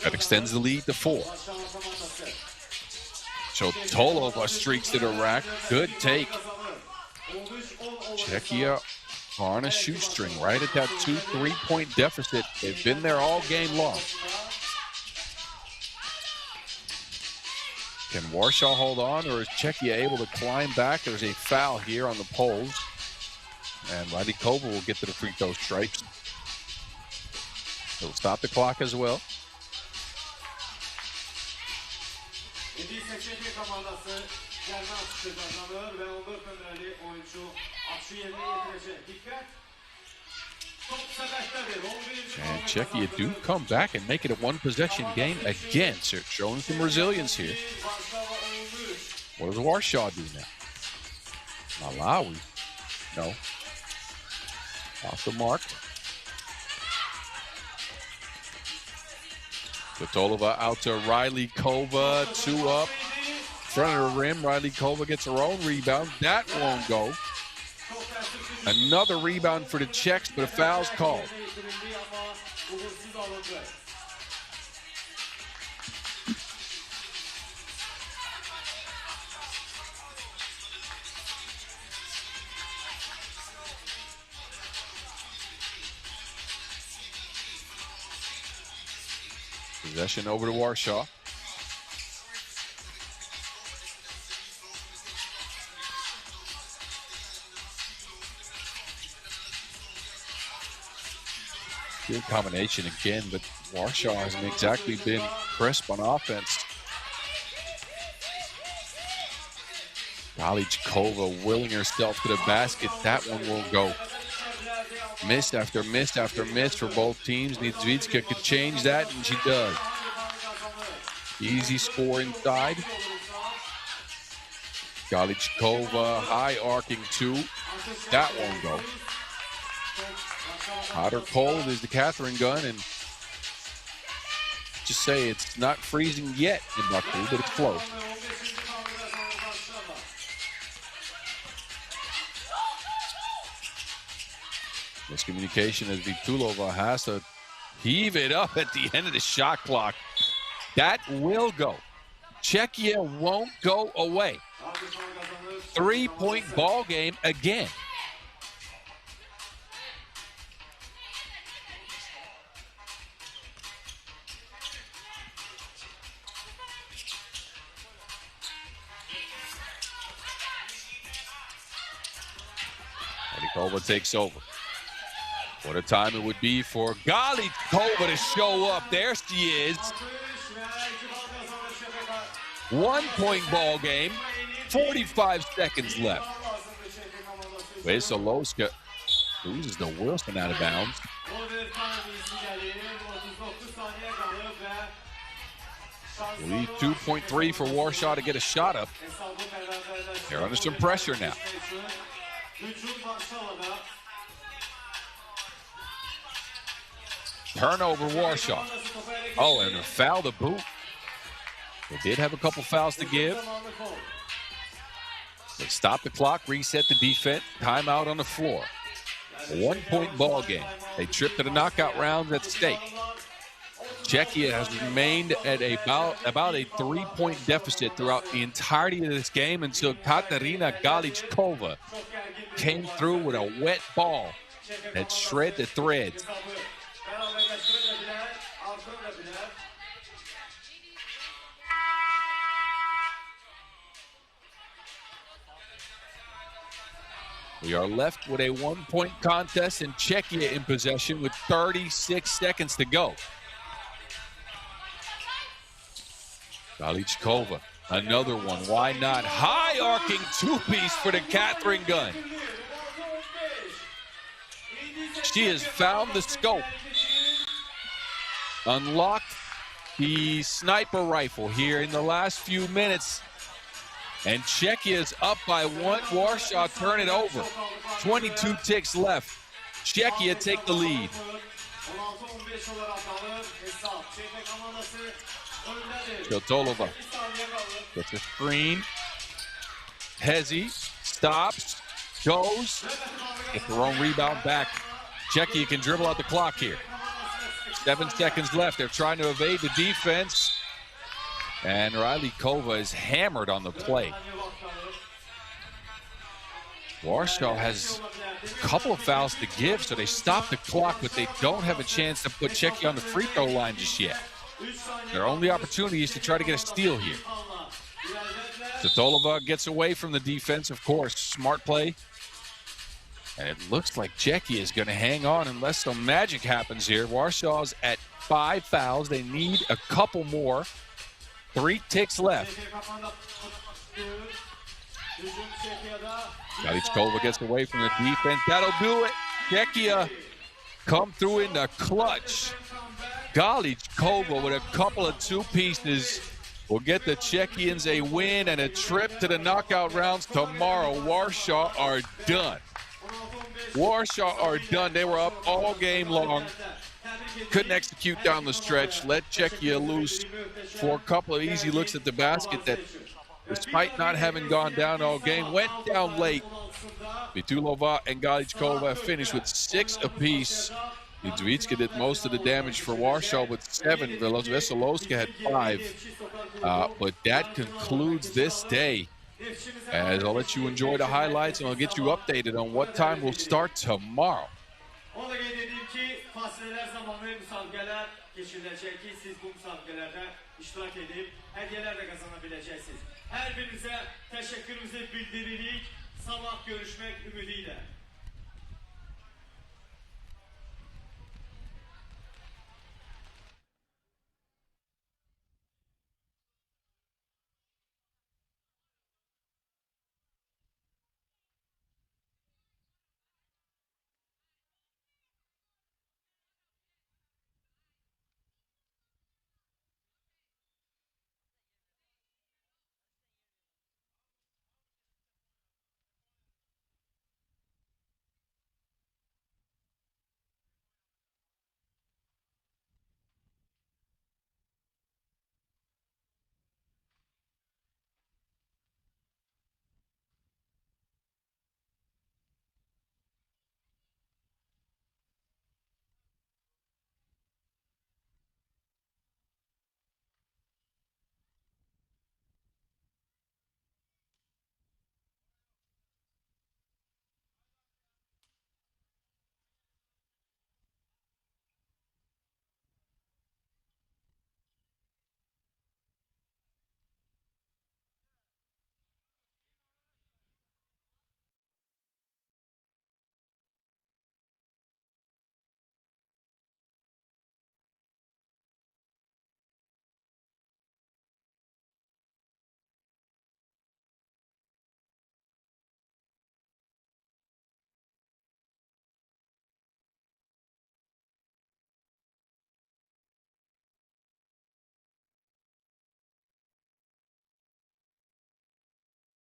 That extends the lead to 4. Shotolova streaks to the rack. Good take. Czechia on a shoestring right at that 2 3-point deficit. They've been there all game long. Can Warsaw hold on, or is Czechia able to climb back? There's a foul here on the poles. And Radikova will get to the free throw stripes. It'll stop the clock as well. And Czechia do come back and make it a 1-possession game again. So showing some resilience here. What does Warsaw do now? Malawi. No. Off the mark. Shotolova out to Riley Kova. 2 up. Front of the rim. Riley Kova gets her own rebound. That won't go. Another rebound for the Czechs, but a foul's called. Possession over to Warsaw. Good combination again, but Warsaw hasn't exactly been crisp on offense. Galijkova willing herself to the basket. That one won't go. Miss after miss after miss for both teams. Niedzwiecka could change that, and she does. Easy score inside. Galijkova, high arcing 2. That won't go. Hot or cold is the Catherine gun, and just say it's not freezing yet in Baku, but it's close. Miscommunication as Vitulova has to heave it up at the end of the shot clock. That will go. Czechia won't go away. 3-point ball game again. Galijkova takes over. What a time it would be for Galijkova to show up. There she is. 1-point ball game. 45 seconds left. Veselowska loses the Wilson out of bounds. We need 2.3 for Warsaw to get a shot up. They're under some pressure now. Turnover, Warsaw. Oh, and a foul to boot. They did have a couple fouls to give. They stopped the clock, reset the defense, timeout on the floor. A 1-point ball game. They tripped to the knockout rounds at stake. Czechia has remained at about a 3-point deficit throughout the entirety of this game until Katarina Galichkova came through with a wet ball that shred the threads. We are left with a 1-point contest and Czechia in possession with 36 seconds to go. Galichkova, another one. Why not? High arcing two-piece for the Catherine gun. She has found the scope. Unlocked the sniper rifle here in the last few minutes. And Czechia is up by 1. Warsaw turn it over. 22 ticks left. Czechia take the lead. Chotolova gets a screen. Hezi stops, goes, gets their own rebound back. Czechia can dribble out the clock here. 7 seconds left. They're trying to evade the defense. And Rylikova is hammered on the play. Warsaw has a couple of fouls to give, so they stop the clock, but they don't have a chance to put Czechia on the free throw line just yet. Their only opportunity is to try to get a steal here. Totolova gets away from the defense, of course. Smart play. And it looks like Czechia is going to hang on unless some magic happens here. Warsaw's at 5 fouls. They need a couple more. 3 ticks left. Galichkova gets away from the defense. That'll do it. Czechia come through in the clutch. Galichkova with a couple of two pieces will get the Czechians a win and a trip to the knockout rounds tomorrow. Warsaw are done. Warsaw are done. They were up all game long. Couldn't execute down the stretch. Let Czechia loose for a couple of easy looks at the basket that, despite not having gone down all game, went down late. Vitulova and Galichkova finished with 6 apiece. Lidzvicka did most of the damage for Warsaw with 7. Veselowska had 5. But that concludes this day. As I'll let you enjoy the highlights and I'll get you updated on what time we'll start tomorrow. Ona qeyd edeyim ki, fasilələr zamanı müsabiqələr keçiriləcək ki, siz bu müsabiqələrdə iştirak edib, hədiyyələr də qazana biləcəksiniz. Hər birinizə təşəkkürümüzü bildiririk, sabah görüşmək ümidi ilə.